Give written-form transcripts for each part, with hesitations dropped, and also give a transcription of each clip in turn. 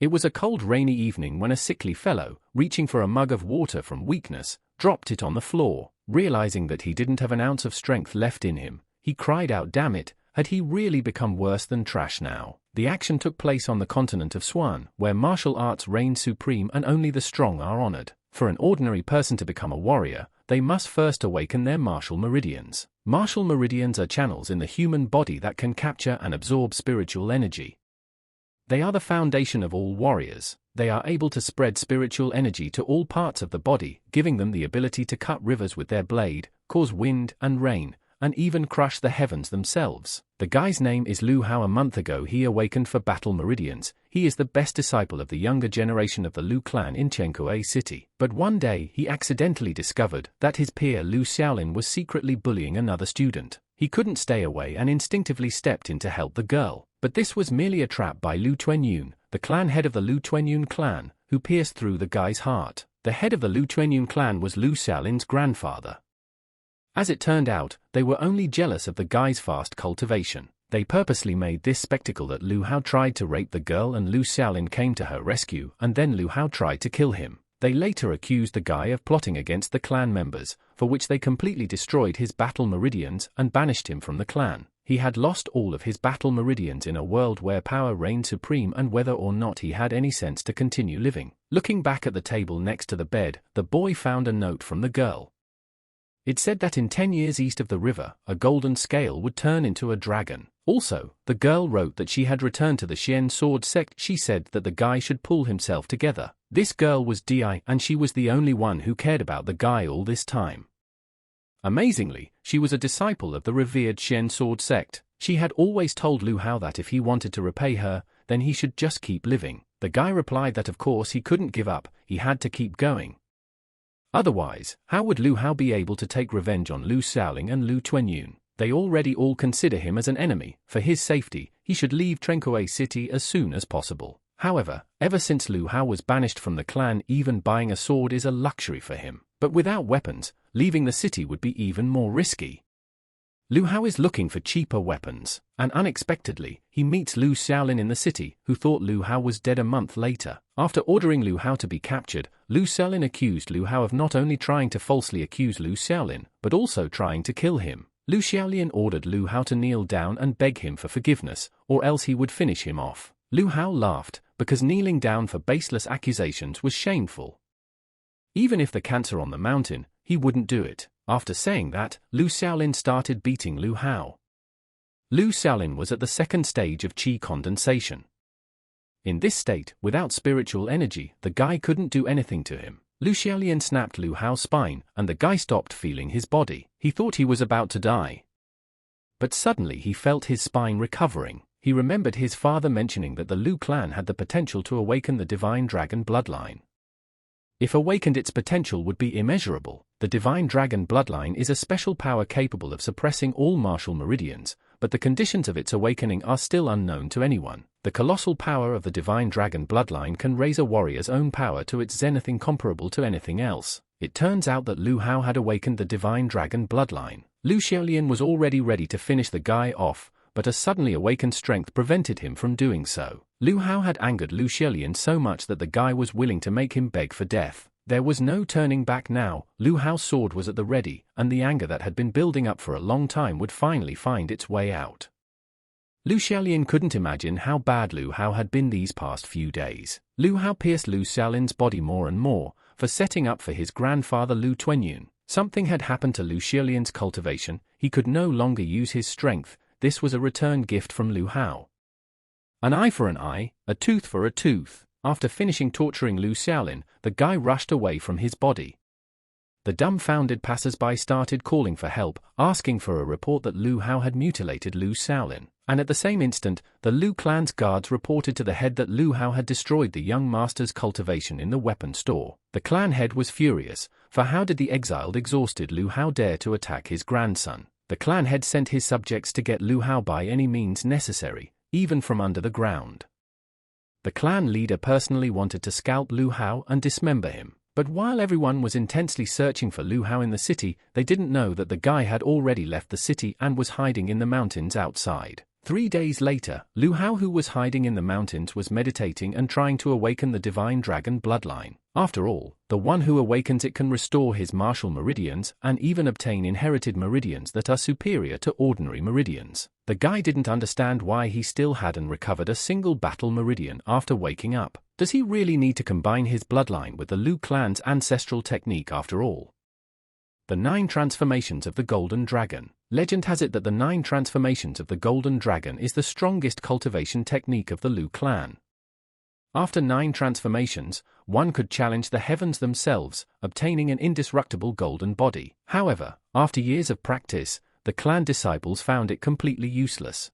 It was a cold rainy evening when a sickly fellow, reaching for a mug of water from weakness, dropped it on the floor. Realizing that he didn't have an ounce of strength left in him, he cried out, "Damn it, had he really become worse than trash now?" The action took place on the continent of Swan, where martial arts reign supreme and only the strong are honored. For an ordinary person to become a warrior, they must first awaken their martial meridians. Martial meridians are channels in the human body that can capture and absorb spiritual energy. They are the foundation of all warriors. They are able to spread spiritual energy to all parts of the body, giving them the ability to cut rivers with their blade, cause wind and rain, and even crush the heavens themselves. The guy's name is Lu Hao. A month ago he awakened for battle meridians. He is the best disciple of the younger generation of the Lu clan in Chenkouei City. But one day he accidentally discovered that his peer Lu Xiaolin was secretly bullying another student. He couldn't stay away and instinctively stepped in to help the girl. But this was merely a trap by Lu Tuanyun, the clan head of the Lu Tuanyun clan, who pierced through the guy's heart. The head of the Lu Tuanyun clan was Lu Xiaolin's grandfather. As it turned out, they were only jealous of the guy's fast cultivation. They purposely made this spectacle that Lu Hao tried to rape the girl and Lu Xiaolin came to her rescue, and then Lu Hao tried to kill him. They later accused the guy of plotting against the clan members, for which they completely destroyed his battle meridians and banished him from the clan. He had lost all of his battle meridians in a world where power reigned supreme, and whether or not he had any sense to continue living. Looking back at the table next to the bed, the boy found a note from the girl. It said that in 10 years east of the river, a golden scale would turn into a dragon. Also, the girl wrote that she had returned to the Xian sword sect. She said that the guy should pull himself together. This girl was Di, and she was the only one who cared about the guy all this time. Amazingly, she was a disciple of the revered Xian sword sect. She had always told Lu Hao that if he wanted to repay her, then he should just keep living. The guy replied that of course he couldn't give up, he had to keep going. Otherwise, how would Lu Hao be able to take revenge on Lu Xiaoling and Lu Tuanyun? They already all consider him as an enemy. For his safety, he should leave Chenkouei City as soon as possible. However, ever since Lu Hao was banished from the clan, even buying a sword is a luxury for him. But without weapons, leaving the city would be even more risky. Lu Hao is looking for cheaper weapons, and unexpectedly, he meets Lu Xiaolin in the city, who thought Lu Hao was dead a month later. After ordering Lu Hao to be captured, Lu Xiaolin accused Lu Hao of not only trying to falsely accuse Lu Xiaolin, but also trying to kill him. Lu Xiaolin ordered Lu Hao to kneel down and beg him for forgiveness, or else he would finish him off. Lu Hao laughed, because kneeling down for baseless accusations was shameful. Even if the cancer on the mountain, he wouldn't do it. After saying that, Lu Xiaolin started beating Lu Hao. Lu Xiaolin was at the second stage of qi condensation. In this state, without spiritual energy, the guy couldn't do anything to him. Lu Xiaolin snapped Lu Hao's spine, and the guy stopped feeling his body. He thought he was about to die. But suddenly he felt his spine recovering. He remembered his father mentioning that the Lu clan had the potential to awaken the divine dragon bloodline. If awakened, its potential would be immeasurable. The divine dragon bloodline is a special power capable of suppressing all martial meridians, but the conditions of its awakening are still unknown to anyone. The colossal power of the divine dragon bloodline can raise a warrior's own power to its zenith, incomparable to anything else. It turns out that Lu Hao had awakened the divine dragon bloodline. Lu Xiaolin was already ready to finish the guy off, but a suddenly awakened strength prevented him from doing so. Lu Hao had angered Lu Xiaolin so much that the guy was willing to make him beg for death. There was no turning back now. Lu Hao's sword was at the ready, and the anger that had been building up for a long time would finally find its way out. Lu Xiaolin couldn't imagine how bad Lu Hao had been these past few days. Lu Hao pierced Lu Xiaolin's body more and more, for setting up for his grandfather Lu Tuanyun. Something had happened to Lu Xiaolin's cultivation. He could no longer use his strength. This was a return gift from Lu Hao. An eye for an eye, a tooth for a tooth. After finishing torturing Lu Xiaolin, the guy rushed away from his body. The dumbfounded passers-by started calling for help, asking for a report that Lu Hao had mutilated Lu Xiaolin. And at the same instant, the Lu clan's guards reported to the head that Lu Hao had destroyed the young master's cultivation in the weapon store. The clan head was furious, for how did the exiled, exhausted Lu Hao dare to attack his grandson? The clan head sent his subjects to get Lu Hao by any means necessary, even from under the ground. The clan leader personally wanted to scalp Lu Hao and dismember him. But while everyone was intensely searching for Lu Hao in the city, they didn't know that the guy had already left the city and was hiding in the mountains outside. 3 days later, Lu Hao, who was hiding in the mountains, was meditating and trying to awaken the divine dragon bloodline. After all, the one who awakens it can restore his martial meridians and even obtain inherited meridians that are superior to ordinary meridians. The guy didn't understand why he still hadn't recovered a single battle meridian after waking up. Does he really need to combine his bloodline with the Lu clan's ancestral technique after all? The 9 transformations of the Golden Dragon. Legend has it that the 9 transformations of the Golden Dragon is the strongest cultivation technique of the Lu clan. After 9 transformations, one could challenge the heavens themselves, obtaining an indestructible golden body. However, after years of practice, the clan disciples found it completely useless.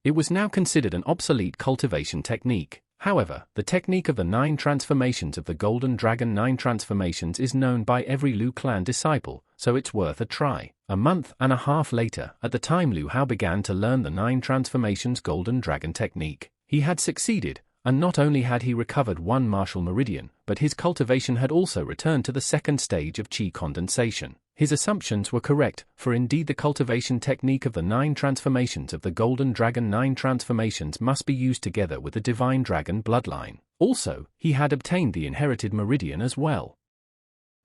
It was now considered an obsolete cultivation technique. However, the technique of the 9 transformations of the Golden Dragon 9 transformations is known by every Lu clan disciple, so it's worth a try. A month and a half later, at the time Lu Hao began to learn the 9 transformations Golden Dragon technique, he had succeeded, and not only had he recovered 1 martial meridian, but his cultivation had also returned to the 2nd stage of qi condensation. His assumptions were correct, for indeed the cultivation technique of the 9 transformations of the Golden Dragon 9 transformations must be used together with the Divine Dragon bloodline. Also, he had obtained the inherited meridian as well.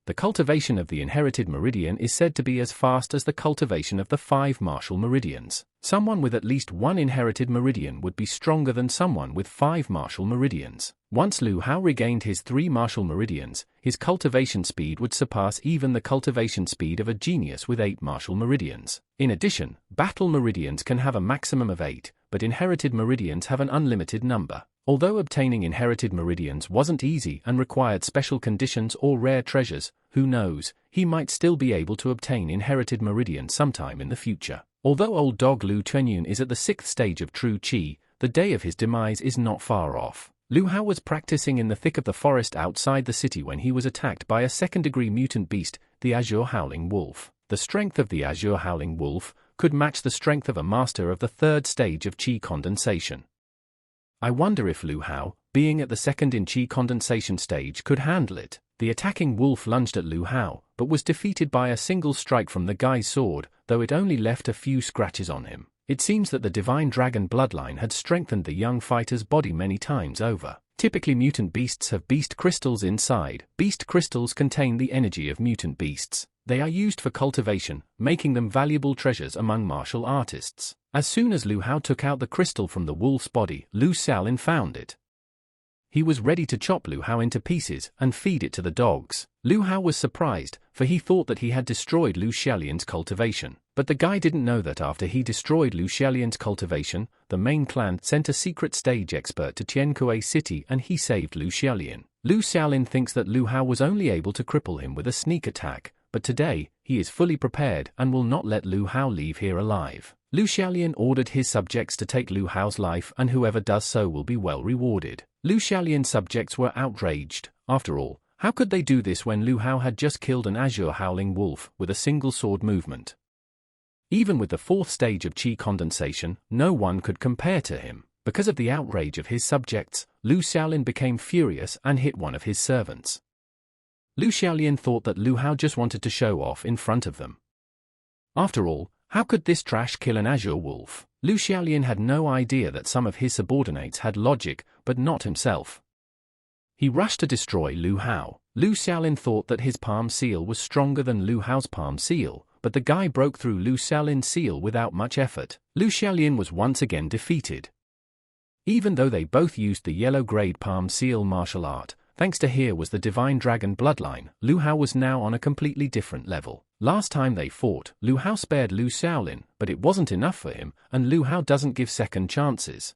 The cultivation of the inherited meridian is said to be as fast as the cultivation of the 5 martial meridians. Someone with at least 1 inherited meridian would be stronger than someone with 5 martial meridians. Once Lu Hao regained his 3 martial meridians, his cultivation speed would surpass even the cultivation speed of a genius with 8 martial meridians. In addition, battle meridians can have a maximum of 8, but inherited meridians have an unlimited number. Although obtaining inherited meridians wasn't easy and required special conditions or rare treasures, who knows, he might still be able to obtain inherited meridian sometime in the future. Although old dog Lu Chunyun is at the 6th stage of true qi, the day of his demise is not far off. Lu Hao was practicing in the thick of the forest outside the city when he was attacked by a 2nd-degree mutant beast, the Azure Howling Wolf. The strength of the Azure Howling Wolf could match the strength of a master of the 3rd stage of qi condensation. I wonder if Lu Hao, being at the 2nd in qi condensation stage, could handle it. The attacking wolf lunged at Lu Hao, but was defeated by a single strike from the guy's sword, though it only left a few scratches on him. It seems that the Divine Dragon bloodline had strengthened the young fighter's body many times over. Typically mutant beasts have beast crystals inside. Beast crystals contain the energy of mutant beasts. They are used for cultivation, making them valuable treasures among martial artists. As soon as Lu Hao took out the crystal from the wolf's body, Lu Xiaolin found it. He was ready to chop Lu Hao into pieces and feed it to the dogs. Lu Hao was surprised, for he thought that he had destroyed Lu Xiaolin's cultivation. But the guy didn't know that after he destroyed Lu Xiaolin's cultivation, the main clan sent a secret stage expert to Tiankuei City and he saved Lu Xiaolin. Lu Xiaolin thinks that Lu Hao was only able to cripple him with a sneak attack, but today, he is fully prepared and will not let Lu Hao leave here alive. Lu Xiaolin ordered his subjects to take Lu Hao's life and whoever does so will be well rewarded. Lu Xiaolin's subjects were outraged. After all, how could they do this when Lu Hao had just killed an Azure Howling Wolf with a single sword movement? Even with the 4th stage of qi condensation, no one could compare to him. Because of the outrage of his subjects, Lu Xiaolin became furious and hit one of his servants. Lu Xiaolin thought that Lu Hao just wanted to show off in front of them. After all, how could this trash kill an Azure Wolf? Lu Xiaolin had no idea that some of his subordinates had logic, but not himself. He rushed to destroy Lu Hao. Lu Xiaolin thought that his palm seal was stronger than Lu Hao's palm seal, but the guy broke through Lu Xiaolin's seal without much effort. Lu Xiaolin was once again defeated. Even though they both used the yellow-grade palm seal martial art, thanks to here was the Divine Dragon bloodline, Lu Hao was now on a completely different level. Last time they fought, Lu Hao spared Lu Xiaolin, but it wasn't enough for him, and Lu Hao doesn't give second chances.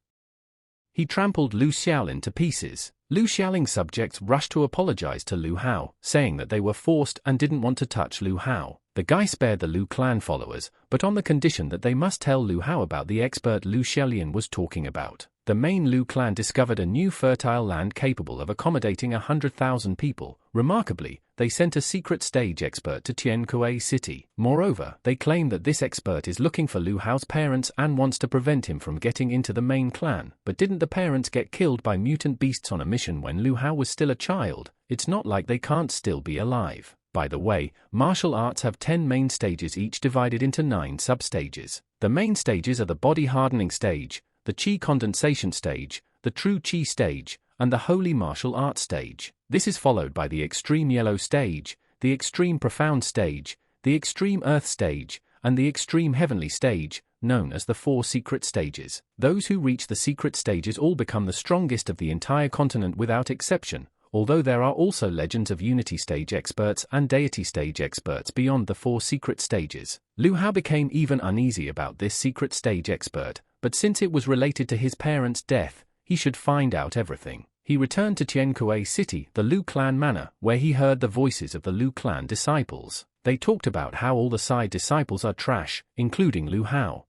He trampled Lu Xiaolin to pieces. Lu Xiaolin's subjects rushed to apologize to Lu Hao, saying that they were forced and didn't want to touch Lu Hao. The guy spared the Lu clan followers, but on the condition that they must tell Lu Hao about the expert Lu Xiaolin was talking about. The main Lu clan discovered a new fertile land capable of accommodating 100,000 people. Remarkably, they sent a secret stage expert to Tiankuei City. Moreover, they claim that this expert is looking for Lu Hao's parents and wants to prevent him from getting into the main clan. But didn't the parents get killed by mutant beasts on a mission when Lu Hao was still a child? It's not like they can't still be alive. By the way, martial arts have 10 main stages each divided into 9 sub-stages. The main stages are the body hardening stage, the chi condensation stage, the true chi stage, and the holy martial art stage. This is followed by the extreme yellow stage, the extreme profound stage, the extreme earth stage, and the extreme heavenly stage, known as the 4 secret stages. Those who reach the secret stages all become the strongest of the entire continent without exception, although there are also legends of unity stage experts and deity stage experts beyond the 4 secret stages. Lu Hao became even uneasy about this secret stage expert, but since it was related to his parents' death, he should find out everything. He returned to Tiankuei City, the Lu clan manor, where he heard the voices of the Lu clan disciples. They talked about how all the side disciples are trash, including Lu Hao.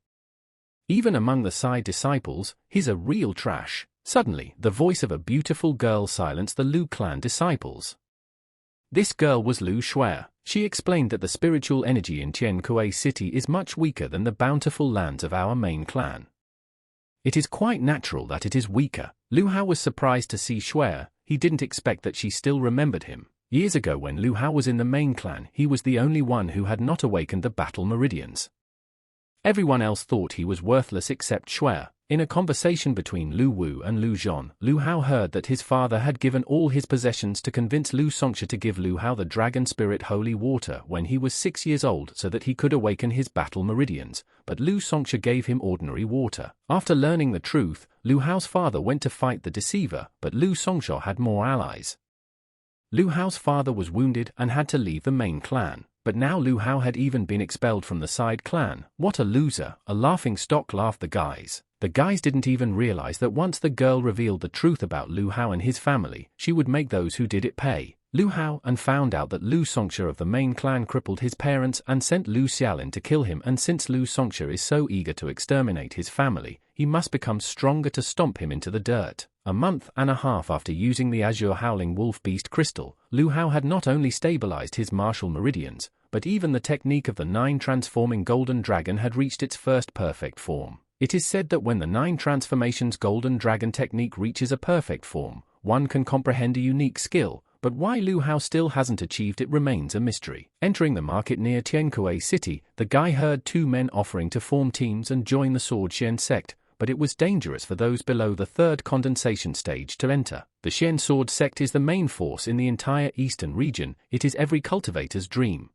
Even among the side disciples, he's a real trash. Suddenly, the voice of a beautiful girl silenced the Lu clan disciples. This girl was Lu Shuai. She explained that the spiritual energy in Tiankuei City is much weaker than the bountiful lands of our main clan. It is quite natural that it is weaker. Lu Hao was surprised to see Shuai. He didn't expect that she still remembered him. Years ago when Lu Hao was in the main clan, he was the only one who had not awakened the battle meridians. Everyone else thought he was worthless except Shuai. In a conversation between Lu Wu and Lu Zhon, Lu Hao heard that his father had given all his possessions to convince Lu Songxue to give Lu Hao the dragon spirit holy water when he was 6 years old so that he could awaken his battle meridians, but Lu Songxue gave him ordinary water. After learning the truth, Lu Hao's father went to fight the deceiver, but Lu Songxue had more allies. Lu Hao's father was wounded and had to leave the main clan. But now Lu Hao had even been expelled from the side clan. What a loser, a laughing stock, laughed the guys. The guys didn't even realize that once the girl revealed the truth about Lu Hao and his family, she would make those who did it pay. Lu Hao and found out that Lu Songxue of the main clan crippled his parents and sent Lu Xiaolin to kill him, and since Lu Songxue is so eager to exterminate his family, he must become stronger to stomp him into the dirt. A month and a half after using the Azure Howling Wolf Beast Crystal, Lu Hao had not only stabilized his martial meridians, but even the technique of the 9 transforming golden dragon had reached its first perfect form. It is said that when the 9 transformations golden dragon technique reaches a perfect form, one can comprehend a unique skill, but why Lu Hao still hasn't achieved it remains a mystery. Entering the market near Tiankuei City, the guy heard 2 men offering to form teams and join the Sword Xian sect, but it was dangerous for those below the 3rd condensation stage to enter. The Xian Sword sect is the main force in the entire eastern region. It is every cultivator's dream.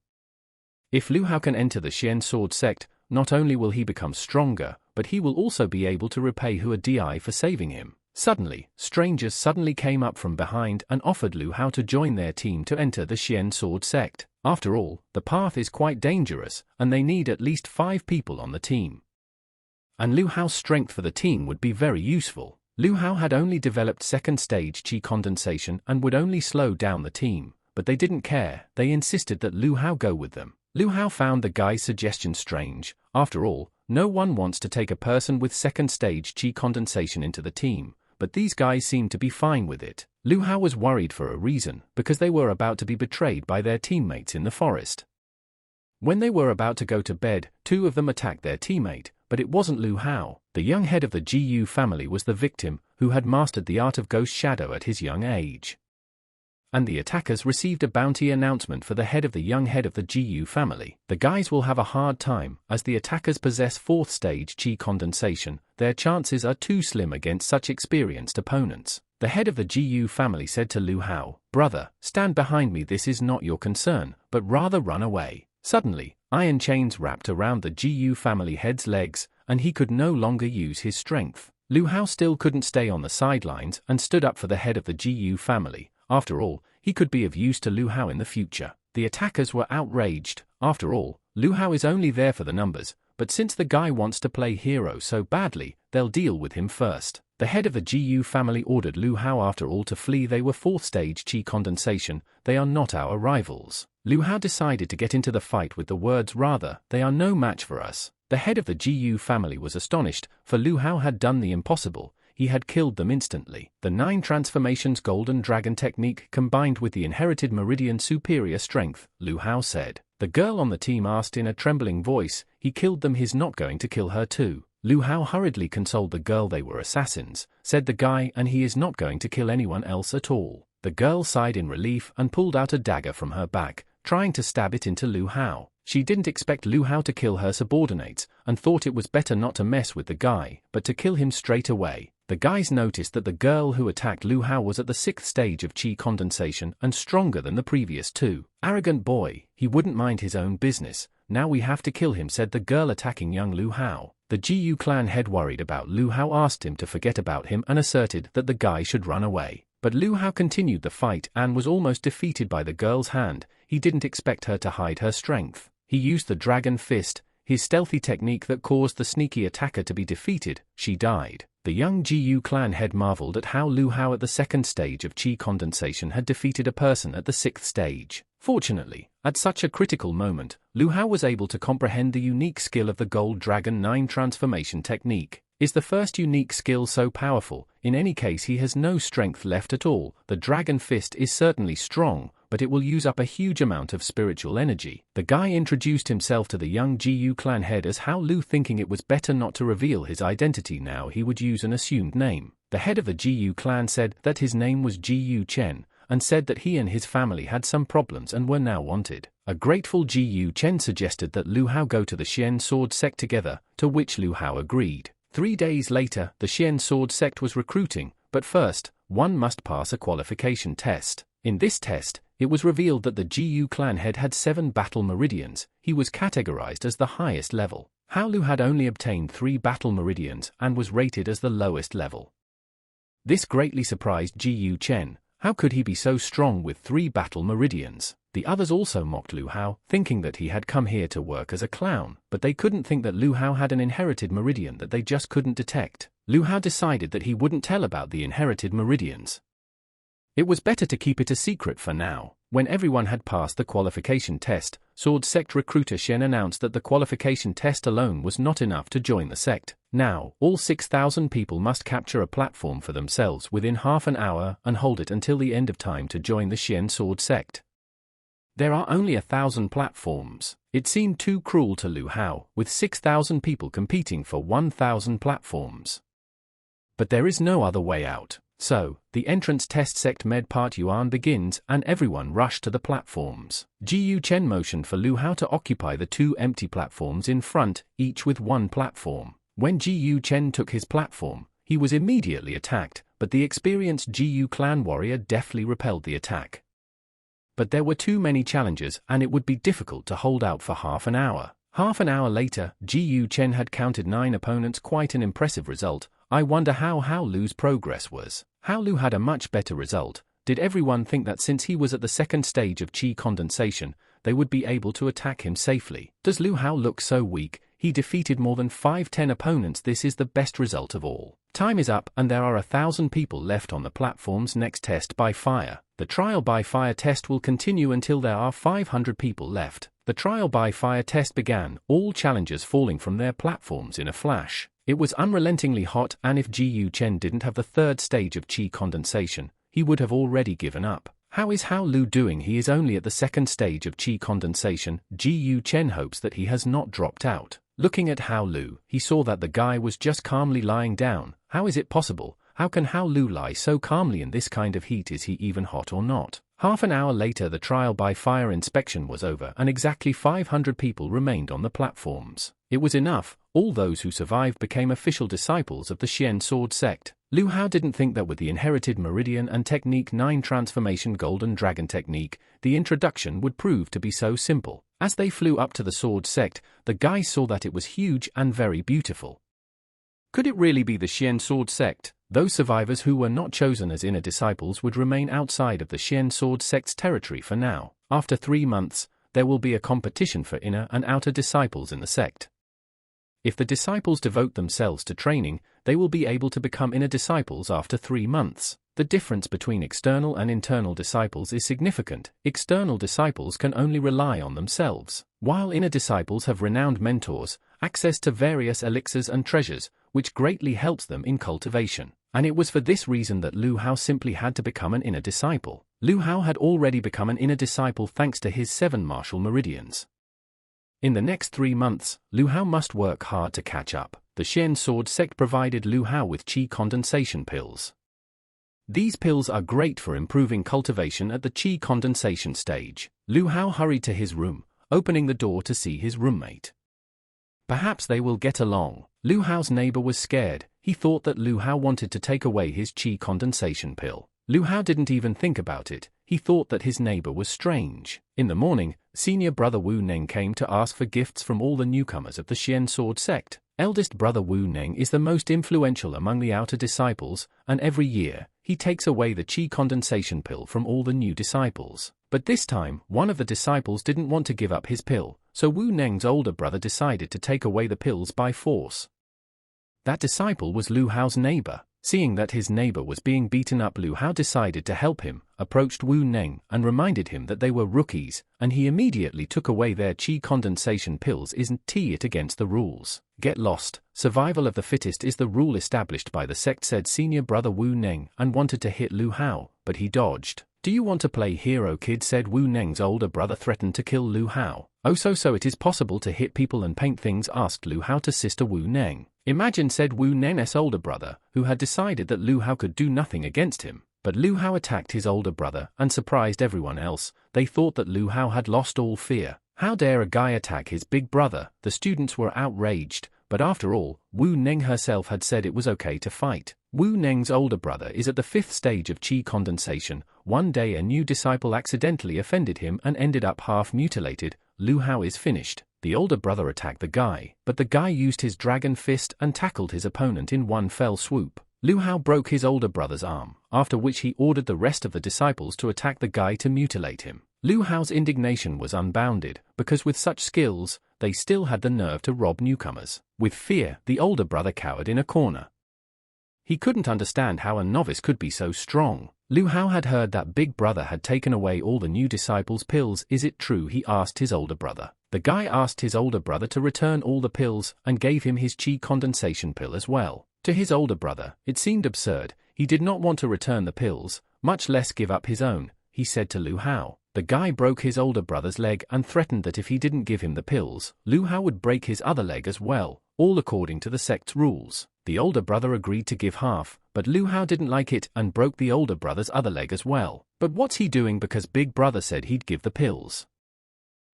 If Lu Hao can enter the Xian Sword sect, not only will he become stronger, but he will also be able to repay Hua Di for saving him. Suddenly, strangers suddenly came up from behind and offered Lu Hao to join their team to enter the Xian Sword sect. After all, the path is quite dangerous, and they need at least 5 people on the team. And Lu Hao's strength for the team would be very useful. Lu Hao had only developed 2nd stage chi condensation and would only slow down the team, but they didn't care. They insisted that Lu Hao go with them. Lu Hao found the guy's suggestion strange. After all, no one wants to take a person with 2nd stage chi condensation into the team, but these guys seemed to be fine with it. Lu Hao was worried for a reason, because they were about to be betrayed by their teammates in the forest. When they were about to go to bed, 2 of them attacked their teammate, but it wasn't Lu Hao. The young head of the GU family was the victim, who had mastered the art of ghost shadow at his young age. And the attackers received a bounty announcement for the head of the young head of the GU family. The guys will have a hard time, as the attackers possess 4th stage chi condensation. Their chances are too slim against such experienced opponents. The head of the GU family said to Lu Hao, "Brother, stand behind me. This is not your concern, but rather run away." Suddenly, iron chains wrapped around the GU family head's legs, and he could no longer use his strength. Lu Hao still couldn't stay on the sidelines and stood up for the head of the GU family. After all, he could be of use to Lu Hao in the future. The attackers were outraged. After all, Lu Hao is only there for the numbers, but since the guy wants to play hero so badly, they'll deal with him first. The head of the GU family ordered Lu Hao after all to flee. They were 4th stage chi condensation. They are not our rivals. Lu Hao decided to get into the fight with the words, "Rather, they are no match for us." The head of the GU family was astonished, for Lu Hao had done the impossible. He had killed them instantly. The 9 transformations golden dragon technique combined with the inherited meridian superior strength, Lu Hao said. The girl on the team asked in a trembling voice, "He killed them, he's not going to kill her too?" Lu Hao hurriedly consoled the girl. "They were assassins," said the guy, "and he is not going to kill anyone else at all." The girl sighed in relief and pulled out a dagger from her back. trying to stab it into Lu Hao. She didn't expect Lu Hao to kill her subordinates, and thought it was better not to mess with the guy, but to kill him straight away. The guys noticed that the girl who attacked Lu Hao was at the 6th stage of qi condensation and stronger than the previous two. Arrogant boy, he wouldn't mind his own business. Now we have to kill him, said the girl attacking young Lu Hao. The Jiyu clan head, worried about Lu Hao, asked him to forget about him and asserted that the guy should run away. But Lu Hao continued the fight and was almost defeated by the girl's hand. He didn't expect her to hide her strength. He used the dragon fist, his stealthy technique that caused the sneaky attacker to be defeated. She died. The young Jiyu clan head marveled at how Lu Hao at the 2nd stage of qi condensation had defeated a person at the 6th stage. Fortunately, at such a critical moment, Lu Hao was able to comprehend the unique skill of the Gold Dragon 9 transformation technique. Is the first unique skill so powerful? In any case, he has no strength left at all. The dragon fist is certainly strong, but it will use up a huge amount of spiritual energy. The guy introduced himself to the young Jiyu clan head as Hao Lu, thinking it was better not to reveal his identity now. He would use an assumed name. The head of the Jiyu clan said that his name was Jiyu Chen, and said that he and his family had some problems and were now wanted. A grateful Jiyu Chen suggested that Lu Hao go to the Xian Sword sect together, to which Lu Hao agreed. 3 days later, the Xian Sword sect was recruiting, but first, one must pass a qualification test. In this test, it was revealed that the Jiyu clan head had 7 battle meridians. He was categorized as the highest level. Hao Lu had only obtained 3 battle meridians and was rated as the lowest level. This greatly surprised Jiyu Chen. How could he be so strong with 3 battle meridians? The others also mocked Lu Hao, thinking that he had come here to work as a clown, but they couldn't think that Lu Hao had an inherited meridian that they just couldn't detect. Lu Hao decided that he wouldn't tell about the inherited meridians. It was better to keep it a secret for now. When everyone had passed the qualification test, Sword Sect recruiter Shen announced that the qualification test alone was not enough to join the sect. Now, all 6,000 people must capture a platform for themselves within half an hour and hold it until the end of time to join the Xian Sword Sect. There are only 1,000 platforms. It seemed too cruel to Lu Hao, with 6,000 people competing for 1,000 platforms. But there is no other way out. So, the entrance test sect med part Yuan begins and everyone rushed to the platforms. Jiyu Chen motioned for Lu Hao to occupy the 2 empty platforms in front, each with 1 platform. When Jiyu Chen took his platform, he was immediately attacked, but the experienced Jiyu clan warrior deftly repelled the attack. But there were too many challenges and it would be difficult to hold out for half an hour. Half an hour later, Jiyu Chen had counted 9 opponents, quite an impressive result. I wonder how Hao Lu's progress was. Hao Lu had a much better result. Did everyone think that since he was at the 2nd stage of qi condensation, they would be able to attack him safely? Does Lu Hao look so weak? He defeated more than 5-10 opponents. This is the best result of all. Time is up and there are 1,000 people left on the platform's next test by fire. The trial by fire test will continue until there are 500 people left. The trial by fire test began, all challengers falling from their platforms in a flash. It was unrelentingly hot, and if Jiyu Chen didn't have the 3rd stage of qi condensation, he would have already given up. How is Hao Lu doing? He is only at the 2nd stage of qi condensation. Jiyu Chen hopes that he has not dropped out. Looking at Hao Lu, he saw that the guy was just calmly lying down. How is it possible? How can Hao Lu lie so calmly in this kind of heat? Is he even hot or not? Half an hour later, the trial by fire inspection was over and exactly 500 people remained on the platforms. It was enough. All those who survived became official disciples of the Xian Sword sect. Lu Hao didn't think that with the inherited Meridian and Technique 9 transformation Golden Dragon technique, the introduction would prove to be so simple. As they flew up to the Sword sect, the guys saw that it was huge and very beautiful. Could it really be the Xian Sword sect? Those survivors who were not chosen as inner disciples would remain outside of the Xian Sword sect's territory for now. After 3 months, there will be a competition for inner and outer disciples in the sect. If the disciples devote themselves to training, they will be able to become inner disciples after 3 months. The difference between external and internal disciples is significant. External disciples can only rely on themselves, while inner disciples have renowned mentors, access to various elixirs and treasures, which greatly helps them in cultivation. And it was for this reason that Lu Hao simply had to become an inner disciple. Lu Hao had already become an inner disciple thanks to his 7 martial meridians. In the next 3 months, Lu Hao must work hard to catch up. The Xian Sword sect provided Lu Hao with qi condensation pills. These pills are great for improving cultivation at the qi condensation stage. Lu Hao hurried to his room, opening the door to see his roommate. Perhaps they will get along. Lu Hao's neighbor was scared. He thought that Lu Hao wanted to take away his qi condensation pill. Lu Hao didn't even think about it. He thought that his neighbor was strange. In the morning, senior brother Wu Neng came to ask for gifts from all the newcomers of the Xian Sword sect. Eldest brother Wu Neng is the most influential among the outer disciples, and every year, he takes away the qi condensation pill from all the new disciples. But this time, one of the disciples didn't want to give up his pill, so Wu Neng's older brother decided to take away the pills by force. That disciple was Lu Hao's neighbor. Seeing that his neighbor was being beaten up, Lu Hao decided to help him, approached Wu Neng and reminded him that they were rookies, and he immediately took away their qi condensation pills. Isn't it against the rules? Get lost. Survival of the fittest is the rule established by the sect, said senior brother Wu Neng, and wanted to hit Lu Hao, but he dodged. Do you want to play hero, kid? Said Wu Neng's older brother, threatened to kill Lu Hao. Oh, so it is possible to hit people and paint things? Asked Lu Hao to sister Wu Neng. Imagine, said Wu Neng's older brother, who had decided that Lu Hao could do nothing against him. But Lu Hao attacked his older brother and surprised everyone else. They thought that Lu Hao had lost all fear. How dare a guy attack his big brother? The students were outraged, but after all, Wu Neng herself had said it was okay to fight. Wu Neng's older brother is at the 5th stage of qi condensation. One day a new disciple accidentally offended him and ended up half mutilated. Lu Hao is finished. The older brother attacked the guy, but the guy used his dragon fist and tackled his opponent in one fell swoop. Lu Hao broke his older brother's arm, after which he ordered the rest of the disciples to attack the guy to mutilate him. Lu Hao's indignation was unbounded, because with such skills, they still had the nerve to rob newcomers. With fear, the older brother cowered in a corner. He couldn't understand how a novice could be so strong. Lu Hao had heard that big brother had taken away all the new disciples' pills. Is it true? He asked his older brother. The guy asked his older brother to return all the pills and gave him his qi condensation pill as well. To his older brother, it seemed absurd. He did not want to return the pills, much less give up his own. He said to Lu Hao. The guy broke his older brother's leg and threatened that if he didn't give him the pills, Lu Hao would break his other leg as well, all according to the sect's rules. The older brother agreed to give half, but Lu Hao didn't like it and broke the older brother's other leg as well. But what's he doing? Because big brother said he'd give the pills.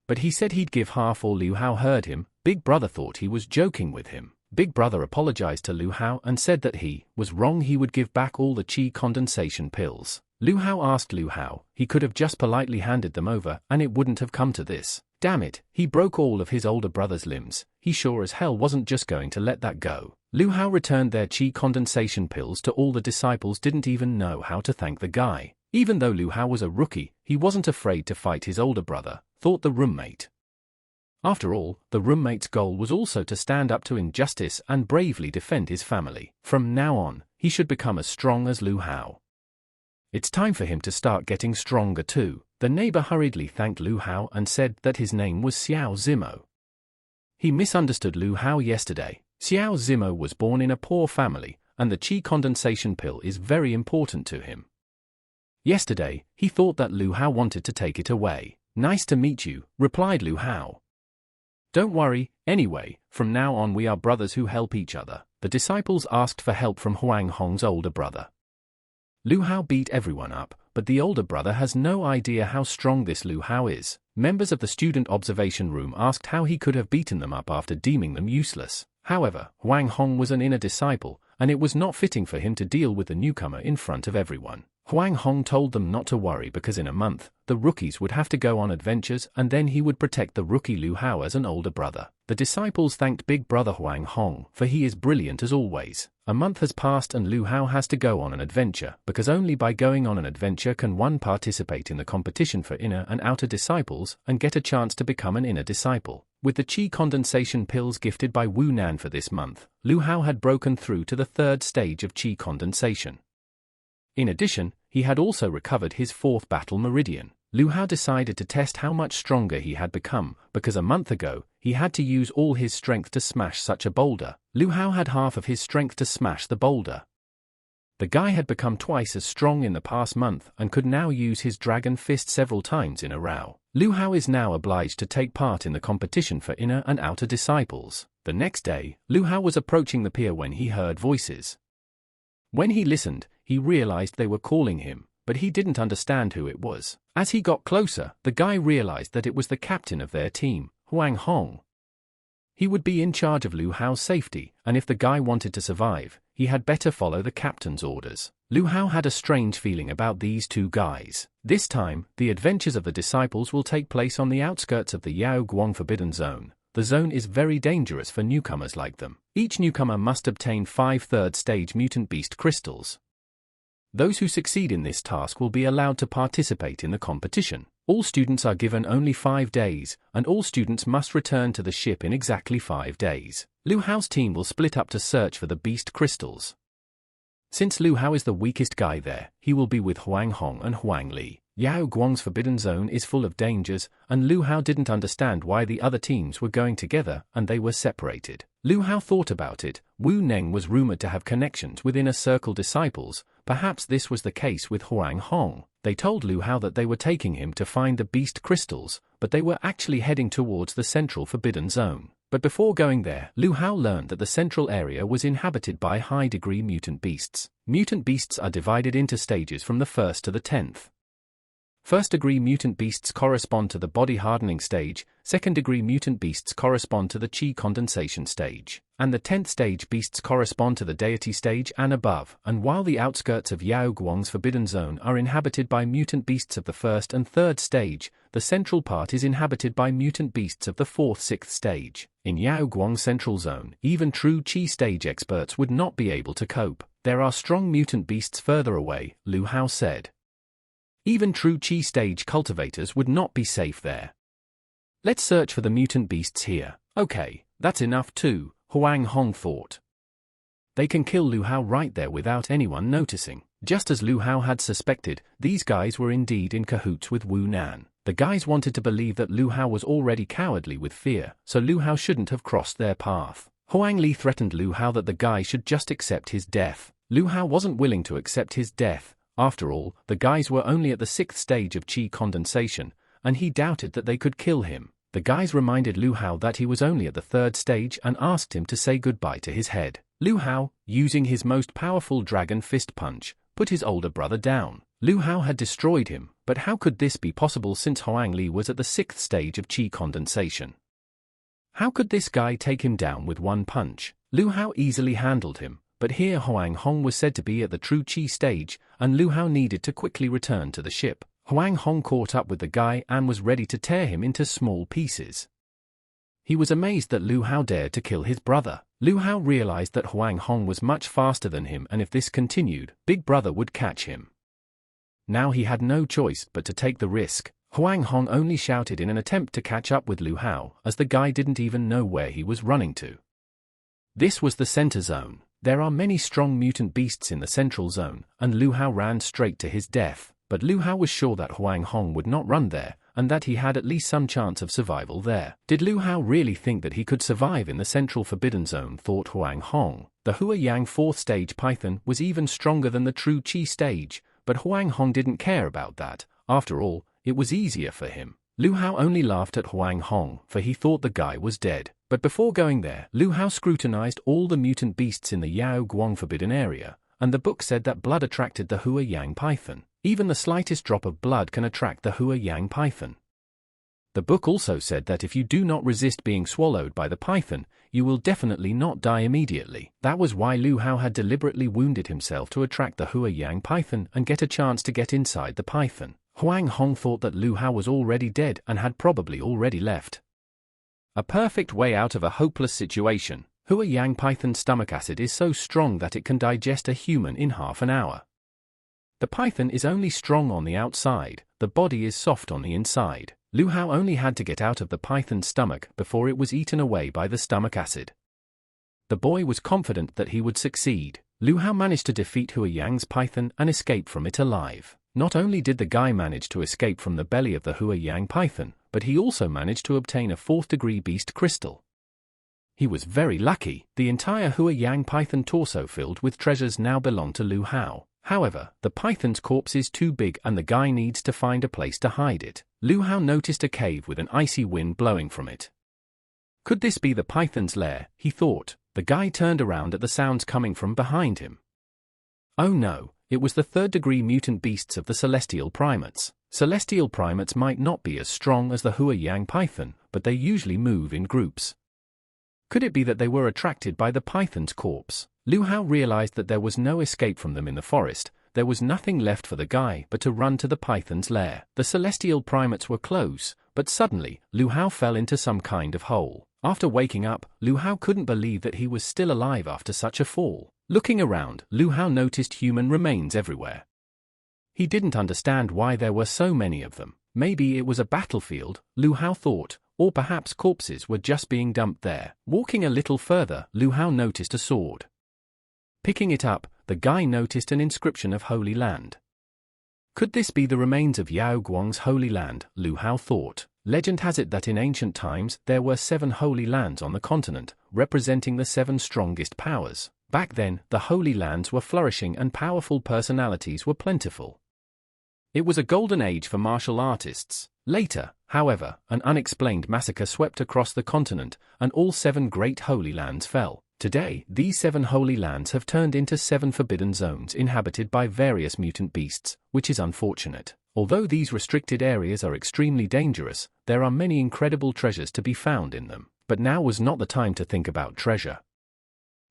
But he said he'd give half. Or Lu Hao heard him. Big brother thought he was joking with him. Big brother apologized to Lu Hao and said that he was wrong. He would give back all the qi condensation pills. Lu Hao asked Lu Hao. He could have just politely handed them over and it wouldn't have come to this. Damn it, he broke all of his older brother's limbs. He sure as hell wasn't just going to let that go. Lu Hao returned their qi condensation pills to all the disciples. Didn't even know how to thank the guy. Even though Lu Hao was a rookie, he wasn't afraid to fight his older brother, thought the roommate. After all, the roommate's goal was also to stand up to injustice and bravely defend his family. From now on, he should become as strong as Lu Hao. It's time for him to start getting stronger too. The neighbor hurriedly thanked Lu Hao and said that his name was Xiao Zimo. He misunderstood Lu Hao yesterday. Xiao Zimo was born in a poor family, and the qi condensation pill is very important to him. Yesterday, he thought that Lu Hao wanted to take it away. Nice to meet you, replied Lu Hao. Don't worry, anyway, from now on we are brothers who help each other. The disciples asked for help from Huang Hong's older brother. Lu Hao beat everyone up, but the older brother has no idea how strong this Lu Hao is. Members of the student observation room asked how he could have beaten them up after deeming them useless. However, Huang Hong was an inner disciple, and it was not fitting for him to deal with the newcomer in front of everyone. Huang Hong told them not to worry because in a month, the rookies would have to go on adventures and then he would protect the rookie Lu Hao as an older brother. The disciples thanked big brother Huang Hong, for he is brilliant as always. A month has passed and Lu Hao has to go on an adventure, because only by going on an adventure can one participate in the competition for inner and outer disciples and get a chance to become an inner disciple. With the qi condensation pills gifted by Wu Nan for this month, Lu Hao had broken through to the 3rd stage of qi condensation. In addition, he had also recovered his 4th battle meridian. Lu Hao decided to test how much stronger he had become, because a month ago, he had to use all his strength to smash such a boulder. Lu Hao had half of his strength to smash the boulder. The guy had become twice as strong in the past month and could now use his dragon fist several times in a row. Lu Hao is now obliged to take part in the competition for inner and outer disciples. The next day, Lu Hao was approaching the pier when he heard voices. When he listened, he realized they were calling him, but he didn't understand who it was. As he got closer, the guy realized that it was the captain of their team, Huang Hong. He would be in charge of Lu Hao's safety, and if the guy wanted to survive, he had better follow the captain's orders. Lu Hao had a strange feeling about these two guys. This time, the adventures of the disciples will take place on the outskirts of the Yao Guang Forbidden Zone. The zone is very dangerous for newcomers like them. Each newcomer must obtain 5 third-stage mutant beast crystals. Those who succeed in this task will be allowed to participate in the competition. All students are given only 5 days, and all students must return to the ship in exactly 5 days. Lu Hao's team will split up to search for the beast crystals. Since Lu Hao is the weakest guy there, he will be with Huang Hong and Huang Li. Yao Guang's Forbidden Zone is full of dangers, and Lu Hao didn't understand why the other teams were going together and they were separated. Lu Hao thought about it. Wu Neng was rumored to have connections with Inner Circle disciples. Perhaps this was the case with Huang Hong. They told Lu Hao that they were taking him to find the beast crystals, but they were actually heading towards the Central Forbidden Zone. But before going there, Lu Hao learned that the central area was inhabited by high-degree mutant beasts. Mutant beasts are divided into stages from the 1st to the 10th. First-degree mutant beasts correspond to the body-hardening stage, second-degree mutant beasts correspond to the chi condensation stage, and the 10th stage beasts correspond to the deity stage and above. And while the outskirts of Yao Guang's Forbidden Zone are inhabited by mutant beasts of the 1st and 3rd stage, the central part is inhabited by mutant beasts of the 4th, 6th stage. In Yao Guang's Central Zone, even true chi stage experts would not be able to cope. There are strong mutant beasts further away, Lu Hao said. Even true chi stage cultivators would not be safe there. Let's search for the mutant beasts here. Okay, that's enough too, Huang Hong thought. They can kill Lu Hao right there without anyone noticing. Just as Lu Hao had suspected, these guys were indeed in cahoots with Wu Nan. The guys wanted to believe that Lu Hao was already cowardly with fear, so Lu Hao shouldn't have crossed their path. Huang Li threatened Lu Hao that the guy should just accept his death. Lu Hao wasn't willing to accept his death. After all, the guys were only at the 6th stage of chi condensation, and he doubted that they could kill him. The guys reminded Lu Hao that he was only at the 3rd stage and asked him to say goodbye to his head. Lu Hao, using his most powerful dragon fist punch, put his older brother down. Lu Hao had destroyed him, but how could this be possible since Huang Li was at the 6th stage of chi condensation? How could this guy take him down with one punch? Lu Hao easily handled him, but here Huang Hong was said to be at the true chi stage, and Lu Hao needed to quickly return to the ship. Huang Hong caught up with the guy and was ready to tear him into small pieces. He was amazed that Lu Hao dared to kill his brother. Lu Hao realized that Huang Hong was much faster than him, and if this continued, Big Brother would catch him. Now he had no choice but to take the risk. Huang Hong only shouted in an attempt to catch up with Lu Hao, as the guy didn't even know where he was running to. This was the center zone. There are many strong mutant beasts in the central zone, and Lu Hao ran straight to his death. But Lu Hao was sure that Huang Hong would not run there, and that he had at least some chance of survival there. Did Lu Hao really think that he could survive in the central forbidden zone, thought Huang Hong. The Hua Yang 4th stage python was even stronger than the true chi stage, but Huang Hong didn't care about that. After all, it was easier for him. Lu Hao only laughed at Huang Hong, for he thought the guy was dead. But before going there, Lu Hao scrutinized all the mutant beasts in the Yao Guang forbidden area, and the book said that blood attracted the Hua Yang python. Even the slightest drop of blood can attract the Hua Yang python. The book also said that if you do not resist being swallowed by the python, you will definitely not die immediately. That was why Lu Hao had deliberately wounded himself to attract the Hua Yang python and get a chance to get inside the python. Huang Hong thought that Lu Hao was already dead and had probably already left. A perfect way out of a hopeless situation. Hua Yang python's stomach acid is so strong that it can digest a human in half an hour. The python is only strong on the outside, the body is soft on the inside. Lu Hao only had to get out of the python's stomach before it was eaten away by the stomach acid. The boy was confident that he would succeed. Lu Hao managed to defeat Hua Yang's python and escape from it alive. Not only did the guy manage to escape from the belly of the Hua Yang python, but he also managed to obtain a 4th-degree beast crystal. He was very lucky. The entire Hua Yang python torso filled with treasures now belonged to Lu Hao. However, the python's corpse is too big and the guy needs to find a place to hide it. Lu Hao noticed a cave with an icy wind blowing from it. Could this be the python's lair, he thought. The guy turned around at the sounds coming from behind him. Oh no, It was the third-degree mutant beasts of the celestial primates. Celestial primates might not be as strong as the Hua-Yang python, but they usually move in groups. Could it be that they were attracted by the python's corpse? Lu Hao realized that there was no escape from them in the forest. There was nothing left for the guy but to run to the python's lair. The celestial primates were close, but suddenly, Lu Hao fell into some kind of hole. After waking up, Lu Hao couldn't believe that he was still alive after such a fall. Looking around, Lu Hao noticed human remains everywhere. He didn't understand why there were so many of them. Maybe it was a battlefield, Lu Hao thought, or perhaps corpses were just being dumped there. Walking a little further, Lu Hao noticed a sword. Picking it up, the guy noticed an inscription of Holy Land. Could this be the remains of Yao Guang's Holy Land? Lu Hao thought. Legend has it that in ancient times there were 7 holy lands on the continent, representing the 7 strongest powers. Back then, the holy lands were flourishing and powerful personalities were plentiful. It was a golden age for martial artists. Later, however, an unexplained massacre swept across the continent, and all 7 great holy lands fell. Today, these 7 holy lands have turned into 7 forbidden zones inhabited by various mutant beasts, which is unfortunate. Although these restricted areas are extremely dangerous, there are many incredible treasures to be found in them. But now was not the time to think about treasure.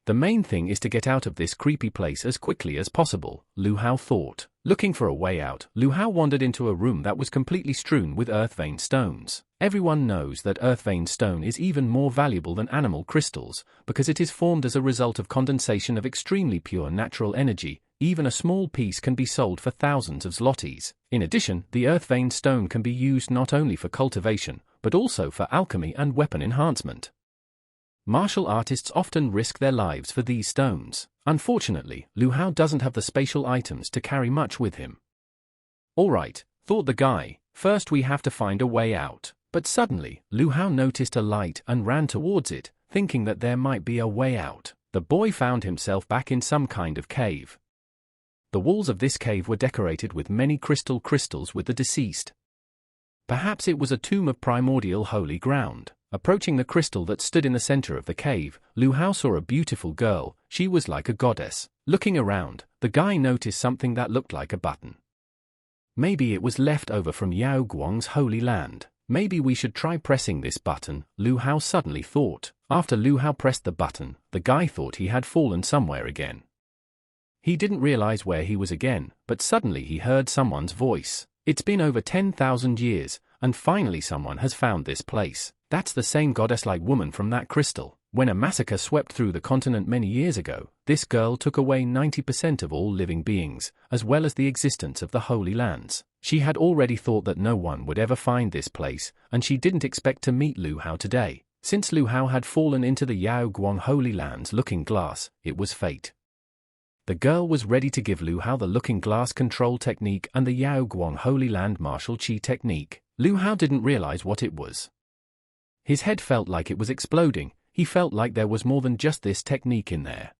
The main thing is to get out of this creepy place as quickly as possible, Lu Hao thought. Looking for a way out, Lu Hao wandered into a room that was completely strewn with earth-veined stones. Everyone knows that earth-veined stone is even more valuable than animal crystals, because it is formed as a result of condensation of extremely pure natural energy. Even a small piece can be sold for thousands of zlotys. In addition, the earth-veined stone can be used not only for cultivation, but also for alchemy and weapon enhancement. Martial artists often risk their lives for these stones. Unfortunately, Lu Hao doesn't have the spatial items to carry much with him. Alright, thought the guy, first we have to find a way out. But suddenly, Lu Hao noticed a light and ran towards it, thinking that there might be a way out. The boy found himself back in some kind of cave. The walls of this cave were decorated with many crystals with the deceased. Perhaps it was a tomb of primordial holy ground. Approaching the crystal that stood in the center of the cave, Lu Hao saw a beautiful girl. She was like a goddess. Looking around, the guy noticed something that looked like a button. Maybe it was left over from Yao Guang's Holy Land. Maybe we should try pressing this button, Lu Hao suddenly thought. After Lu Hao pressed the button, the guy thought he had fallen somewhere again. He didn't realize where he was again, but suddenly he heard someone's voice. It's been over 10,000 years, and finally someone has found this place. That's the same goddess-like woman from that crystal. When a massacre swept through the continent many years ago, this girl took away 90% of all living beings, as well as the existence of the Holy Lands. She had already thought that no one would ever find this place, and she didn't expect to meet Lu Hao today. Since Lu Hao had fallen into the Yao Guang Holy Land's looking glass, it was fate. The girl was ready to give Lu Hao the looking glass control technique and the Yao Guang Holy Land martial chi technique. Lu Hao didn't realize what it was. His head felt like it was exploding. He felt like there was more than just this technique in there.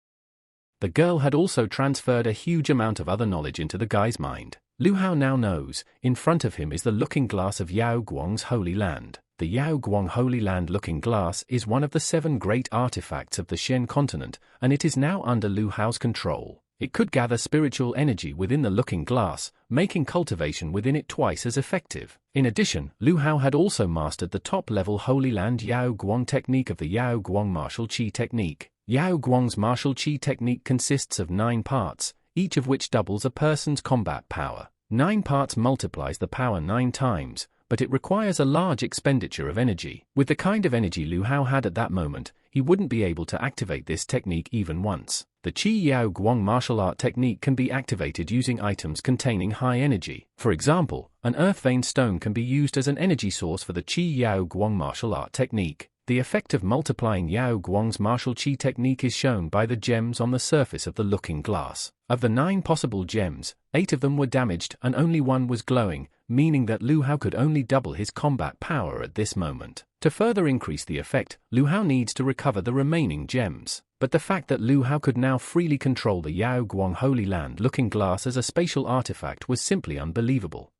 The girl had also transferred a huge amount of other knowledge into the guy's mind. Lu Hao now knows, in front of him is the looking glass of Yao Guang's Holy Land. The Yao Guang Holy Land looking glass is one of the 7 great artifacts of the Shen continent, and it is now under Lu Hao's control. It could gather spiritual energy within the looking glass, making cultivation within it twice as effective. In addition, Lu Hao had also mastered the top-level Holy Land Yao Guang technique of the Yao Guang martial chi technique. Yao Guang's martial chi technique consists of 9 parts, each of which doubles a person's combat power. 9 parts multiplies the power 9 times, but it requires a large expenditure of energy. With the kind of energy Lu Hao had at that moment, he wouldn't be able to activate this technique even once. The Qi Yao Guang martial art technique can be activated using items containing high energy. For example, an earth-veined stone can be used as an energy source for the Qi Yao Guang martial art technique. The effect of multiplying Yao Guang's martial chi technique is shown by the gems on the surface of the looking glass. Of the 9 possible gems, 8 of them were damaged and only 1 was glowing, meaning that Lu Hao could only double his combat power at this moment. To further increase the effect, Lu Hao needs to recover the remaining gems. But the fact that Lu Hao could now freely control the Yao Guang Holy Land looking glass as a spatial artifact was simply unbelievable.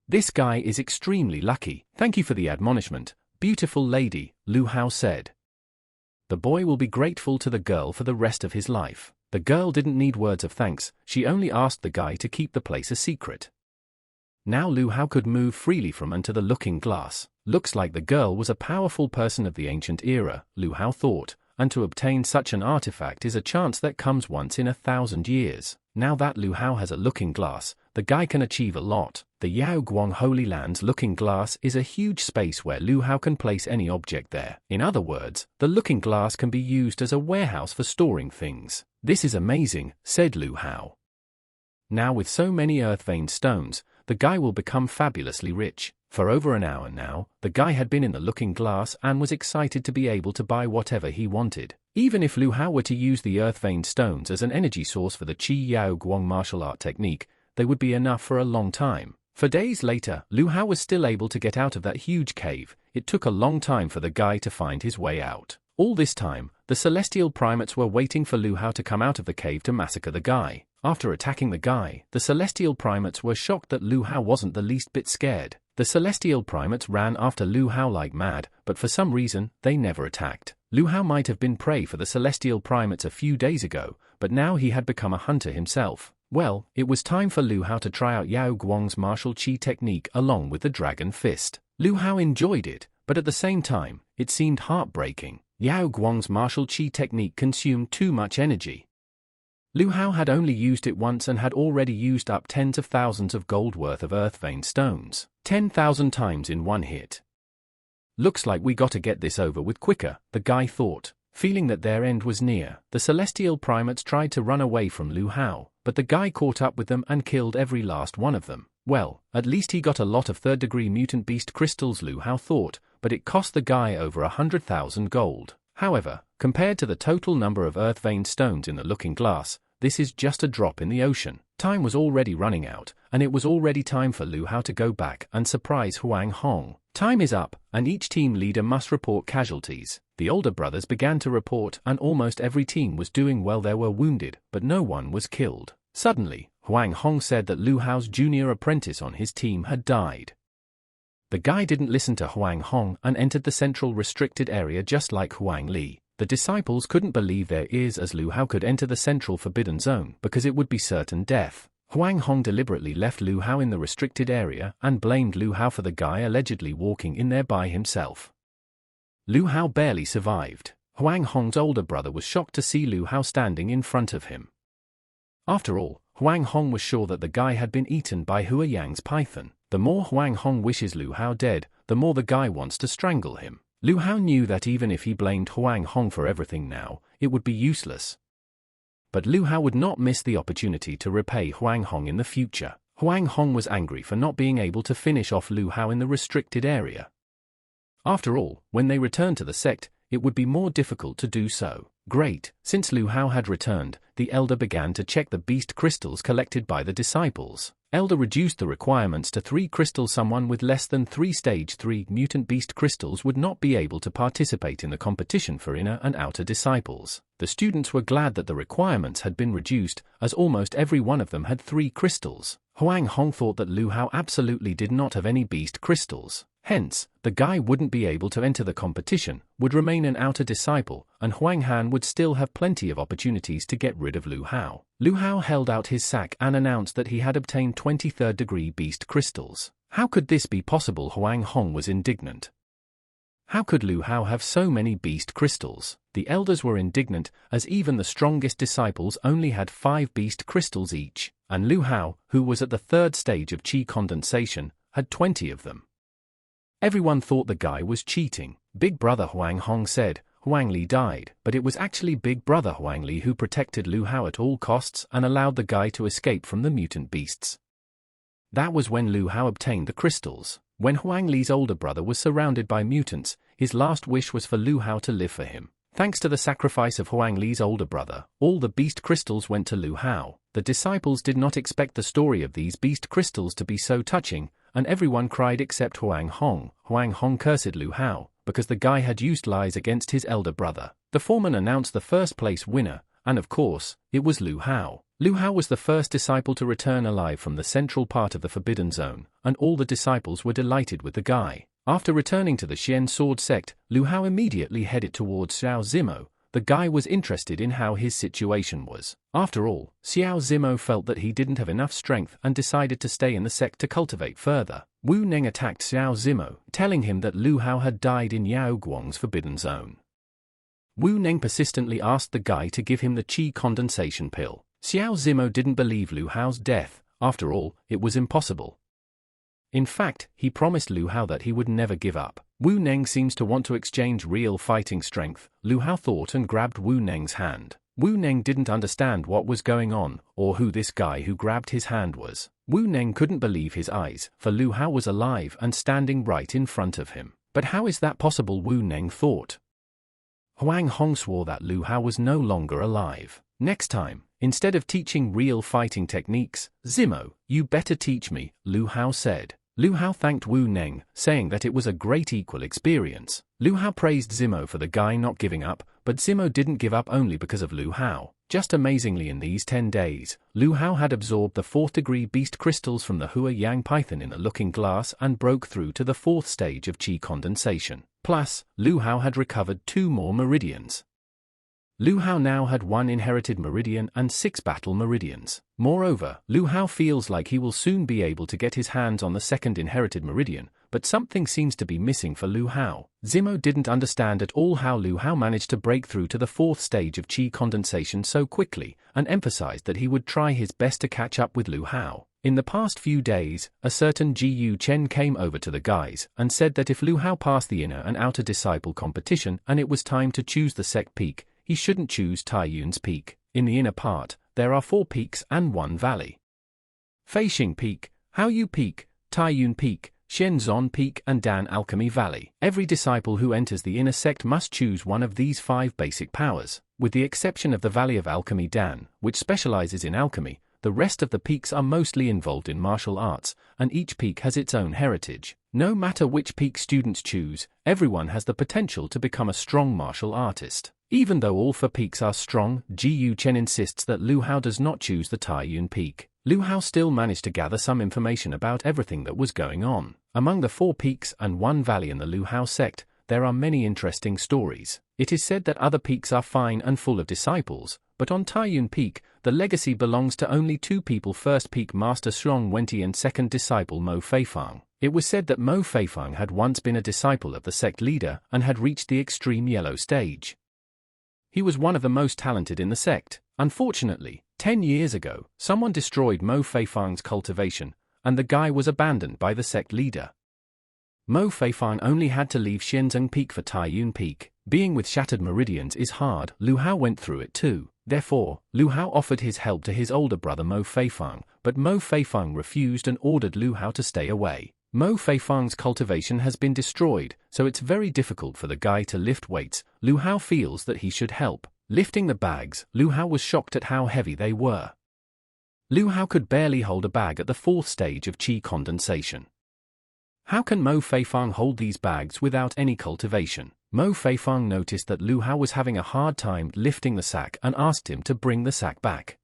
This guy is extremely lucky. Thank you for the admonishment, beautiful lady, Lu Hao said. The boy will be grateful to the girl for the rest of his life. The girl didn't need words of thanks, she only asked the guy to keep the place a secret. Now Lu Hao could move freely from and to the looking glass. Looks like the girl was a powerful person of the ancient era, Lu Hao thought, and to obtain such an artifact is a chance that comes once in 1,000 years. Now that Lu Hao has a looking glass, the guy can achieve a lot. The Yao Guang Holy Land's looking glass is a huge space where Lu Hao can place any object there. In other words, the looking glass can be used as a warehouse for storing things. This is amazing, said Lu Hao. Now with so many earth-veined stones, the guy will become fabulously rich. For over an hour now, the guy had been in the looking glass and was excited to be able to buy whatever he wanted. Even if Lu Hao were to use the earth-veined stones as an energy source for the Qi Yao Guang martial art technique, they would be enough for a long time. For days later, Lu Hao was still able to get out of that huge cave. It took a long time for the guy to find his way out. All this time, the celestial primates were waiting for Lu Hao to come out of the cave to massacre the guy. After attacking the guy, the celestial primates were shocked that Lu Hao wasn't the least bit scared. The celestial primates ran after Lu Hao like mad, but for some reason, they never attacked. Lu Hao might have been prey for the celestial primates a few days ago, but now he had become a hunter himself. Well, it was time for Lu Hao to try out Yao Guang's martial chi technique along with the dragon fist. Lu Hao enjoyed it, but at the same time, it seemed heartbreaking. Yao Guang's martial chi technique consumed too much energy. Lu Hao had only used it once and had already used up tens of thousands of gold worth of earth-veined stones. 10,000 times in one hit. Looks like we gotta get this over with quicker, the guy thought. Feeling that their end was near, the celestial primates tried to run away from Lu Hao, but the guy caught up with them and killed every last one of them. Well, at least he got a lot of third-degree mutant beast crystals, Lu Hao thought, but it cost the guy over 100,000 gold. However, compared to the total number of earth-veined stones in the looking glass, this is just a drop in the ocean. Time was already running out, and it was already time for Lu Hao to go back and surprise Huang Hong. Time is up, and each team leader must report casualties. The older brothers began to report, and almost every team was doing well. There were wounded, but no one was killed. Suddenly, Huang Hong said that Lu Hao's junior apprentice on his team had died. The guy didn't listen to Huang Hong and entered the central restricted area just like Huang Li. The disciples couldn't believe their ears as Lu Hao could enter the central forbidden zone because it would be certain death. Huang Hong deliberately left Lu Hao in the restricted area and blamed Lu Hao for the guy allegedly walking in there by himself. Lu Hao barely survived. Huang Hong's older brother was shocked to see Lu Hao standing in front of him. After all, Huang Hong was sure that the guy had been eaten by Hua Yang's python. The more Huang Hong wishes Lu Hao dead, the more the guy wants to strangle him. Lu Hao knew that even if he blamed Huang Hong for everything now, it would be useless. But Lu Hao would not miss the opportunity to repay Huang Hong in the future. Huang Hong was angry for not being able to finish off Lu Hao in the restricted area. After all, when they returned to the sect, it would be more difficult to do so. Great, since Lu Hao had returned, the elder began to check the beast crystals collected by the disciples. Elder reduced the requirements to 3 crystals. Someone with less than 3 stage 3 mutant beast crystals would not be able to participate in the competition for inner and outer disciples. The students were glad that the requirements had been reduced, as almost every one of them had 3 crystals. Huang Hong thought that Lu Hao absolutely did not have any beast crystals. Hence, the guy wouldn't be able to enter the competition, would remain an outer disciple, and Huang Han would still have plenty of opportunities to get rid of Lu Hao. Lu Hao held out his sack and announced that he had obtained 23rd-degree beast crystals. How could this be possible? Huang Hong was indignant. How could Lu Hao have so many beast crystals? The elders were indignant, as even the strongest disciples only had 5 beast crystals each, and Lu Hao, who was at the 3rd stage of chi condensation, had 20 of them. Everyone thought the guy was cheating. Big brother Huang Hong said, Huang Li died, but it was actually big brother Huang Li who protected Lu Hao at all costs and allowed the guy to escape from the mutant beasts. That was when Lu Hao obtained the crystals. When Huang Li's older brother was surrounded by mutants, his last wish was for Lu Hao to live for him. Thanks to the sacrifice of Huang Li's older brother, all the beast crystals went to Lu Hao. The disciples did not expect the story of these beast crystals to be so touching, and everyone cried except Huang Hong. Huang Hong cursed Lu Hao, because the guy had used lies against his elder brother. The foreman announced the first place winner, and of course, it was Lu Hao. Lu Hao was the first disciple to return alive from the central part of the Forbidden Zone, and all the disciples were delighted with the guy. After returning to the Xian Sword sect, Lu Hao immediately headed towards Xiao Zimo, the guy was interested in how his situation was. After all, Xiao Zimo felt that he didn't have enough strength and decided to stay in the sect to cultivate further. Wu Neng attacked Xiao Zimo, telling him that Lu Hao had died in Yao Guang's forbidden zone. Wu Neng persistently asked the guy to give him the qi condensation pill. Xiao Zimo didn't believe Lu Hao's death. After all, it was impossible. In fact, he promised Lu Hao that he would never give up. Wu Neng seems to want to exchange real fighting strength, Lu Hao thought, and grabbed Wu Neng's hand. Wu Neng didn't understand what was going on, or who this guy who grabbed his hand was. Wu Neng couldn't believe his eyes, for Lu Hao was alive and standing right in front of him. But how is that possible, Wu Neng thought. Huang Hong swore that Lu Hao was no longer alive. Next time, instead of teaching real fighting techniques, Zimo, you better teach me, Lu Hao said. Lu Hao thanked Wu Neng, saying that it was a great equal experience. Lu Hao praised Zimo for the guy not giving up, but Zimo didn't give up only because of Lu Hao. Just amazingly, in these 10 days, Lu Hao had absorbed the 4th-degree beast crystals from the Hua Yang python in the looking glass and broke through to the 4th stage of qi condensation. Plus, Lu Hao had recovered 2 more meridians. Lu Hao now had 1 inherited meridian and 6 battle meridians. Moreover, Lu Hao feels like he will soon be able to get his hands on the 2nd inherited meridian, but something seems to be missing for Lu Hao. Zimo didn't understand at all how Lu Hao managed to break through to the 4th stage of qi condensation so quickly, and emphasized that he would try his best to catch up with Lu Hao. In the past few days, a certain Ji Yu Chen came over to the guys and said that if Lu Hao passed the inner and outer disciple competition and it was time to choose the sect peak, he shouldn't choose Taiyun's peak. In the inner part, there are 4 peaks and 1 valley. Feixing Peak, Haoyu Peak, Taiyun Peak, Shenzhen Peak and Dan Alchemy Valley. Every disciple who enters the inner sect must choose one of these 5 basic powers. With the exception of the Valley of Alchemy Dan, which specializes in alchemy, the rest of the peaks are mostly involved in martial arts, and each peak has its own heritage. No matter which peak students choose, everyone has the potential to become a strong martial artist. Even though all 4 peaks are strong, Ji Yu Chen insists that Lu Hao does not choose the Taiyun peak. Lu Hao still managed to gather some information about everything that was going on. Among the 4 peaks and 1 valley in the Lu Hao sect, there are many interesting stories. It is said that other peaks are fine and full of disciples, but on Taiyun Peak, the legacy belongs to only 2 people: 1st Peak Master Xiong Wenti and 2nd disciple Mo Feifang. It was said that Mo Feifang had once been a disciple of the sect leader and had reached the extreme yellow stage. He was one of the most talented in the sect. Unfortunately, 10 years ago, someone destroyed Mo Feifang's cultivation, and the guy was abandoned by the sect leader. Mo Feifang only had to leave Shenzhen Peak for Taiyun Peak. Being with shattered meridians is hard. Lu Hao went through it too. Therefore, Lu Hao offered his help to his older brother Mo Feifang, but Mo Feifang refused and ordered Lu Hao to stay away. Mo Feifang's cultivation has been destroyed, so it's very difficult for the guy to lift weights. Lu Hao feels that he should help. Lifting the bags, Lu Hao was shocked at how heavy they were. Lu Hao could barely hold a bag at the 4th stage of qi condensation. How can Mo Feifang hold these bags without any cultivation? Mo Feifang noticed that Lu Hao was having a hard time lifting the sack and asked him to bring the sack back.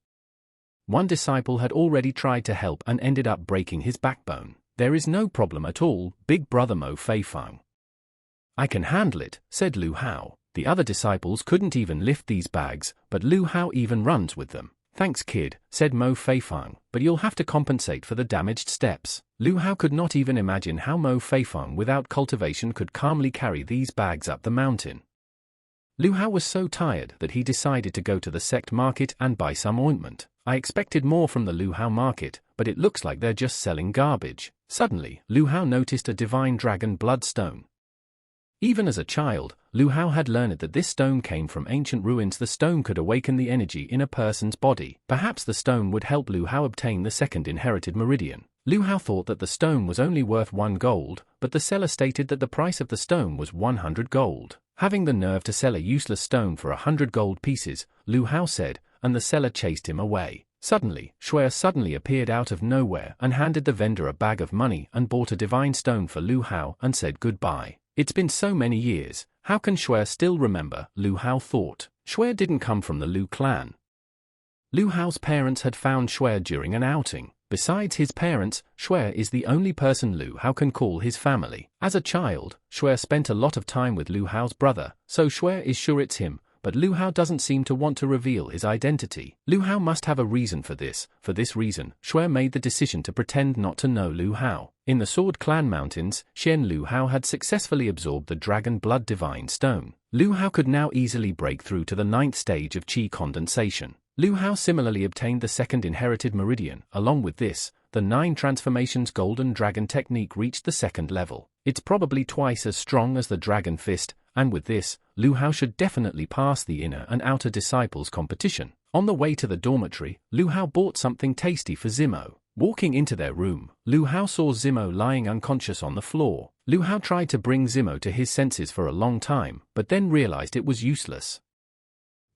One disciple had already tried to help and ended up breaking his backbone. There is no problem at all, big brother Mo Feifang. I can handle it, said Lu Hao. The other disciples couldn't even lift these bags, but Lu Hao even runs with them. Thanks kid, said Mo Feifang, but you'll have to compensate for the damaged steps. Lu Hao could not even imagine how Mo Feifang without cultivation could calmly carry these bags up the mountain. Lu Hao was so tired that he decided to go to the sect market and buy some ointment. I expected more from the Lu Hao market, but it looks like they're just selling garbage. Suddenly, Lu Hao noticed a divine dragon blood stone. Even as a child, Lu Hao had learned that this stone came from ancient ruins. The stone could awaken the energy in a person's body. Perhaps the stone would help Lu Hao obtain the 2nd inherited meridian. Lu Hao thought that the stone was only worth 1 gold, but the seller stated that the price of the stone was 100 gold. Having the nerve to sell a useless stone for 100 gold pieces, Lu Hao said, and the seller chased him away. Suddenly, Shuai suddenly appeared out of nowhere and handed the vendor a bag of money and bought a divine stone for Lu Hao and said goodbye. It's been so many years, how can Shuai still remember? Lu Hao thought. Shuai didn't come from the Lu clan. Lu Hao's parents had found Shuai during an outing. Besides his parents, Shuai is the only person Lu Hao can call his family. As a child, Shuai spent a lot of time with Lu Hao's brother, so Shuai is sure it's him, but Lu Hao doesn't seem to want to reveal his identity. Lu Hao must have a reason for this. For this reason, Shui made the decision to pretend not to know Lu Hao. In the Sword Clan Mountains, Xian Lu Hao had successfully absorbed the Dragon Blood Divine Stone. Lu Hao could now easily break through to the 9th stage of Qi condensation. Lu Hao similarly obtained the 2nd inherited meridian. Along with this, the 9 transformations Golden Dragon technique reached the 2nd level. It's probably twice as strong as the Dragon Fist, and with this, Lu Hao should definitely pass the inner and outer disciples competition. On the way to the dormitory, Lu Hao bought something tasty for Zimo. Walking into their room, Lu Hao saw Zimo lying unconscious on the floor. Lu Hao tried to bring Zimo to his senses for a long time, but then realized it was useless.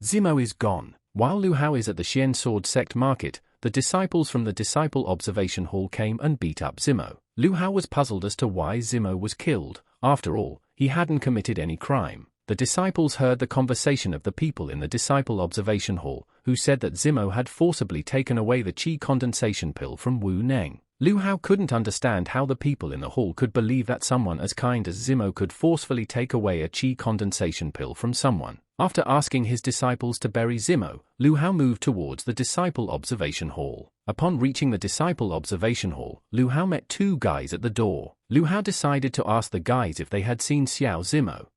Zimo is gone. While Lu Hao is at the Xian Sword Sect market, the disciples from the Disciple Observation Hall came and beat up Zimo. Lu Hao was puzzled as to why Zimo was killed. After all, he hadn't committed any crime. The disciples heard the conversation of the people in the Disciple Observation Hall, who said that Zimo had forcibly taken away the Qi condensation pill from Wu Neng. Lu Hao couldn't understand how the people in the hall could believe that someone as kind as Zimo could forcefully take away a Qi condensation pill from someone. After asking his disciples to bury Zimo, Lu Hao moved towards the Disciple Observation Hall. Upon reaching the Disciple Observation Hall, Lu Hao met 2 guys at the door. Lu Hao decided to ask the guys if they had seen Xiao Zimo.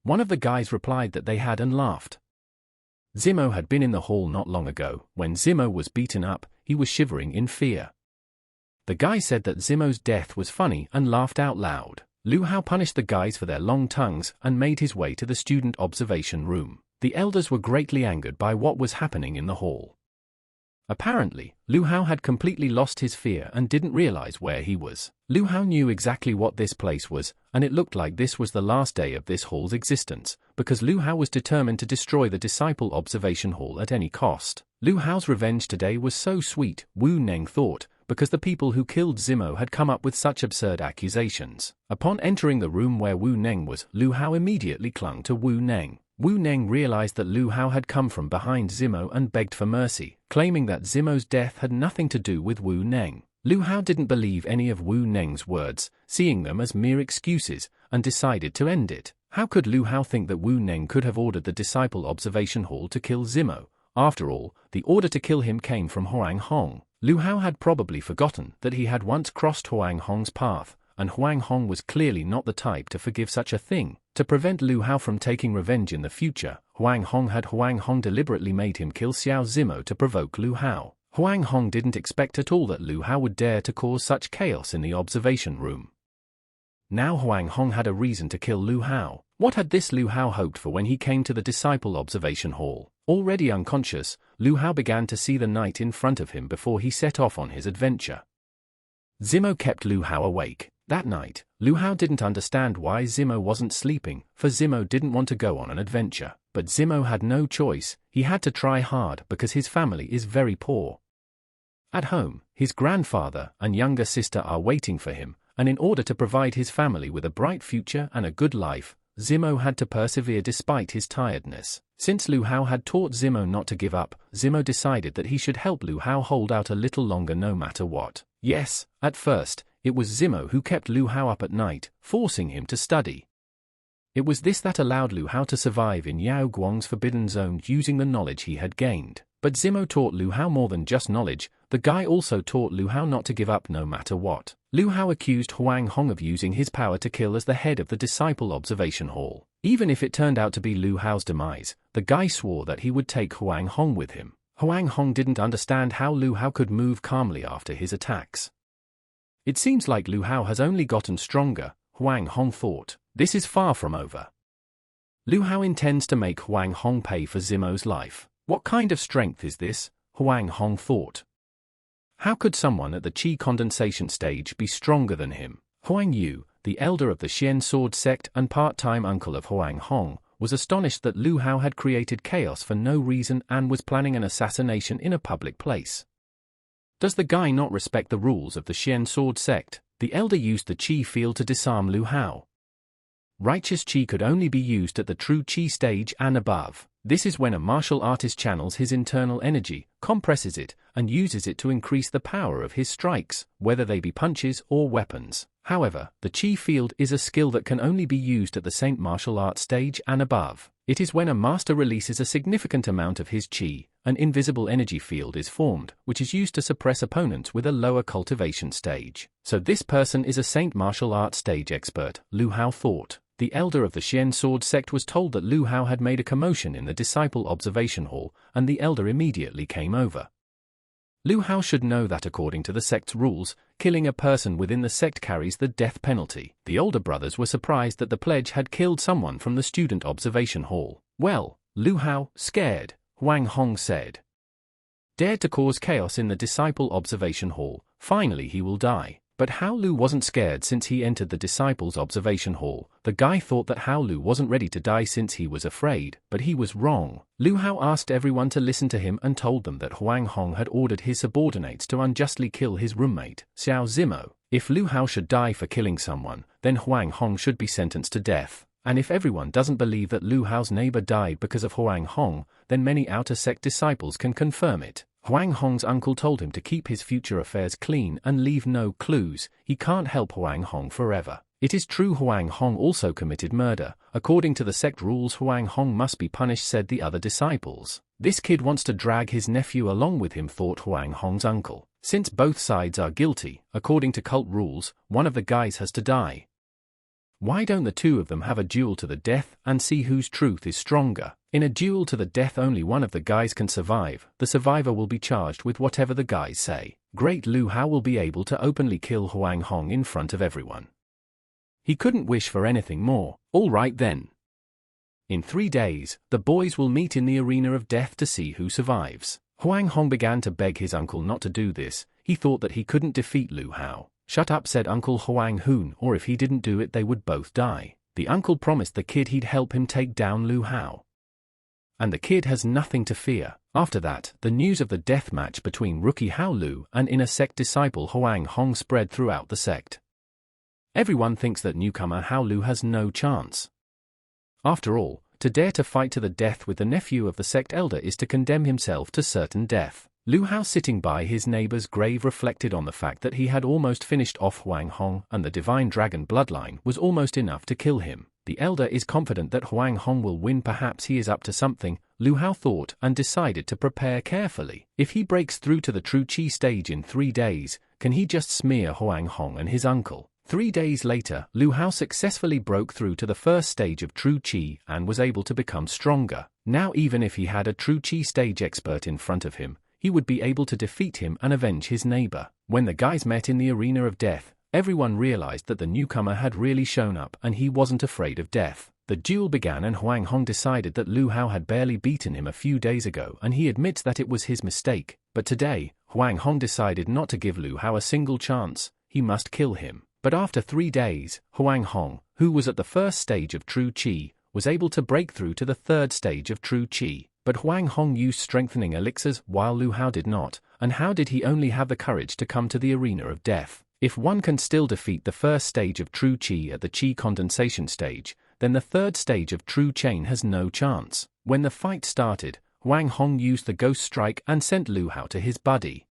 One of the guys replied that they had and laughed. Zimo had been in the hall not long ago. When Zimo was beaten up, he was shivering in fear. The guy said that Zimo's death was funny and laughed out loud. Lu Hao punished the guys for their long tongues and made his way to the student observation room. The elders were greatly angered by what was happening in the hall. Apparently, Lu Hao had completely lost his fear and didn't realize where he was. Lu Hao knew exactly what this place was, and it looked like this was the last day of this hall's existence, because Lu Hao was determined to destroy the Disciple Observation Hall at any cost. Lu Hao's revenge today was so sweet, Wu Neng thought, because the people who killed Zimo had come up with such absurd accusations. Upon entering the room where Wu Neng was, Lu Hao immediately clung to Wu Neng. Wu Neng realized that Lu Hao had come from behind Zimo and begged for mercy, claiming that Zimo's death had nothing to do with Wu Neng. Lu Hao didn't believe any of Wu Neng's words, seeing them as mere excuses, and decided to end it. How could Lu Hao think that Wu Neng could have ordered the Disciple Observation Hall to kill Zimo? After all, the order to kill him came from Huang Hong. Lu Hao had probably forgotten that he had once crossed Huang Hong's path, and Huang Hong was clearly not the type to forgive such a thing. To prevent Lu Hao from taking revenge in the future, Huang Hong deliberately made him kill Xiao Zimo to provoke Lu Hao. Huang Hong didn't expect at all that Lu Hao would dare to cause such chaos in the observation room. Now Huang Hong had a reason to kill Lu Hao. What had this Lu Hao hoped for when he came to the Disciple Observation Hall? Already unconscious, Lu Hao began to see the night in front of him before he set off on his adventure. Zimo kept Lu Hao awake. That night, Lu Hao didn't understand why Zimo wasn't sleeping, for Zimo didn't want to go on an adventure. But Zimo had no choice, he had to try hard because his family is very poor. At home, his grandfather and younger sister are waiting for him, and in order to provide his family with a bright future and a good life, Zimo had to persevere despite his tiredness. Since Lu Hao had taught Zimo not to give up, Zimo decided that he should help Lu Hao hold out a little longer no matter what. Yes, at first, it was Zimo who kept Lu Hao up at night, forcing him to study. It was this that allowed Lu Hao to survive in Yao Guang's forbidden zone using the knowledge he had gained. But Zimo taught Lu Hao more than just knowledge. The guy also taught Lu Hao not to give up no matter what. Lu Hao accused Huang Hong of using his power to kill as the head of the Disciple Observation Hall. Even if it turned out to be Lu Hao's demise, the guy swore that he would take Huang Hong with him. Huang Hong didn't understand how Lu Hao could move calmly after his attacks. It seems like Lu Hao has only gotten stronger, Huang Hong thought. This is far from over. Lu Hao intends to make Huang Hong pay for Zimo's life. What kind of strength is this? Huang Hong thought. How could someone at the Qi condensation stage be stronger than him? Huang Yu, the elder of the Xian Sword Sect and part-time uncle of Huang Hong, was astonished that Lu Hao had created chaos for no reason and was planning an assassination in a public place. Does the guy not respect the rules of the Xian Sword Sect? The elder used the Qi field to disarm Lu Hao. Righteous Qi could only be used at the true Qi stage and above. This is when a martial artist channels his internal energy, compresses it, and uses it to increase the power of his strikes, whether they be punches or weapons. However, the Qi field is a skill that can only be used at the Saint martial arts stage and above. It is when a master releases a significant amount of his chi, an invisible energy field is formed, which is used to suppress opponents with a lower cultivation stage. So this person is a saint martial arts stage expert, Lu Hao thought. The elder of the Xian sword sect was told that Lu Hao had made a commotion in the disciple observation hall, and the elder immediately came over. Lu Hao should know that according to the sect's rules, killing a person within the sect carries the death penalty. The older brothers were surprised that the pledge had killed someone from the student observation hall. Well, Lu Hao, scared, Huang Hong said. Dared to cause chaos in the disciple observation hall, finally he will die. But Hao Lu wasn't scared since he entered the disciples' observation hall. The guy thought that Hao Lu wasn't ready to die since he was afraid, but he was wrong. Lu Hao asked everyone to listen to him and told them that Huang Hong had ordered his subordinates to unjustly kill his roommate, Xiao Zimo. If Lu Hao should die for killing someone, then Huang Hong should be sentenced to death. And if everyone doesn't believe that Lu Hao's neighbor died because of Huang Hong, then many outer sect disciples can confirm it. Huang Hong's uncle told him to keep his future affairs clean and leave no clues. He can't help Huang Hong forever. It is true Huang Hong also committed murder. According to the sect rules, Huang Hong must be punished, said the other disciples. This kid wants to drag his nephew along with him, thought Huang Hong's uncle. Since both sides are guilty, according to cult rules, one of the guys has to die. Why don't the two of them have a duel to the death and see whose truth is stronger? In a duel to the death, only one of the guys can survive. The survivor will be charged with whatever the guys say. Great Lu Hao will be able to openly kill Huang Hong in front of everyone. He couldn't wish for anything more. All right then. In 3 days, the boys will meet in the arena of death to see who survives. Huang Hong began to beg his uncle not to do this. He thought that he couldn't defeat Lu Hao. Shut up, said Uncle Huang Hoon, or if he didn't do it they would both die. The uncle promised the kid he'd help him take down Lu Hao. And the kid has nothing to fear. After that, the news of the death match between rookie Hao Lu and inner sect disciple Huang Hong spread throughout the sect. Everyone thinks that newcomer Hao Lu has no chance. After all, to dare to fight to the death with the nephew of the sect elder is to condemn himself to certain death. Lu Hao, sitting by his neighbor's grave, reflected on the fact that he had almost finished off Huang Hong and the divine dragon bloodline was almost enough to kill him. The elder is confident that Huang Hong will win. Perhaps he is up to something, Lu Hao thought, and decided to prepare carefully. If he breaks through to the true Qi stage in 3 days, can he just smear Huang Hong and his uncle? 3 days later, Lu Hao successfully broke through to the first stage of true Qi and was able to become stronger. Now even if he had a true Qi stage expert in front of him, he would be able to defeat him and avenge his neighbor. When the guys met in the arena of death, everyone realized that the newcomer had really shown up and he wasn't afraid of death. The duel began and Huang Hong decided that Lu Hao had barely beaten him a few days ago and he admits that it was his mistake. But today, Huang Hong decided not to give Lu Hao a single chance. He must kill him. But after 3 days, Huang Hong, who was at the first stage of true Qi, was able to break through to the 3rd stage of true Qi. But Huang Hong used strengthening elixirs while Lu Hao did not, and how did he only have the courage to come to the arena of death? If one can still defeat the 1st stage of true Qi at the Qi condensation stage, then the 3rd stage of true Chain has no chance. When the fight started, Huang Hong used the ghost strike and sent Lu Hao to his buddy.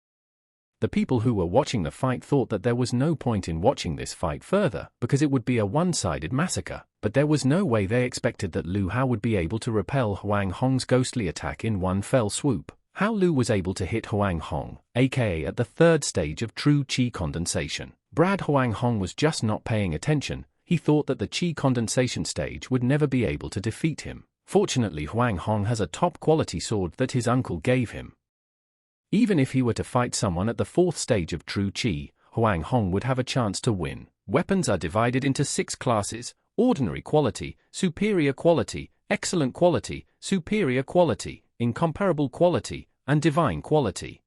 The people who were watching the fight thought that there was no point in watching this fight further because it would be a one-sided massacre, but there was no way they expected that Lu Hao would be able to repel Huang Hong's ghostly attack in one fell swoop. Hao Lu was able to hit Huang Hong, aka at the 3rd stage of true Qi condensation. Brad Huang Hong was just not paying attention. He thought that the Qi condensation stage would never be able to defeat him. Fortunately, Huang Hong has a top-quality sword that his uncle gave him. Even if he were to fight someone at the 4th stage of true Qi, Huang Hong would have a chance to win. Weapons are divided into 6 classes: ordinary quality, superior quality, excellent quality, superior quality, incomparable quality, and divine quality.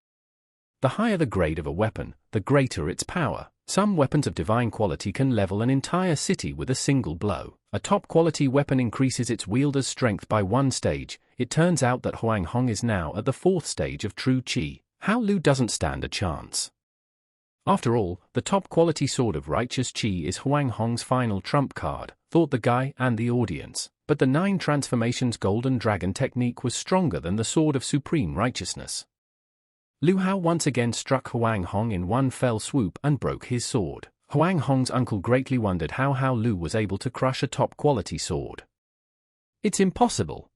The higher the grade of a weapon, the greater its power. Some weapons of divine quality can level an entire city with a single blow. A top-quality weapon increases its wielder's strength by 1 stage. It turns out that Huang Hong is now at the 4th stage of true Qi. Hao Lu doesn't stand a chance. After all, the top-quality sword of righteous Qi is Huang Hong's final trump card, thought the guy and the audience. But the 9 transformations golden dragon technique was stronger than the sword of supreme righteousness. Lu Hao once again struck Huang Hong in one fell swoop and broke his sword. Huang Hong's uncle greatly wondered how Hao Lu was able to crush a top-quality sword. It's impossible.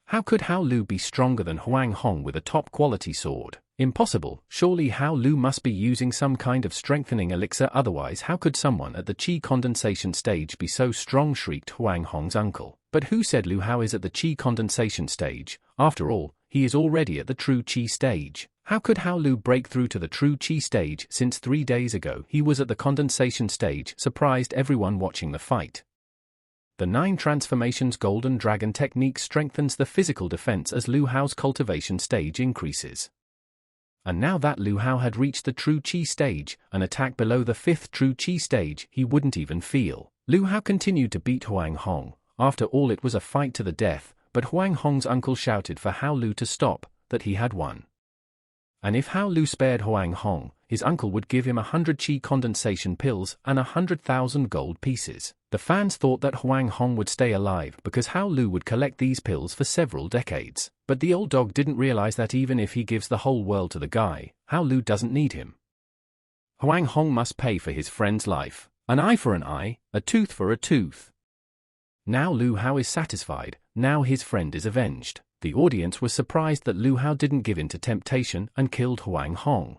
How could Hao Lu be stronger than Huang Hong with a top-quality sword? Impossible. Surely Hao Lu must be using some kind of strengthening elixir, otherwise how could someone at the qi condensation stage be so strong, shrieked Huang Hong's uncle. But who said Lu Hao is at the qi condensation stage? After all, he is already at the true qi stage. How could Hao Lu break through to the true qi stage since 3 days ago he was at the condensation stage? Surprised everyone watching the fight. The 9 transformations golden dragon technique strengthens the physical defense as Lu Hao's cultivation stage increases. And now that Lu Hao had reached the true qi stage, an attack below the 5th true qi stage he wouldn't even feel. Lu Hao continued to beat Huang Hong. After all, it was a fight to the death, but Huang Hong's uncle shouted for Hao Lu to stop, that he had won. And if Hao Lu spared Huang Hong, his uncle would give him 100 qi condensation pills and 100,000 gold pieces. The fans thought that Huang Hong would stay alive because Hao Lu would collect these pills for several decades. But the old dog didn't realize that even if he gives the whole world to the guy, Hao Lu doesn't need him. Huang Hong must pay for his friend's life. An eye for an eye, a tooth for a tooth. Now Lu Hao is satisfied, now his friend is avenged. The audience was surprised that Lu Hao didn't give in to temptation and killed Huang Hong.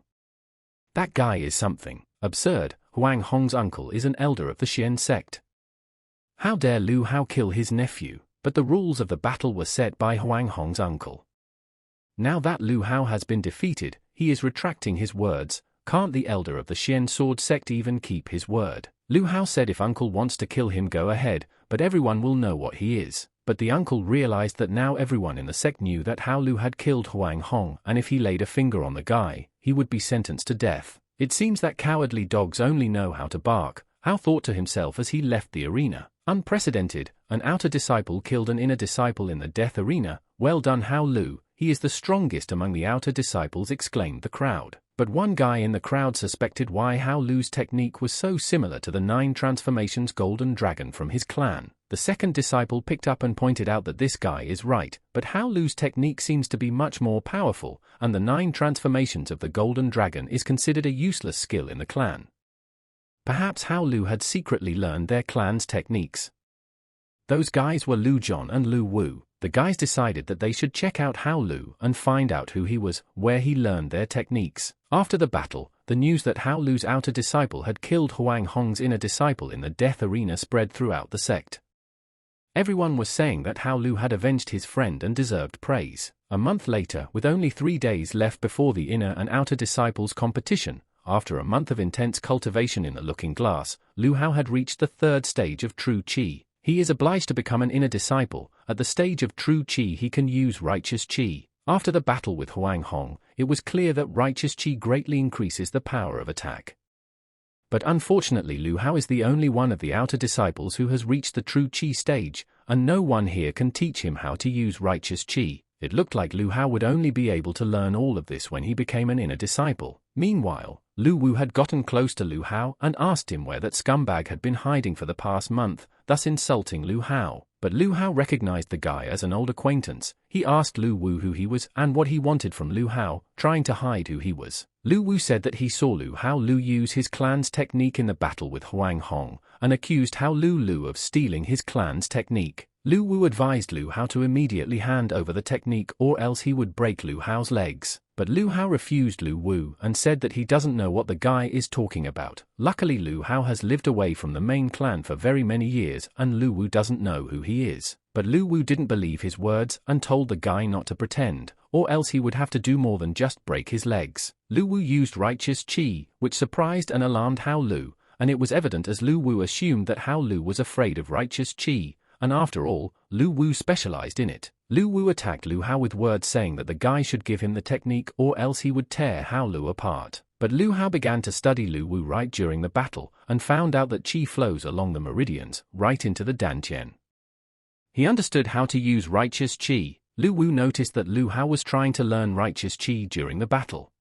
That guy is something. Absurd. Huang Hong's uncle is an elder of the Xian sect. How dare Lu Hao kill his nephew? But the rules of the battle were set by Huang Hong's uncle. Now that Lu Hao has been defeated, he is retracting his words. Can't the elder of the Xian sword sect even keep his word? Lu Hao said if uncle wants to kill him, go ahead, but everyone will know what he is. But the uncle realized that now everyone in the sect knew that Hao Lu had killed Huang Hong, and if he laid a finger on the guy, he would be sentenced to death. It seems that cowardly dogs only know how to bark, Hao thought to himself as he left the arena. Unprecedented, an outer disciple killed an inner disciple in the death arena. Well done, Hao Lu, he is the strongest among the outer disciples, exclaimed the crowd. But one guy in the crowd suspected why Hao Lu's technique was so similar to the 9 transformations golden dragon from his clan. The second disciple picked up and pointed out that this guy is right, but Hao Lu's technique seems to be much more powerful, and the 9 transformations of the golden dragon is considered a useless skill in the clan. Perhaps Hao Lu had secretly learned their clan's techniques. Those guys were Lu Zhong and Lu Wu. The guys decided that they should check out Hao Lu and find out who he was, where he learned their techniques. After the battle, the news that Hao Lu's outer disciple had killed Huang Hong's inner disciple in the death arena spread throughout the sect. Everyone was saying that Hao Lu had avenged his friend and deserved praise. A month later, with only 3 days left before the inner and outer disciples' competition, after a month of intense cultivation in the looking glass, Lu Hao had reached the 3rd stage of true qi. He is obliged to become an inner disciple. At the stage of true qi he can use righteous qi. After the battle with Huang Hong, it was clear that righteous qi greatly increases the power of attack. But unfortunately Lu Hao is the only one of the outer disciples who has reached the true qi stage, and no one here can teach him how to use righteous qi. It looked like Lu Hao would only be able to learn all of this when he became an inner disciple. Meanwhile, Lu Wu had gotten close to Lu Hao and asked him where that scumbag had been hiding for the past month, thus insulting Lu Hao. But Lu Hao recognized the guy as an old acquaintance. He asked Lu Wu who he was and what he wanted from Lu Hao, trying to hide who he was. Lu Wu said that he saw Hao Lu use his clan's technique in the battle with Huang Hong, and accused Hao Lu of stealing his clan's technique. Lu Wu advised Lu Hao to immediately hand over the technique or else he would break Lu Hao's legs. But Lu Hao refused Lu Wu and said that he doesn't know what the guy is talking about. Luckily Lu Hao has lived away from the main clan for very many years and Lu Wu doesn't know who he is. But Lu Wu didn't believe his words and told the guy not to pretend, or else he would have to do more than just break his legs. Lu Wu used righteous qi, which surprised and alarmed Hao Lu, and it was evident as Lu Wu assumed that Hao Lu was afraid of righteous qi. And after all, Lu Wu specialized in it. Lu Wu attacked Lu Hao with words saying that the guy should give him the technique or else he would tear Hao Lu apart. But Lu Hao began to study Lu Wu right during the battle and found out that qi flows along the meridians, right into the dantian. He understood how to use righteous qi. Lu Wu noticed that Lu Hao was trying to learn righteous qi during the battle.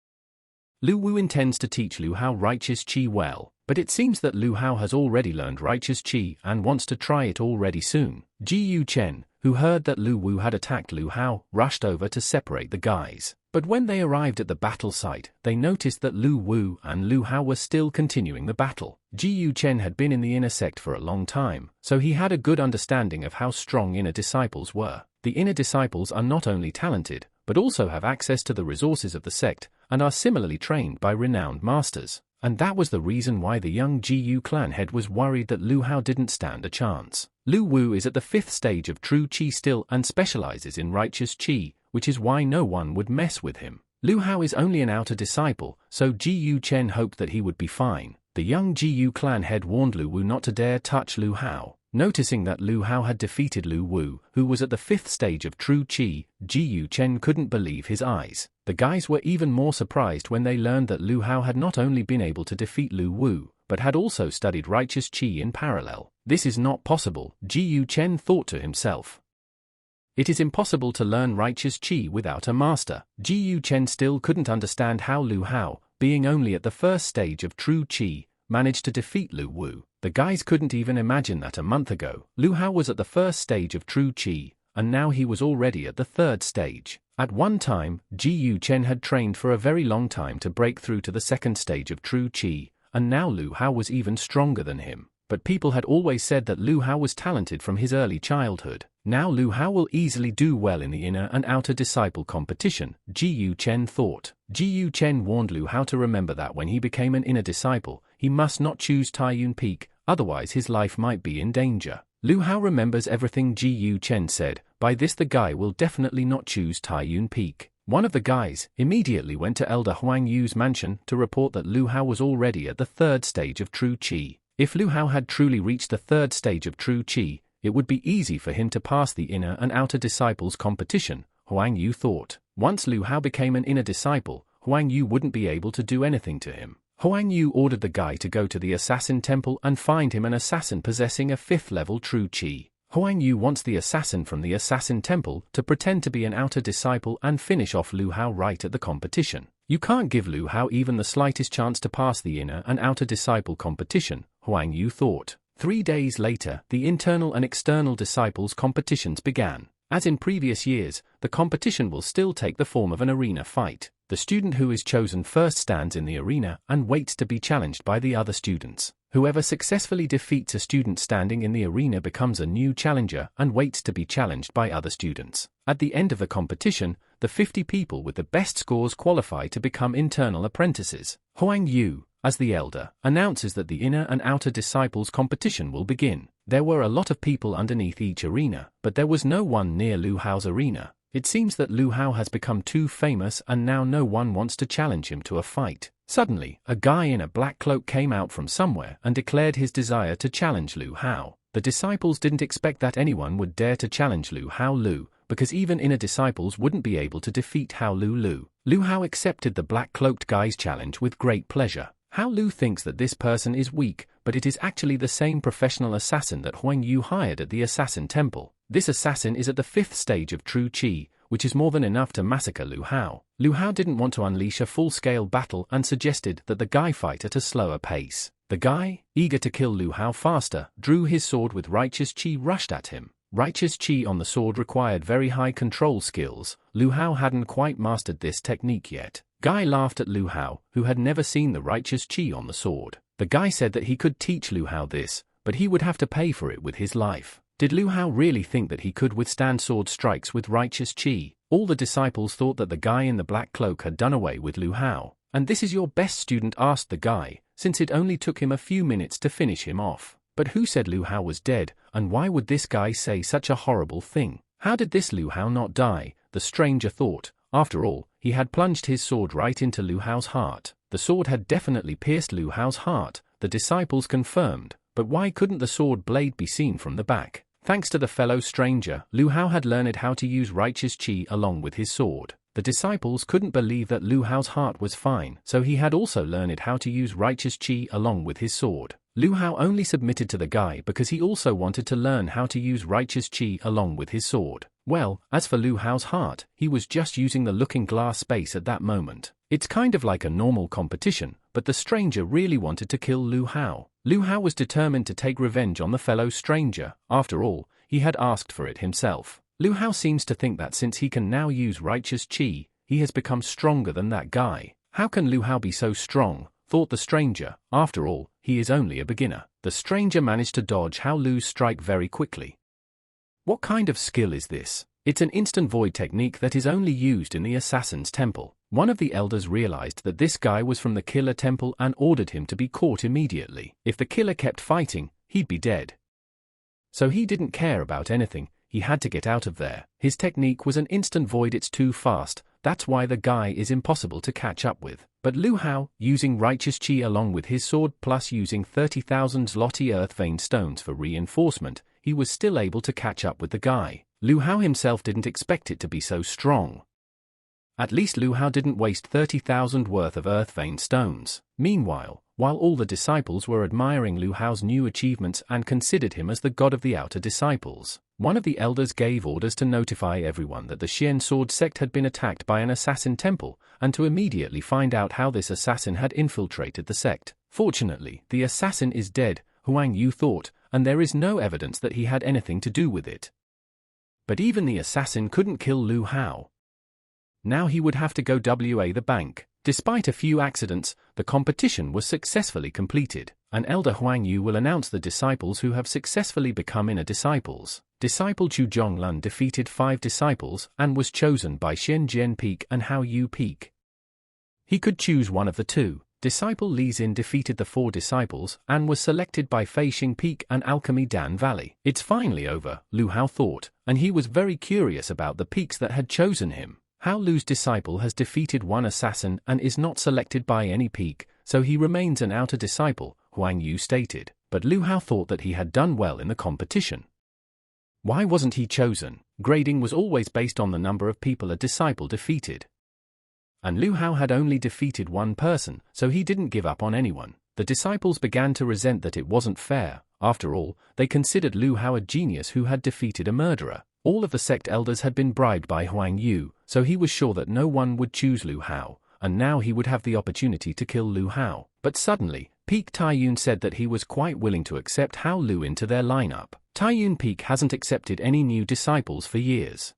Lu Wu intends to teach Lu Hao righteous qi well. But it seems that Lu Hao has already learned righteous qi and wants to try it already soon. Ji Yu Chen, who heard that Lu Wu had attacked Lu Hao, rushed over to separate the guys. But when they arrived at the battle site, they noticed that Lu Wu and Lu Hao were still continuing the battle. Ji Chen had been in the inner sect for a long time, so he had a good understanding of how strong inner disciples were. The inner disciples are not only talented, but also have access to the resources of the sect, and are similarly trained by renowned masters. And that was the reason why the young Ji clan head was worried that Lu Hao didn't stand a chance. Lu Wu is at the 5th stage of true Qi still and specializes in righteous Qi, which is why no one would mess with him. Lu Hao is only an outer disciple, so Ji Chen hoped that he would be fine. The young Ji clan head warned Lu Wu not to dare touch Lu Hao. Noticing that Lu Hao had defeated Lu Wu, who was at the 5th stage of true Qi, Ji Chen couldn't believe his eyes. The guys were even more surprised when they learned that Lu Hao had not only been able to defeat Lu Wu, but had also studied righteous Qi in parallel. This is not possible, Ji Chen thought to himself. It is impossible to learn righteous Qi without a master. Ji Chen still couldn't understand how Lu Hao, being only at the 1st stage of true Qi, managed to defeat Lu Wu. The guys couldn't even imagine that a month ago, Lu Hao was at the 1st stage of true Qi, and now he was already at the 3rd stage. At one time, Ji Chen had trained for a very long time to break through to the 2nd stage of true Qi, and now Lu Hao was even stronger than him. But people had always said that Lu Hao was talented from his early childhood. Now Lu Hao will easily do well in the inner and outer disciple competition, Ji Chen thought. Ji Chen warned Lu Hao to remember that when he became an inner disciple, he must not choose Taiyun Peak, otherwise his life might be in danger. Lu Hao remembers everything Ji Chen said, by this the guy will definitely not choose Taiyun Peak. One of the guys immediately went to Elder Huang Yu's mansion to report that Lu Hao was already at the 3rd stage of true Qi. If Lu Hao had truly reached the 3rd stage of true Qi, it would be easy for him to pass the inner and outer disciples competition, Huang Yu thought. Once Lu Hao became an inner disciple, Huang Yu wouldn't be able to do anything to him. Huang Yu ordered the guy to go to the assassin temple and find him an assassin possessing a 5th level true Qi. Huang Yu wants the assassin from the assassin temple to pretend to be an outer disciple and finish off Lu Hao right at the competition. You can't give Lu Hao even the slightest chance to pass the inner and outer disciple competition, Huang Yu thought. 3 days later, the internal and external disciples competitions began. As in previous years, the competition will still take the form of an arena fight. The student who is chosen first stands in the arena and waits to be challenged by the other students. Whoever successfully defeats a student standing in the arena becomes a new challenger and waits to be challenged by other students. At the end of the competition, the 50 people with the best scores qualify to become internal apprentices. Huang Yu, as the elder, announces that the inner and outer disciples competition will begin. There were a lot of people underneath each arena, but there was no one near Lu Hao's arena. It seems that Lu Hao has become too famous and now no one wants to challenge him to a fight. Suddenly, a guy in a black cloak came out from somewhere and declared his desire to challenge Lu Hao. The disciples didn't expect that anyone would dare to challenge Lu Hao, because even inner disciples wouldn't be able to defeat Hao Lu. Lu Hao accepted the black-cloaked guy's challenge with great pleasure. Hao Lu thinks that this person is weak, but it is actually the same professional assassin that Huang Yu hired at the assassin temple. This assassin is at the 5th stage of true Qi, which is more than enough to massacre Lu Hao. Lu Hao didn't want to unleash a full-scale battle and suggested that the guy fight at a slower pace. The guy, eager to kill Lu Hao faster, drew his sword with righteous Qi rushed at him. Righteous Qi on the sword required very high control skills. Lu Hao hadn't quite mastered this technique yet. Guy laughed at Lu Hao, who had never seen the righteous Qi on the sword. The guy said that he could teach Lu Hao this, but he would have to pay for it with his life. Did Lu Hao really think that he could withstand sword strikes with righteous Qi? All the disciples thought that the guy in the black cloak had done away with Lu Hao. And this is your best student? Asked the guy, since it only took him a few minutes to finish him off. But who said Lu Hao was dead, and why would this guy say such a horrible thing? How did this Lu Hao not die? The stranger thought. After all, he had plunged his sword right into Lu Hao's heart. The sword had definitely pierced Lu Hao's heart, the disciples confirmed, but why couldn't the sword blade be seen from the back? Thanks to the fellow stranger, Lu Hao had learned how to use righteous Qi along with his sword. The disciples couldn't believe that Lu Hao's heart was fine, so he had also learned how to use righteous Qi along with his sword. Lu Hao only submitted to the guy because he also wanted to learn how to use righteous Qi along with his sword. Well, as for Lu Hao's heart, he was just using the looking glass space at that moment. It's kind of like a normal competition, but the stranger really wanted to kill Lu Hao. Lu Hao was determined to take revenge on the fellow stranger. After all, he had asked for it himself. Lu Hao seems to think that since he can now use righteous Qi, he has become stronger than that guy. How can Lu Hao be so strong? Thought the stranger. After all, he is only a beginner. The stranger managed to dodge Hao Lu's strike very quickly. What kind of skill is this? It's an instant void technique that is only used in the assassin's temple. One of the elders realized that this guy was from the killer temple and ordered him to be caught immediately. If the killer kept fighting, he'd be dead. So he didn't care about anything, he had to get out of there. His technique was an instant void. It's too fast, that's why the guy is impossible to catch up with. But Lu Hao, using righteous chi along with his sword plus using 30,000 zloty earth vein stones for reinforcement, he was still able to catch up with the guy. Lu Hao himself didn't expect it to be so strong. At least Lu Hao didn't waste 30,000 worth of earth vein stones. Meanwhile, while all the disciples were admiring Lu Hao's new achievements and considered him as the god of the outer disciples, one of the elders gave orders to notify everyone that the Xian Sword sect had been attacked by an assassin temple, and to immediately find out how this assassin had infiltrated the sect. Fortunately, the assassin is dead, Huang Yu thought, and there is no evidence that he had anything to do with it. But even the assassin couldn't kill Lu Hao. Now he would have to go WA the bank. Despite a few accidents, the competition was successfully completed. An elder Huang Yu will announce the disciples who have successfully become inner disciples. Disciple Chu Zhonglun defeated 5 disciples and was chosen by Shen Jian Peak and Hao Yu Peak. He could choose one of the two. Disciple Li Xin defeated the 4 disciples and was selected by Fei Xing Peak and Alchemy Dan Valley. It's finally over, Lu Hao thought, and he was very curious about the peaks that had chosen him. Hao Lu's disciple has defeated 1 assassin and is not selected by any peak, so he remains an outer disciple, Huang Yu stated. But Lu Hao thought that he had done well in the competition. Why wasn't he chosen? Grading was always based on the number of people a disciple defeated. And Lu Hao had only defeated 1 person, so he didn't give up on anyone. The disciples began to resent that it wasn't fair. After all, they considered Lu Hao a genius who had defeated a murderer. All of the sect elders had been bribed by Huang Yu, so he was sure that no one would choose Lu Hao, and now he would have the opportunity to kill Lu Hao. But suddenly, Peak Taiyun said that he was quite willing to accept Hao Lu into their lineup. Taiyun Peak hasn't accepted any new disciples for years.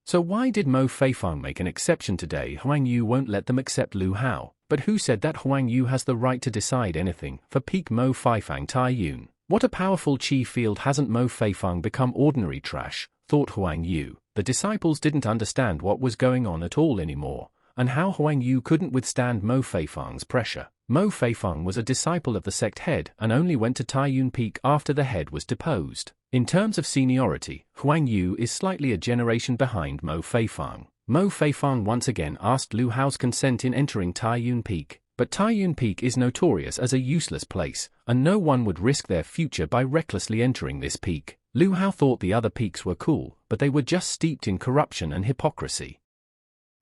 So why did Mo Feifang make an exception today? Huang Yu won't let them accept Lu Hao. But who said that Huang Yu has the right to decide anything for Peak Mo Feifang Taiyun? What a powerful chi field. Hasn't Mo Feifang become ordinary trash? Thought Huang Yu. The disciples didn't understand what was going on at all anymore, and how Huang Yu couldn't withstand Mo Feifang's pressure. Mo Feifang was a disciple of the sect head and only went to Taiyun Peak after the head was deposed. In terms of seniority, Huang Yu is slightly a generation behind Mo Feifang. Mo Feifang once again asked Lu Hao's consent in entering Taiyun Peak, but Taiyun Peak is notorious as a useless place, and no one would risk their future by recklessly entering this peak. Lu Hao thought the other peaks were cool, but they were just steeped in corruption and hypocrisy.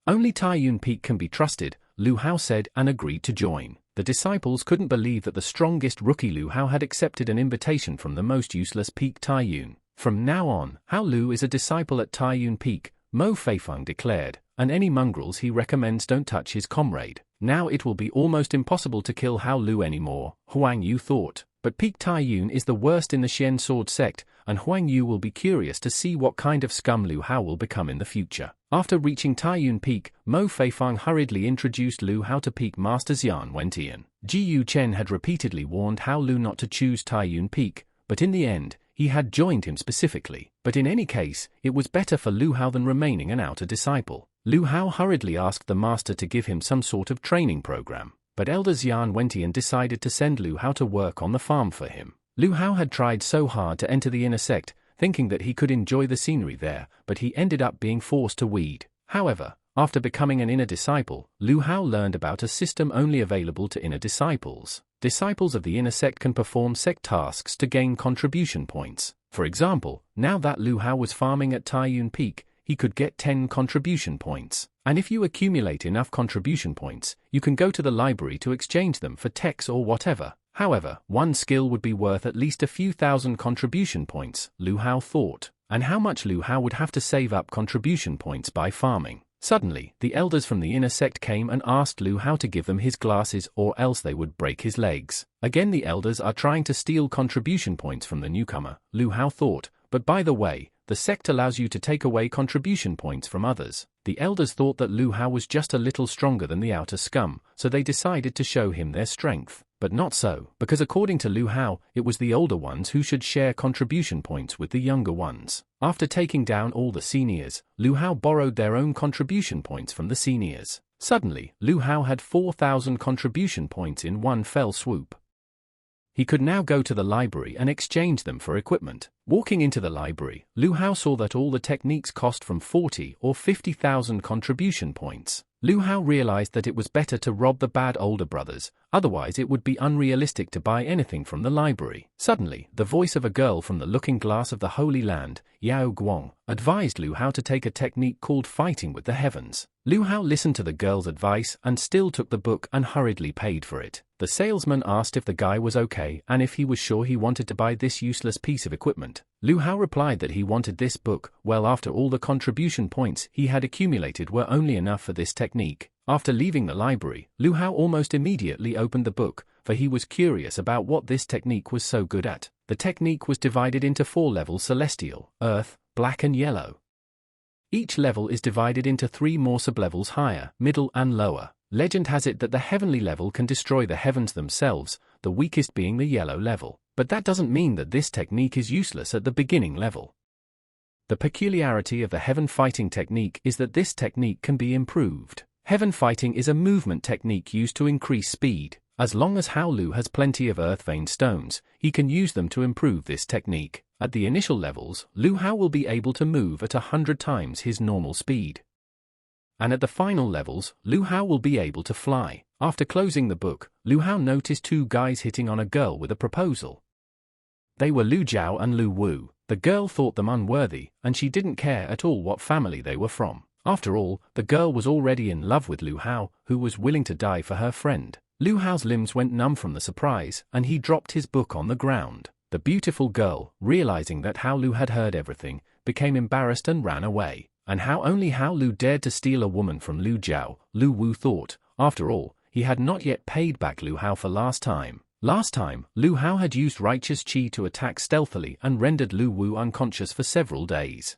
Only Taiyun Peak can be trusted, Lu Hao said, and agreed to join. The disciples couldn't believe that the strongest rookie Lu Hao had accepted an invitation from the most useless peak Taiyun. From now on, Hao Lu is a disciple at Taiyun Peak, Mo Feifang declared, and any mongrels he recommends don't touch his comrade. Now it will be almost impossible to kill Hao Lu anymore, Huang Yu thought. But Peak Taiyun is the worst in the Xian Sword sect, and Huang Yu will be curious to see what kind of scum Lu Hao will become in the future. After reaching Taiyun Peak, Mo Feifang hurriedly introduced Lu Hao to Peak Master Xian Wentian. Ji Yu Chen had repeatedly warned Hao Lu not to choose Taiyun Peak, but in the end, he had joined him specifically. But in any case, it was better for Lu Hao than remaining an outer disciple. Lu Hao hurriedly asked the master to give him some sort of training program. But Elder Xian Wentian decided to send Lu Hao to work on the farm for him. Lu Hao had tried so hard to enter the inner sect, thinking that he could enjoy the scenery there, but he ended up being forced to weed. However, after becoming an inner disciple, Lu Hao learned about a system only available to inner disciples. Disciples of the inner sect can perform sect tasks to gain contribution points. For example, now that Lu Hao was farming at Taiyun Peak, he could get 10 contribution points. And if you accumulate enough contribution points, you can go to the library to exchange them for techs or whatever. However, one skill would be worth at least a few thousand contribution points, Lu Hao thought. And how much Lu Hao would have to save up contribution points by farming? Suddenly, the elders from the inner sect came and asked Lu Hao to give them his glasses or else they would break his legs. Again, the elders are trying to steal contribution points from the newcomer, Lu Hao thought. But by the way, the sect allows you to take away contribution points from others. The elders thought that Lu Hao was just a little stronger than the outer scum, so they decided to show him their strength. But not so, because according to Lu Hao, it was the older ones who should share contribution points with the younger ones. After taking down all the seniors, Lu Hao borrowed their own contribution points from the seniors. Suddenly, Lu Hao had 4,000 contribution points in one fell swoop. He could now go to the library and exchange them for equipment. Walking into the library, Lu Hao saw that all the techniques cost from 40 or 50,000 contribution points. Lu Hao realized that it was better to rob the bad older brothers, otherwise it would be unrealistic to buy anything from the library. Suddenly, the voice of a girl from the looking glass of the Holy Land, Yao Guang, advised Lu Hao to take a technique called fighting with the heavens. Lu Hao listened to the girl's advice and still took the book and hurriedly paid for it. The salesman asked if the guy was okay and if he was sure he wanted to buy this useless piece of equipment. Lu Hao replied that he wanted this book. Well, after all the contribution points he had accumulated were only enough for this technique. After leaving the library, Lu Hao almost immediately opened the book, for he was curious about what this technique was so good at. The technique was divided into 4 levels: celestial, earth, black and yellow. Each level is divided into 3 more sublevels: higher, middle and lower. Legend has it that the heavenly level can destroy the heavens themselves, the weakest being the yellow level. But that doesn't mean that this technique is useless at the beginning level. The peculiarity of the heaven fighting technique is that this technique can be improved. Heaven fighting is a movement technique used to increase speed. As long as Hao Lu has plenty of earth vein stones, he can use them to improve this technique. At the initial levels, Lu Hao will be able to move at 100 times his normal speed. And at the final levels, Lu Hao will be able to fly. After closing the book, Lu Hao noticed 2 guys hitting on a girl with a proposal. They were Lu Jiao and Lu Wu. The girl thought them unworthy, and she didn't care at all what family they were from. After all, the girl was already in love with Lu Hao, who was willing to die for her friend. Lu Hao's limbs went numb from the surprise, and he dropped his book on the ground. The beautiful girl, realizing that Hao Lu had heard everything, became embarrassed and ran away. And how only Hao Lu dared to steal a woman from Lu Jiao, Lu Wu thought. After all, he had not yet paid back Lu Hao for last time. Last time, Lu Hao had used righteous qi to attack stealthily and rendered Lu Wu unconscious for several days.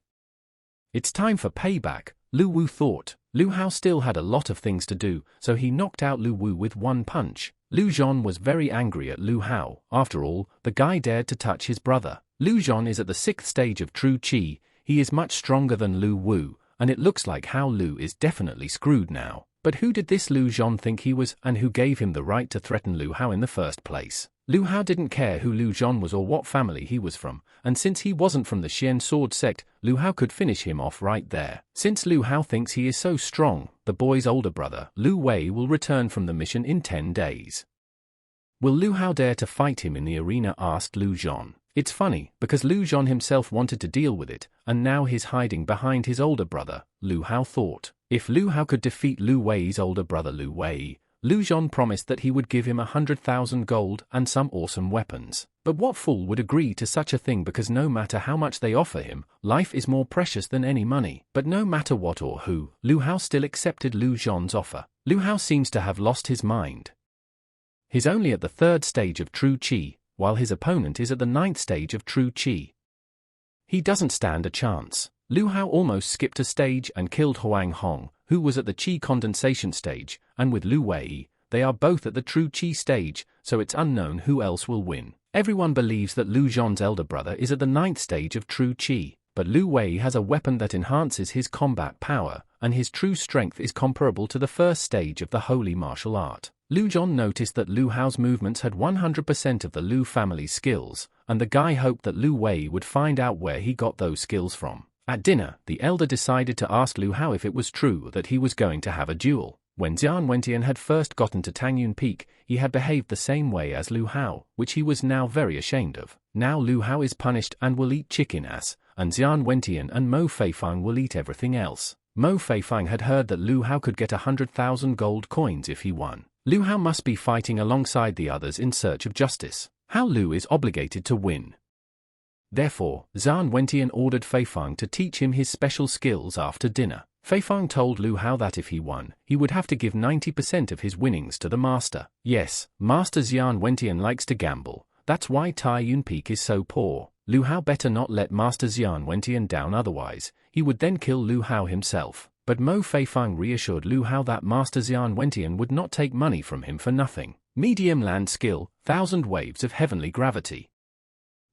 It's time for payback, Lu Wu thought. Lu Hao still had a lot of things to do, so he knocked out Lu Wu with one punch. Lu Zhon was very angry at Lu Hao. After all, the guy dared to touch his brother. Lu Zhon is at the 6th stage of true qi. He is much stronger than Lu Wu, and it looks like Hao Lu is definitely screwed now. But who did this Lu Zhon think he was, and who gave him the right to threaten Lu Hao in the first place? Lu Hao didn't care who Lu Zhon was or what family he was from, and since he wasn't from the Xian Sword sect, Lu Hao could finish him off right there. Since Lu Hao thinks he is so strong, the boy's older brother, Lu Wei, will return from the mission in 10 days. Will Lu Hao dare to fight him in the arena? Asked Lu Zhon. It's funny, because Lu Zhon himself wanted to deal with it, and now he's hiding behind his older brother, Lu Hao thought. If Lu Hao could defeat Lu Wei's older brother Lu Wei, Lu Zhon promised that he would give him 100,000 gold and some awesome weapons. But what fool would agree to such a thing, because no matter how much they offer him, life is more precious than any money. But no matter what or who, Lu Hao still accepted Lu Zhon's offer. Lu Hao seems to have lost his mind. He's only at the 3rd stage of true qi, while his opponent is at the 9th stage of true qi. He doesn't stand a chance. Lu Hao almost skipped a stage and killed Huang Hong, who was at the qi condensation stage, and with Lu Wei, they are both at the true qi stage, so it's unknown who else will win. Everyone believes that Lu Zhon's elder brother is at the 9th stage of true qi, but Lu Wei has a weapon that enhances his combat power, and his true strength is comparable to the 1st stage of the holy martial art. Lu Zhon noticed that Lu Hao's movements had 100% of the Lu family's skills, and the guy hoped that Lu Wei would find out where he got those skills from. At dinner, the elder decided to ask Lu Hao if it was true that he was going to have a duel. When Xian Wentian had first gotten to Tangyun Peak, he had behaved the same way as Lu Hao, which he was now very ashamed of. Now Lu Hao is punished and will eat chicken ass, and Xian Wentian and Mo Feifang will eat everything else. Mo Feifang had heard that Lu Hao could get 100,000 gold coins if he won. Lu Hao must be fighting alongside the others in search of justice. Hao Lu is obligated to win. Therefore, Xian Wentian ordered Feifang to teach him his special skills after dinner. Feifang told Lu Hao that if he won, he would have to give 90% of his winnings to the master. Yes, Master Xian Wentian likes to gamble. That's why Tai Yun Peak is so poor. Lu Hao better not let Master Xian Wentian down, otherwise he would then kill Lu Hao himself. But Mo Feifeng reassured Lu Hao that Master Xian Wentian would not take money from him for nothing. Medium land skill, 1,000 waves of heavenly gravity.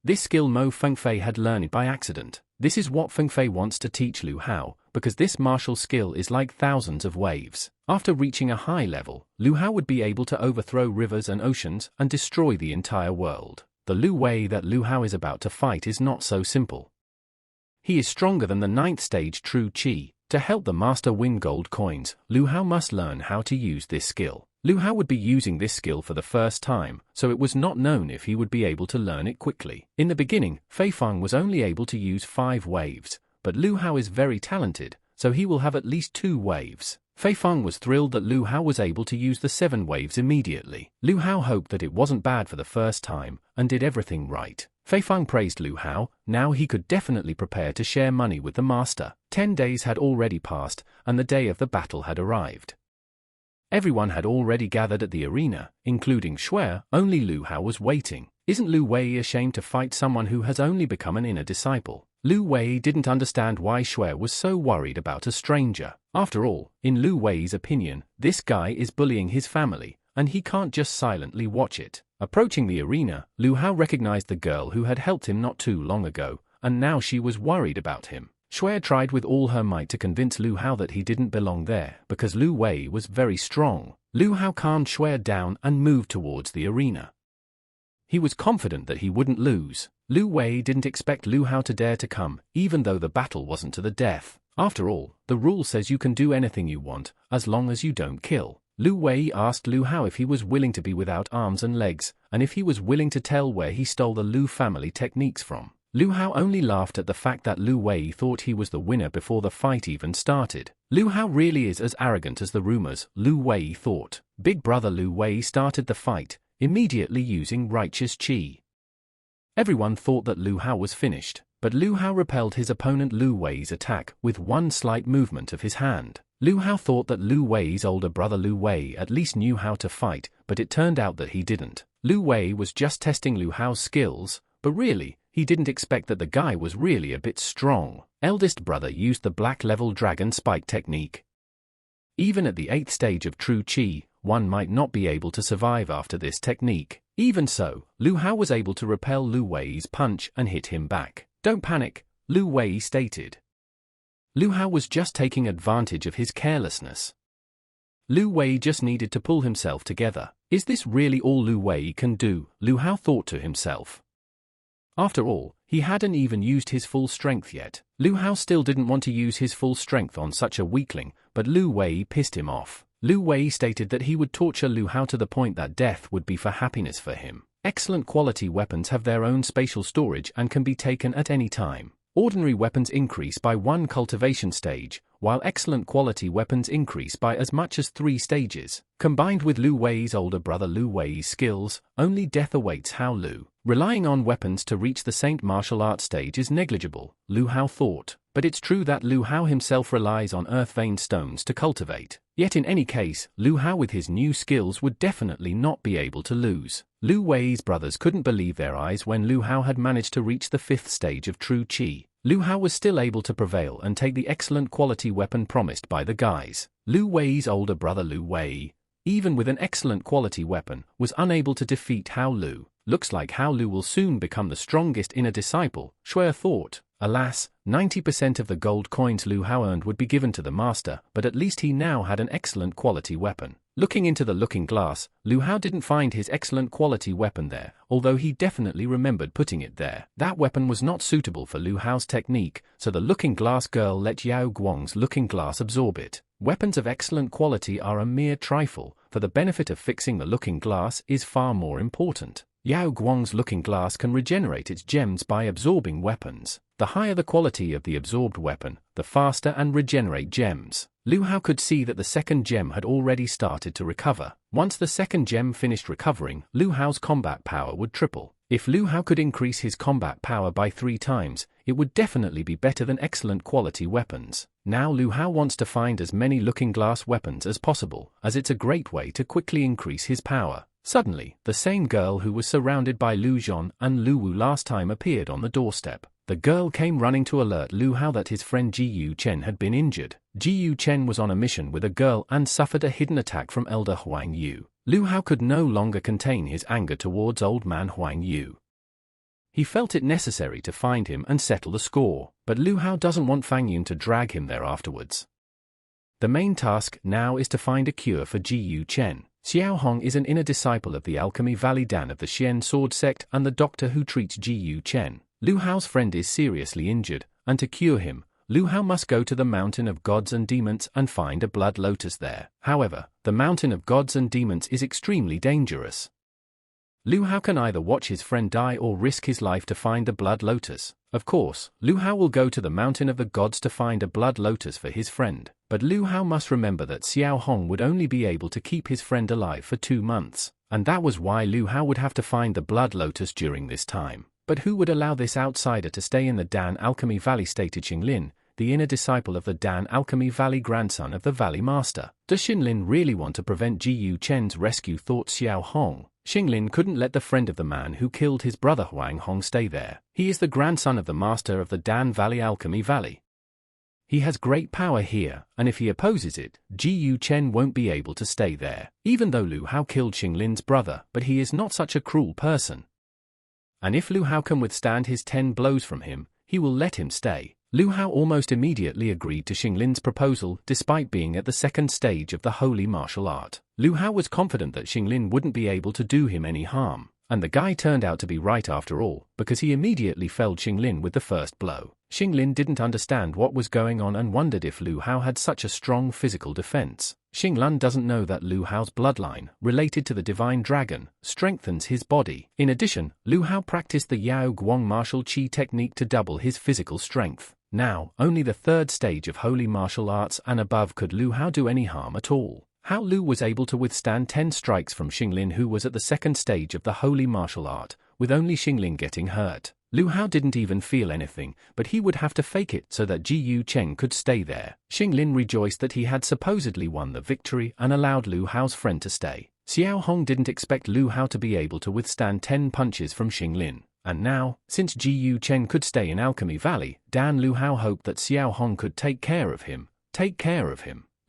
This skill Mo Fengfei had learned by accident. This is what Fengfei wants to teach Lu Hao, because this martial skill is like thousands of waves. After reaching a high level, Lu Hao would be able to overthrow rivers and oceans and destroy the entire world. The Lu Wei that Lu Hao is about to fight is not so simple. He is stronger than the 9th stage True Qi. To help the master win gold coins, Lu Hao must learn how to use this skill. Lu Hao would be using this skill for the first time, so it was not known if he would be able to learn it quickly. In the beginning, Feifeng was only able to use 5 waves, but Lu Hao is very talented, so he will have at least 2 waves. Feifeng was thrilled that Lu Hao was able to use the 7 waves immediately. Lu Hao hoped that it wasn't bad for the first time, and did everything right. Feifeng praised Lu Hao. Now he could definitely prepare to share money with the master. 10 days had already passed, and the day of the battle had arrived. Everyone had already gathered at the arena, including Shui. Only Lu Hao was waiting. Isn't Lu Wei ashamed to fight someone who has only become an inner disciple? Lu Wei didn't understand why Shui was so worried about a stranger. After all, in Lu Wei's opinion, this guy is bullying his family, and he can't just silently watch it. Approaching the arena, Lu Hao recognized the girl who had helped him not too long ago, and now she was worried about him. Shui tried with all her might to convince Lu Hao that he didn't belong there, because Lu Wei was very strong. Lu Hao calmed Shui down and moved towards the arena. He was confident that he wouldn't lose. Lu Wei didn't expect Lu Hao to dare to come, even though the battle wasn't to the death. After all, the rule says you can do anything you want, as long as you don't kill. Lu Wei asked Lu Hao if he was willing to be without arms and legs, and if he was willing to tell where he stole the Lu family techniques from. Lu Hao only laughed at the fact that Lu Wei thought he was the winner before the fight even started. Lu Hao really is as arrogant as the rumors, Lu Wei thought. Big brother Lu Wei started the fight, immediately using righteous qi. Everyone thought that Lu Hao was finished, but Lu Hao repelled his opponent Lu Wei's attack with one slight movement of his hand. Lu Hao thought that Lu Wei's older brother Lu Wei at least knew how to fight, but it turned out that he didn't. Lu Wei was just testing Lu Hao's skills, but really, he didn't expect that the guy was really a bit strong. Eldest brother used the black level dragon spike technique. Even at the 8th stage of True Qi, one might not be able to survive after this technique. Even so, Lu Hao was able to repel Lu Wei's punch and hit him back. Don't panic, Lu Wei stated. Lu Hao was just taking advantage of his carelessness. Lu Wei just needed to pull himself together. Is this really all Lu Wei can do? Lu Hao thought to himself. After all, he hadn't even used his full strength yet. Lu Hao still didn't want to use his full strength on such a weakling, but Lu Wei pissed him off. Lu Wei stated that he would torture Lu Hao to the point that death would be for happiness for him. Excellent quality weapons have their own spatial storage and can be taken at any time. Ordinary weapons increase by 1 cultivation stage, while excellent quality weapons increase by as much as 3 stages. Combined with Lu Wei's older brother Lu Wei's skills, only death awaits Hao Lu. Relying on weapons to reach the Saint martial arts stage is negligible, Lu Hao thought. But it's true that Lu Hao himself relies on earth vein stones to cultivate. Yet in any case, Lu Hao with his new skills would definitely not be able to lose. Lu Wei's brothers couldn't believe their eyes when Lu Hao had managed to reach the 5th stage of True Qi. Lu Hao was still able to prevail and take the excellent quality weapon promised by the guys. Lu Wei's older brother Lu Wei, even with an excellent quality weapon, was unable to defeat Hao Lu. Looks like Hao Lu will soon become the strongest inner disciple, Shui thought. Alas, 90% of the gold coins Lu Hao earned would be given to the master, but at least he now had an excellent quality weapon. Looking into the looking glass, Lu Hao didn't find his excellent quality weapon there, although he definitely remembered putting it there. That weapon was not suitable for Lu Hao's technique, so the looking glass girl let Yao Guang's looking glass absorb it. Weapons of excellent quality are a mere trifle, for the benefit of fixing the looking glass is far more important. Yao Guang's looking glass can regenerate its gems by absorbing weapons. The higher the quality of the absorbed weapon, the faster and regenerate gems. Lu Hao could see that the second gem had already started to recover. Once the second gem finished recovering, Lu Hao's combat power would triple. If Lu Hao could increase his combat power by 3 times, it would definitely be better than excellent quality weapons. Now Lu Hao wants to find as many looking glass weapons as possible, as it's a great way to quickly increase his power. Suddenly, the same girl who was surrounded by Lu Zhon and Lu Wu last time appeared on the doorstep. The girl came running to alert Lu Hao that his friend Ji Yu Chen had been injured. Ji Yu Chen was on a mission with a girl and suffered a hidden attack from Elder Huang Yu. Lu Hao could no longer contain his anger towards old man Huang Yu. He felt it necessary to find him and settle the score, but Lu Hao doesn't want Fang Yun to drag him there afterwards. The main task now is to find a cure for Ji Yu Chen. Xiao Hong is an inner disciple of the Alchemy Valley Dan of the Xian Sword Sect and the doctor who treats Ji Yu Chen. Lu Hao's friend is seriously injured, and to cure him, Lu Hao must go to the Mountain of Gods and Demons and find a blood lotus there. However, the Mountain of Gods and Demons is extremely dangerous. Lu Hao can either watch his friend die or risk his life to find the blood lotus. Of course, Lu Hao will go to the Mountain of the Gods to find a blood lotus for his friend, but Lu Hao must remember that Xiao Hong would only be able to keep his friend alive for 2 months, and that was why Lu Hao would have to find the blood lotus during this time. But who would allow this outsider to stay in the Dan Alchemy Valley? Stated Xinglin, the inner disciple of the Dan Alchemy Valley, grandson of the Valley Master. Does Xinglin really want to prevent Ji Yu Chen's rescue? Thought Xiao Hong. Xinglin couldn't let the friend of the man who killed his brother Huang Hong stay there. He is the grandson of the master of the Dan Valley Alchemy Valley. He has great power here, and if he opposes it, Ji Yu Chen won't be able to stay there. Even though Lu Hao killed Xinglin's brother, but he is not such a cruel person. And if Lu Hao can withstand his 10 blows from him, he will let him stay. Lu Hao almost immediately agreed to Xinglin's proposal despite being at the 2nd stage of the holy martial art. Lu Hao was confident that Xinglin wouldn't be able to do him any harm, and the guy turned out to be right after all, because he immediately felled Xinglin with the first blow. Xinglin didn't understand what was going on and wondered if Lu Hao had such a strong physical defense. Xinglin doesn't know that Lu Hao's bloodline, related to the divine dragon, strengthens his body. In addition, Lu Hao practiced the Yao Guang martial chi technique to double his physical strength. Now, only the 3rd stage of holy martial arts and above could Lu Hao do any harm at all. How Lu was able to withstand 10 strikes from Xinglin, who was at the 2nd stage of the holy martial art, with only Xinglin getting hurt. Lu Hao didn't even feel anything, but he would have to fake it so that Ji Yu Chen could stay there. Xinglin rejoiced that he had supposedly won the victory and allowed Lu Hao's friend to stay. Xiao Hong didn't expect Lu Hao to be able to withstand 10 punches from Xinglin. And now, since Ji Yu Chen could stay in Alchemy Valley, Dan Lu Hao hoped that Xiao Hong could take care of him.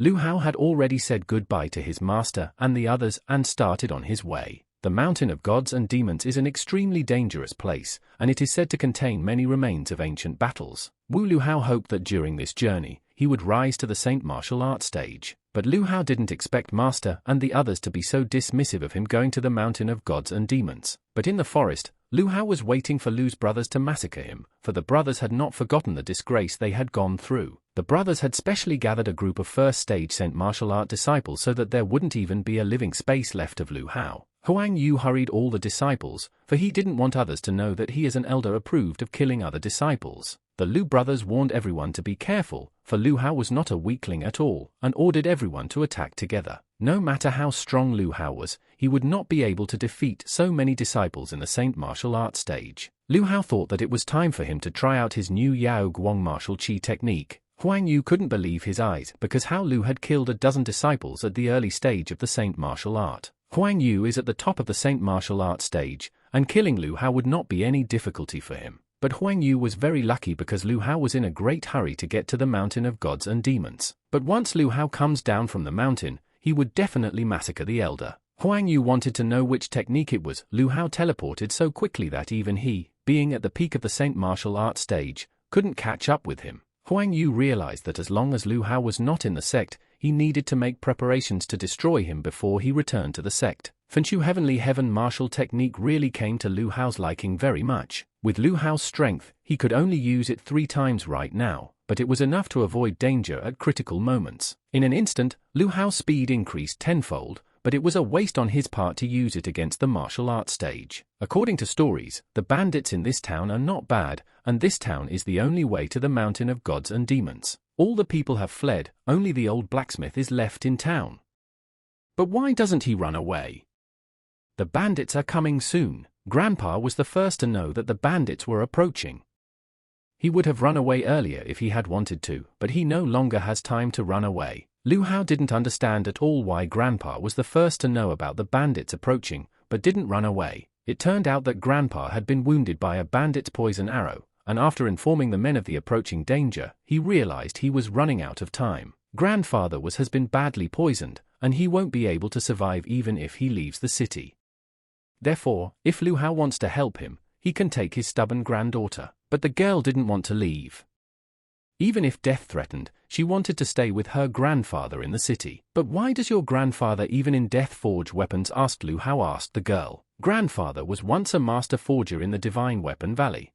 Lu Hao had already said goodbye to his master and the others and started on his way. The Mountain of Gods and Demons is an extremely dangerous place, and it is said to contain many remains of ancient battles. Lu Hao hoped that during this journey, he would rise to the Saint Martial Arts stage, but Lu Hao didn't expect Master and the others to be so dismissive of him going to the Mountain of Gods and Demons. But in the forest, Lu Hao was waiting for Lu's brothers to massacre him, for the brothers had not forgotten the disgrace they had gone through. The brothers had specially gathered a group of 1st stage Saint Martial Art disciples so that there wouldn't even be a living space left of Lu Hao. Huang Yu hurried all the disciples, for he didn't want others to know that he as an elder approved of killing other disciples. The Lu brothers warned everyone to be careful, for Lu Hao was not a weakling at all, and ordered everyone to attack together. No matter how strong Lu Hao was, he would not be able to defeat so many disciples in the Saint Martial Arts stage. Lu Hao thought that it was time for him to try out his new Yao Guang martial chi technique. Huang Yu couldn't believe his eyes because how Lu had killed a dozen disciples at the early stage of the Saint Martial Art. Huang Yu is at the top of the Saint Martial Art stage, and killing Lu Hao would not be any difficulty for him. But Huang Yu was very lucky because Lu Hao was in a great hurry to get to the Mountain of Gods and Demons. But once Lu Hao comes down from the mountain, he would definitely massacre the elder. Huang Yu wanted to know which technique it was. Lu Hao teleported so quickly that even he, being at the peak of the Saint Martial Art stage, couldn't catch up with him. Huang Yu realized that as long as Lu Hao was not in the sect, he needed to make preparations to destroy him before he returned to the sect. Fenchu Heavenly Heaven martial technique really came to Lu Hao's liking very much. With Lu Hao's strength, he could only use it 3 times right now, but it was enough to avoid danger at critical moments. In an instant, Lu Hao's speed increased tenfold, but it was a waste on his part to use it against the martial arts stage. According to stories, the bandits in this town are not bad, and this town is the only way to the Mountain of Gods and Demons. All the people have fled, only the old blacksmith is left in town. But why doesn't he run away? The bandits are coming soon. Grandpa was the first to know that the bandits were approaching. He would have run away earlier if he had wanted to, but he no longer has time to run away. Lu Hao didn't understand at all why Grandpa was the first to know about the bandits approaching, but didn't run away. It turned out that Grandpa had been wounded by a bandit's poison arrow, and after informing the men of the approaching danger, he realized he was running out of time. Grandfather has been badly poisoned, and he won't be able to survive even if he leaves the city. Therefore, if Lu Hao wants to help him, he can take his stubborn granddaughter. But the girl didn't want to leave. Even if death threatened, she wanted to stay with her grandfather in the city. But why does your grandfather even in death forge weapons? Asked Lu Hao. Asked the girl. Grandfather was once a master forger in the Divine Weapon Valley.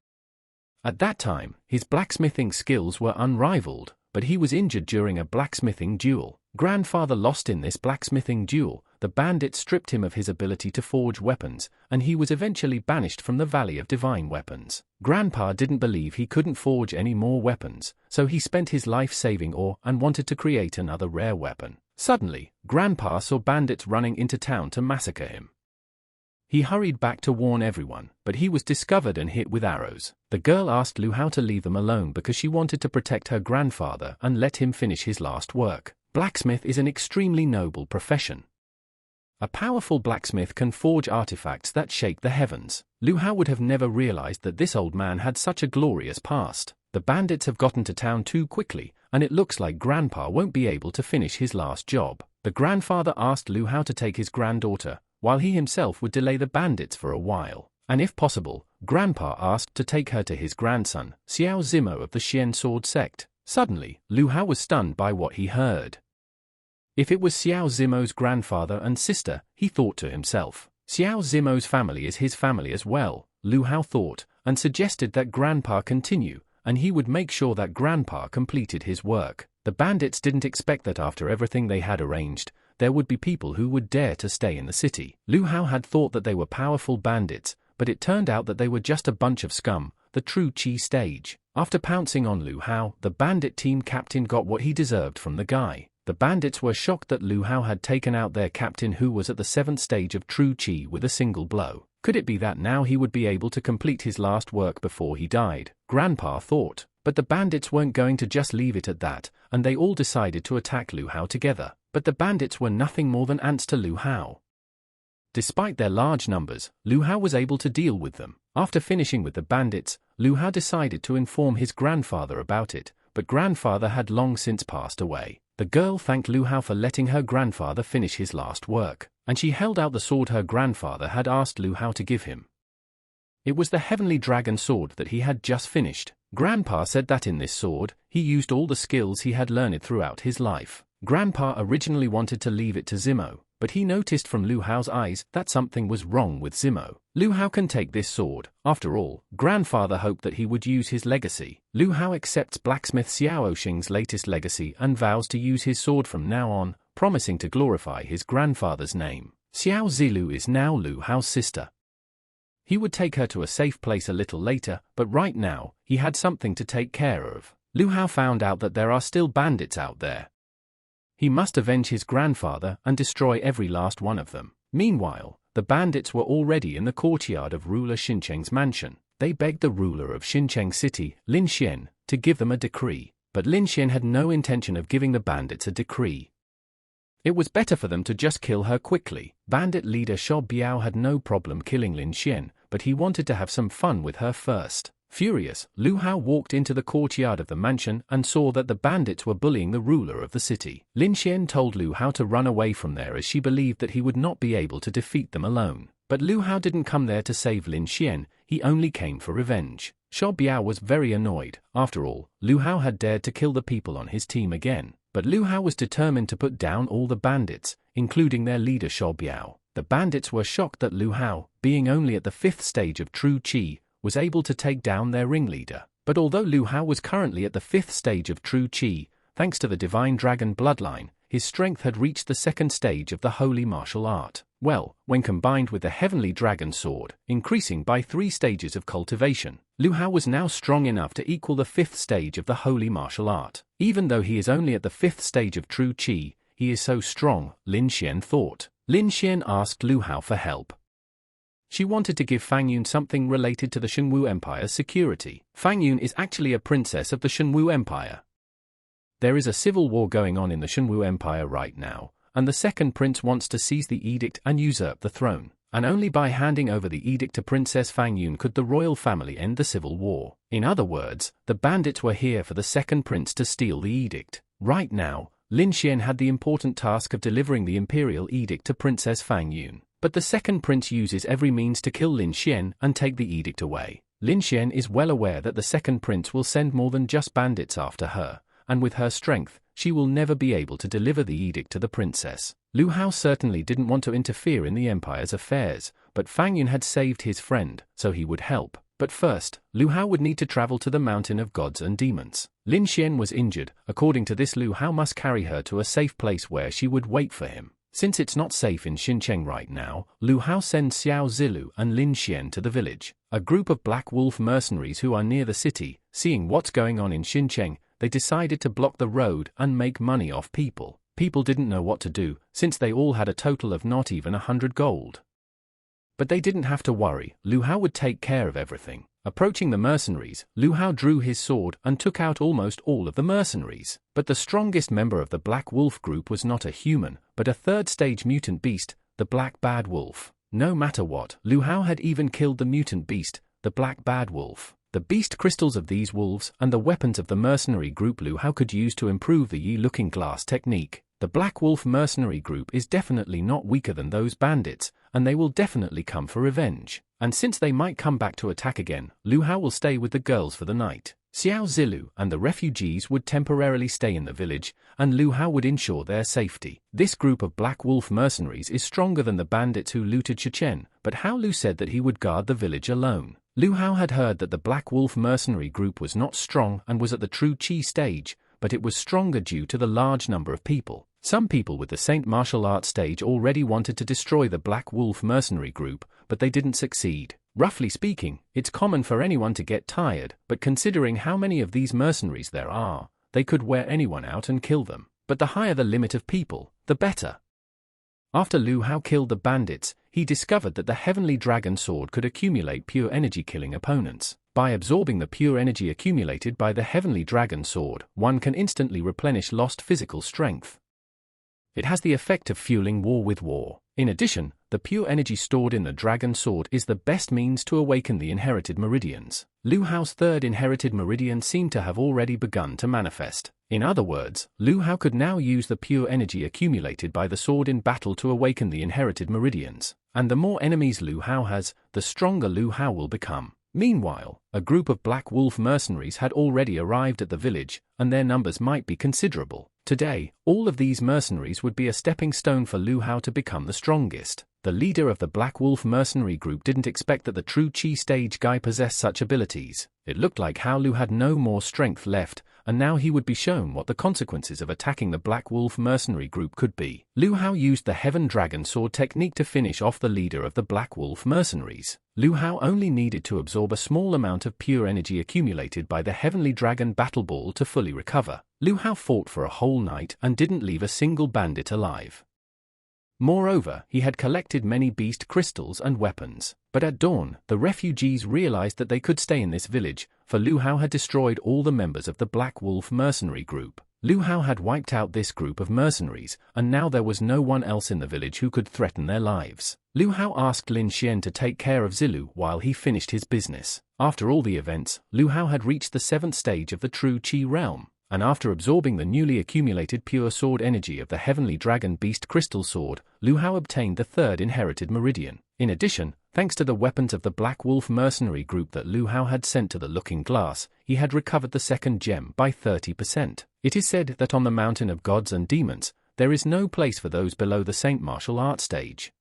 At that time, his blacksmithing skills were unrivaled, but he was injured during a blacksmithing duel. Grandfather lost in this blacksmithing duel. The bandit stripped him of his ability to forge weapons, and he was eventually banished from the Valley of Divine Weapons. Grandpa didn't believe he couldn't forge any more weapons, so he spent his life saving ore and wanted to create another rare weapon. Suddenly, Grandpa saw bandits running into town to massacre him. He hurried back to warn everyone, but he was discovered and hit with arrows. The girl asked Lu Hao to leave them alone because she wanted to protect her grandfather and let him finish his last work. Blacksmith is an extremely noble profession. A powerful blacksmith can forge artifacts that shake the heavens. Lu Hao would have never realized that this old man had such a glorious past. The bandits have gotten to town too quickly, and it looks like Grandpa won't be able to finish his last job. The grandfather asked Lu Hao to take his granddaughter, while he himself would delay the bandits for a while. And if possible, Grandpa asked to take her to his grandson, Xiao Zimo of the Xian Sword Sect. Suddenly, Lu Hao was stunned by what he heard. If it was Xiao Zimo's grandfather and sister, he thought to himself. Xiao Zimo's family is his family as well, Lu Hao thought, and suggested that Grandpa continue, and he would make sure that Grandpa completed his work. The bandits didn't expect that after everything they had arranged, there would be people who would dare to stay in the city. Lu Hao had thought that they were powerful bandits, but it turned out that they were just a bunch of scum, the true Qi stage. After pouncing on Lu Hao, the bandit team captain got what he deserved from the guy. The bandits were shocked that Lu Hao had taken out their captain who was at the 7th stage of true Qi with a single blow. Could it be that now he would be able to complete his last work before he died? Grandpa thought. But the bandits weren't going to just leave it at that, and they all decided to attack Lu Hao together. But the bandits were nothing more than ants to Lu Hao. Despite their large numbers, Lu Hao was able to deal with them. After finishing with the bandits, Lu Hao decided to inform his grandfather about it, but grandfather had long since passed away. The girl thanked Lu Hao for letting her grandfather finish his last work, and she held out the sword her grandfather had asked Lu Hao to give him. It was the heavenly dragon sword that he had just finished. Grandpa said that in this sword, he used all the skills he had learned throughout his life. Grandpa originally wanted to leave it to Zimo, but he noticed from Lu Hao's eyes that something was wrong with Zimo. Lu Hao can take this sword. After all, Grandfather hoped that he would use his legacy. Lu Hao accepts blacksmith Xiao Oxing's latest legacy and vows to use his sword from now on, promising to glorify his grandfather's name. Xiao Zilu is now Lu Hao's sister. He would take her to a safe place a little later, but right now, he had something to take care of. Lu Hao found out that there are still bandits out there. He must avenge his grandfather and destroy every last one of them. Meanwhile, the bandits were already in the courtyard of ruler Xincheng's mansion. They begged the ruler of Xincheng City, Lin Xian, to give them a decree. But Lin Xian had no intention of giving the bandits a decree. It was better for them to just kill her quickly. Bandit leader Shao Biao had no problem killing Lin Xian, but he wanted to have some fun with her first. Furious, Lu Hao walked into the courtyard of the mansion and saw that the bandits were bullying the ruler of the city. Lin Xian told Lu Hao to run away from there as she believed that he would not be able to defeat them alone. But Lu Hao didn't come there to save Lin Xian, he only came for revenge. Shao Biao was very annoyed. After all, Lu Hao had dared to kill the people on his team again. But Lu Hao was determined to put down all the bandits, including their leader Shao Biao. The bandits were shocked that Lu Hao, being only at the 5th stage of true Qi, was able to take down their ringleader. But although Lu Hao was currently at the 5th stage of true Qi, thanks to the divine dragon bloodline, his strength had reached the 2nd stage of the holy martial art. Well, when combined with the heavenly dragon sword, increasing by 3 stages of cultivation, Lu Hao was now strong enough to equal the 5th stage of the holy martial art. Even though he is only at the 5th stage of true Qi, he is so strong, Lin Xian thought. Lin Xian asked Lu Hao for help. She wanted to give Fang Yun something related to the Shenwu Empire's security. Fang Yun is actually a princess of the Shenwu Empire. There is a civil war going on in the Shenwu Empire right now, and the second prince wants to seize the edict and usurp the throne. And only by handing over the edict to Princess Fang Yun could the royal family end the civil war. In other words, the bandits were here for the second prince to steal the edict. Right now, Lin Xian had the important task of delivering the imperial edict to Princess Fang Yun. But the second prince uses every means to kill Lin Xian and take the edict away. Lin Xian is well aware that the second prince will send more than just bandits after her, and with her strength, she will never be able to deliver the edict to the princess. Lu Hao certainly didn't want to interfere in the empire's affairs, but Fang Yun had saved his friend, so he would help. But first, Lu Hao would need to travel to the mountain of gods and demons. Lin Xian was injured. According to this, Lu Hao must carry her to a safe place where she would wait for him. Since it's not safe in Xincheng right now, Lu Hao sends Xiao Zilu and Lin Xian to the village. A group of Black Wolf mercenaries who are near the city, seeing what's going on in Xincheng, they decided to block the road and make money off people. People didn't know what to do, since they all had a total of not even 100 gold. But they didn't have to worry, Lu Hao would take care of everything. Approaching the mercenaries, Lu Hao drew his sword and took out almost all of the mercenaries. But the strongest member of the Black Wolf group was not a human, but a third-stage mutant beast, the Black Bad Wolf. No matter what, Lu Hao had even killed the mutant beast, the Black Bad Wolf. The beast crystals of these wolves and the weapons of the mercenary group Lu Hao could use to improve the Yi Looking Glass technique. The Black Wolf mercenary group is definitely not weaker than those bandits, and they will definitely come for revenge. And since they might come back to attack again, Lu Hao will stay with the girls for the night. Xiao Zilu and the refugees would temporarily stay in the village, and Lu Hao would ensure their safety. This group of Black Wolf mercenaries is stronger than the bandits who looted Chechen, but Hao Lu said that he would guard the village alone. Lu Hao had heard that the Black Wolf mercenary group was not strong and was at the true Qi stage, but it was stronger due to the large number of people. Some people with the Saint martial arts stage already wanted to destroy the Black Wolf mercenary group, but they didn't succeed. Roughly speaking, it's common for anyone to get tired, but considering how many of these mercenaries there are, they could wear anyone out and kill them. But the higher the limit of people, the better. After Lu Hao killed the bandits, he discovered that the Heavenly Dragon Sword could accumulate pure energy, killing opponents. By absorbing the pure energy accumulated by the Heavenly Dragon Sword, one can instantly replenish lost physical strength. It has the effect of fueling war with war. In addition, the pure energy stored in the Dragon Sword is the best means to awaken the inherited meridians. Lu Hao's third inherited meridian seemed to have already begun to manifest. In other words, Lu Hao could now use the pure energy accumulated by the sword in battle to awaken the inherited meridians. And the more enemies Lu Hao has, the stronger Lu Hao will become. Meanwhile, a group of Black Wolf mercenaries had already arrived at the village, and their numbers might be considerable. Today, all of these mercenaries would be a stepping stone for Lu Hao to become the strongest. The leader of the Black Wolf mercenary group didn't expect that the true Qi stage guy possessed such abilities. It looked like Hao Lu had no more strength left, and now he would be shown what the consequences of attacking the Black Wolf mercenary group could be. Lu Hao used the Heaven Dragon Sword technique to finish off the leader of the Black Wolf mercenaries. Lu Hao only needed to absorb a small amount of pure energy accumulated by the Heavenly Dragon Battle Ball to fully recover. Lu Hao fought for a whole night and didn't leave a single bandit alive. Moreover, he had collected many beast crystals and weapons. But at dawn, the refugees realized that they could stay in this village, for Lu Hao had destroyed all the members of the Black Wolf mercenary group. Lu Hao had wiped out this group of mercenaries, and now there was no one else in the village who could threaten their lives. Lu Hao asked Lin Xian to take care of Zilu while he finished his business. After all the events, Lu Hao had reached the 7th stage of the true Qi realm, and after absorbing the newly accumulated pure sword energy of the Heavenly Dragon Beast Crystal Sword, Lu Hao obtained the 3rd inherited meridian. In addition, thanks to the weapons of the Black Wolf mercenary group that Lu Hao had sent to the Looking Glass, he had recovered the 2nd gem by 30%. It is said that on the Mountain of Gods and Demons, there is no place for those below the Saint martial art stage.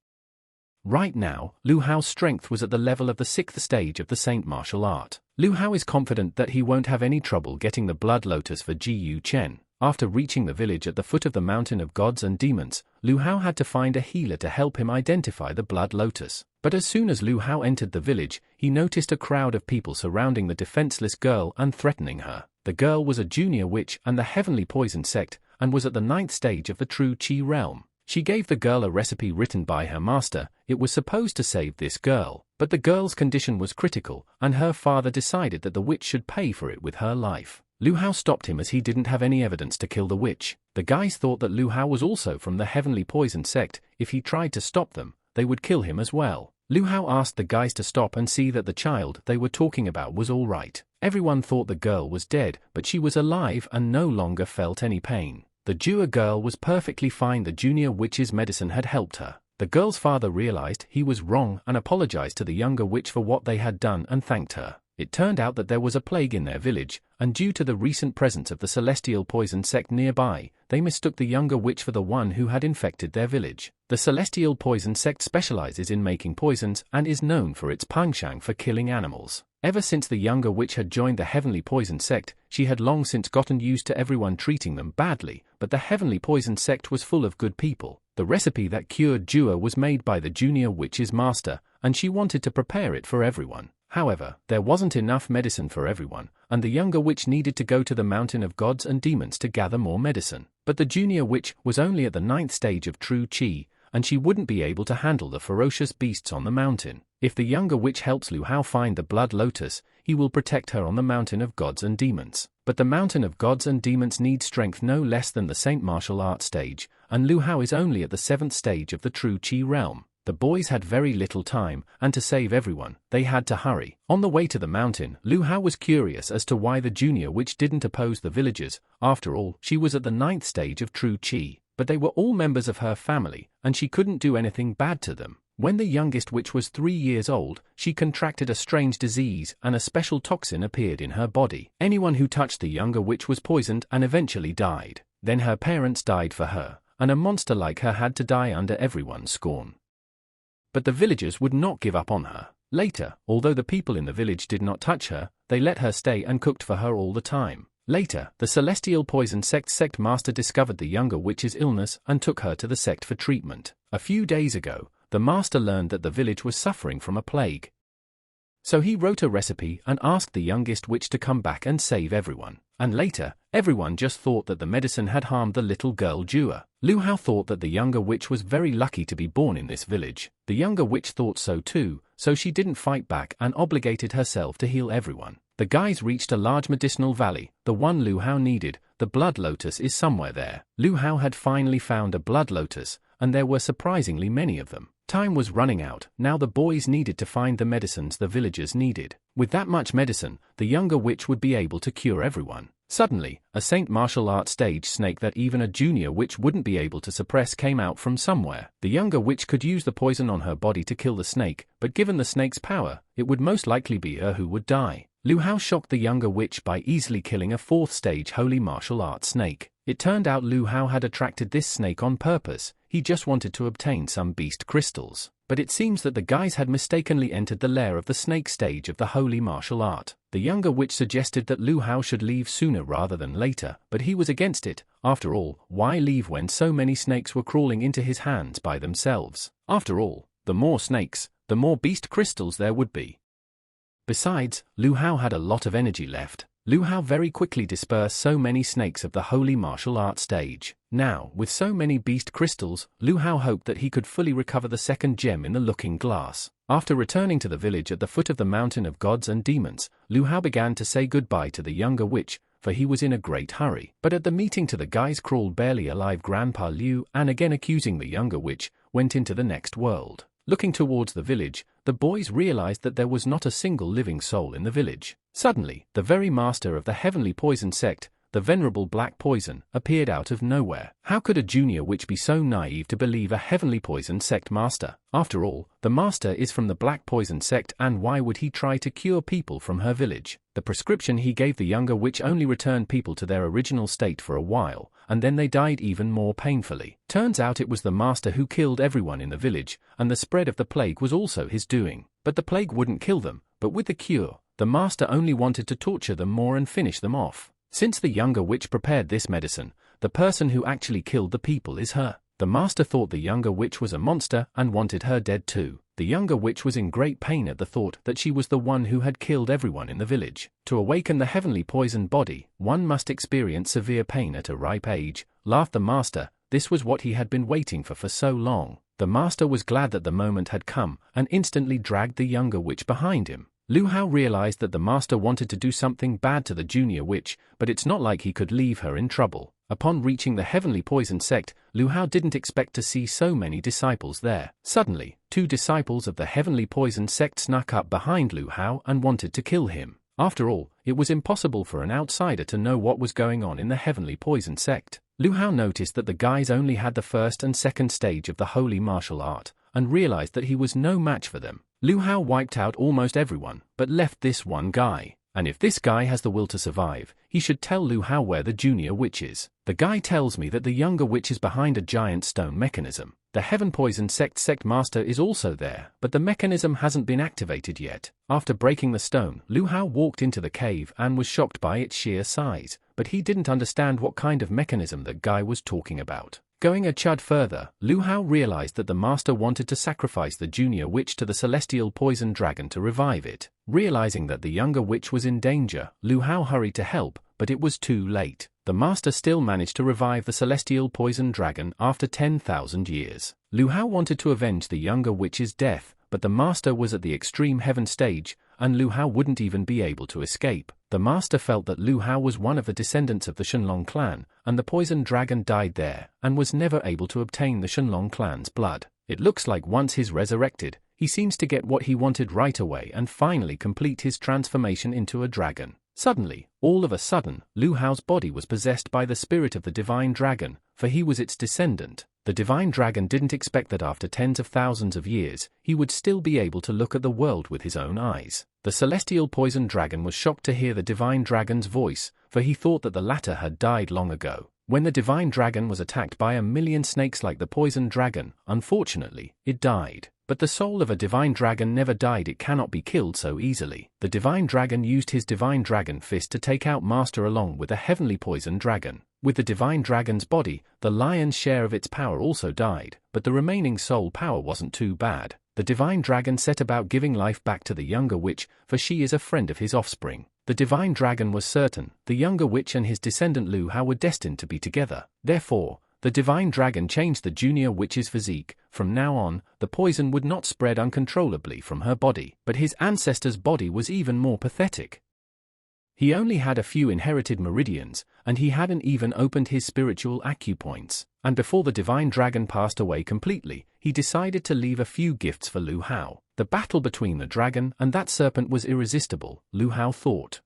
Right now, Lu Hao's strength was at the level of the 6th stage of the Saint martial art. Lu Hao is confident that he won't have any trouble getting the Blood Lotus for Ji Yu Chen. After reaching the village at the foot of the Mountain of Gods and Demons, Lu Hao had to find a healer to help him identify the Blood Lotus. But as soon as Lu Hao entered the village, he noticed a crowd of people surrounding the defenseless girl and threatening her. The girl was a junior witch and the Heavenly Poison sect, and was at the 9th stage of the true Qi realm. She gave the girl a recipe written by her master. It was supposed to save this girl, but the girl's condition was critical, and her father decided that the witch should pay for it with her life. Lu Hao stopped him as he didn't have any evidence to kill the witch. The guys thought that Lu Hao was also from the heavenly poison sect. If he tried to stop them, they would kill him as well. Lu Hao asked the guys to stop and see that the child they were talking about was all right. Everyone thought the girl was dead, but she was alive and no longer felt any pain. The Jua girl was perfectly fine. The junior witch's medicine had helped her. The girl's father realized he was wrong and apologized to the younger witch for what they had done and thanked her. It turned out that there was a plague in their village, and due to the recent presence of the celestial poison sect nearby, they mistook the younger witch for the one who had infected their village. The celestial poison sect specializes in making poisons and is known for its pangshang for killing animals. Ever since the younger witch had joined the heavenly poison sect, she had long since gotten used to everyone treating them badly, but the heavenly poison sect was full of good people. The recipe that cured Jua was made by the junior witch's master, and she wanted to prepare it for everyone. However, there wasn't enough medicine for everyone, and the younger witch needed to go to the mountain of gods and demons to gather more medicine. But the junior witch was only at the 9th stage of true qi, and she wouldn't be able to handle the ferocious beasts on the mountain. If the younger witch helps Lu Hao find the blood lotus, he will protect her on the mountain of gods and demons. But the mountain of gods and demons needs strength no less than the saint martial art stage, and Lu Hao is only at the 7th stage of the true qi realm. The boys had very little time, and to save everyone, they had to hurry. On the way to the mountain, Lu Hao was curious as to why the junior witch didn't oppose the villagers. After all, she was at the 9th stage of true qi, but they were all members of her family, and she couldn't do anything bad to them. When the youngest witch was 3 years old, she contracted a strange disease, and a special toxin appeared in her body. Anyone who touched the younger witch was poisoned and eventually died. Then her parents died for her, and a monster like her had to die under everyone's scorn. But the villagers would not give up on her. Later, although the people in the village did not touch her, they let her stay and cooked for her all the time. Later, the celestial poison sect master discovered the younger witch's illness and took her to the sect for treatment. A few days ago, the master learned that the village was suffering from a plague. So he wrote a recipe and asked the youngest witch to come back and save everyone. And later, everyone just thought that the medicine had harmed the little girl Jua. Lu Hao thought that the younger witch was very lucky to be born in this village. The younger witch thought so too, so she didn't fight back and obligated herself to heal everyone. The guys reached a large medicinal valley, the one Lu Hao needed. The blood lotus is somewhere there. Lu Hao had finally found a blood lotus, and there were surprisingly many of them. Time was running out. Now the boys needed to find the medicines the villagers needed. With that much medicine, the younger witch would be able to cure everyone. Suddenly, a saint martial art stage snake that even a junior witch wouldn't be able to suppress came out from somewhere. The younger witch could use the poison on her body to kill the snake, but given the snake's power, it would most likely be her who would die. Lu Hao shocked the younger witch by easily killing a 4th stage holy martial art snake. It turned out Lu Hao had attracted this snake on purpose. He just wanted to obtain some beast crystals. But it seems that the guys had mistakenly entered the lair of the snake stage of the holy martial art. The younger witch suggested that Lu Hao should leave sooner rather than later, but he was against it. After all, why leave when so many snakes were crawling into his hands by themselves? After all, the more snakes, the more beast crystals there would be. Besides, Lu Hao had a lot of energy left. Lu Hao very quickly dispersed so many snakes of the holy martial art stage. Now, with so many beast crystals, Lu Hao hoped that he could fully recover the 2nd gem in the looking glass. After returning to the village at the foot of the mountain of gods and demons, Lu Hao began to say goodbye to the younger witch, for he was in a great hurry. But at the meeting to the guys crawled barely alive Grandpa Liu and again accusing the younger witch, went into the next world. Looking towards the village, the boys realized that there was not a single living soul in the village. Suddenly, the very master of the heavenly poison sect, the venerable Black Poison, appeared out of nowhere. How could a junior witch be so naive to believe a heavenly poison sect master? After all, the master is from the Black Poison sect, and why would he try to cure people from her village? The prescription he gave the younger witch only returned people to their original state for a while, and then they died even more painfully. Turns out it was the master who killed everyone in the village, and the spread of the plague was also his doing. But the plague wouldn't kill them, but with the cure, the master only wanted to torture them more and finish them off. Since the younger witch prepared this medicine, the person who actually killed the people is her. The master thought the younger witch was a monster and wanted her dead too. The younger witch was in great pain at the thought that she was the one who had killed everyone in the village. To awaken the heavenly poisoned body, one must experience severe pain at a ripe age, laughed the master. This was what he had been waiting for so long. The master was glad that the moment had come and instantly dragged the younger witch behind him. Lu Hao realized that the master wanted to do something bad to the junior witch, but it's not like he could leave her in trouble. Upon reaching the heavenly poison sect, Lu Hao didn't expect to see so many disciples there. Suddenly, 2 disciples of the heavenly poison sect snuck up behind Lu Hao and wanted to kill him. After all, it was impossible for an outsider to know what was going on in the heavenly poison sect. Lu Hao noticed that the guys only had the first and second stage of the holy martial art, and realized that he was no match for them. Lu Hao wiped out almost everyone, but left this one guy. And if this guy has the will to survive, he should tell Lu Hao where the junior witch is. The guy tells me that the younger witch is behind a giant stone mechanism. The Heaven Poison sect master is also there, but the mechanism hasn't been activated yet. After breaking the stone, Lu Hao walked into the cave and was shocked by its sheer size, but he didn't understand what kind of mechanism the guy was talking about. Going a chud further, Lu Hao realized that the master wanted to sacrifice the junior witch to the celestial poison dragon to revive it. Realizing that the younger witch was in danger, Lu Hao hurried to help, but it was too late. The master still managed to revive the celestial poison dragon after 10,000 years. Lu Hao wanted to avenge the younger witch's death, but the master was at the extreme heaven stage, and Lu Hao wouldn't even be able to escape. The master felt that Lu Hao was one of the descendants of the Shenlong clan, and the poison dragon died there, and was never able to obtain the Shenlong clan's blood. It looks like once he's resurrected, he seems to get what he wanted right away and finally complete his transformation into a dragon. Suddenly, all of a sudden, Lu Hao's body was possessed by the spirit of the divine dragon, for he was its descendant. The divine dragon didn't expect that after tens of thousands of years, he would still be able to look at the world with his own eyes. The celestial poison dragon was shocked to hear the divine dragon's voice, for he thought that the latter had died long ago. When the divine dragon was attacked by a million snakes like the poison dragon, unfortunately, it died. But the soul of a divine dragon never died. It cannot be killed so easily. The divine dragon used his divine dragon fist to take out Master along with the heavenly poison dragon. With the divine dragon's body, the lion's share of its power also died, but the remaining soul power wasn't too bad. The divine dragon set about giving life back to the younger witch, for she is a friend of his offspring. The divine dragon was certain the younger witch and his descendant Lu Hao were destined to be together. Therefore, the divine dragon changed the junior witch's physique. From now on, the poison would not spread uncontrollably from her body, but his ancestor's body was even more pathetic. He only had a few inherited meridians, and he hadn't even opened his spiritual acupoints. And before the divine dragon passed away completely, he decided to leave a few gifts for Lu Hao. The battle between the dragon and that serpent was irresistible, Lu Hao thought.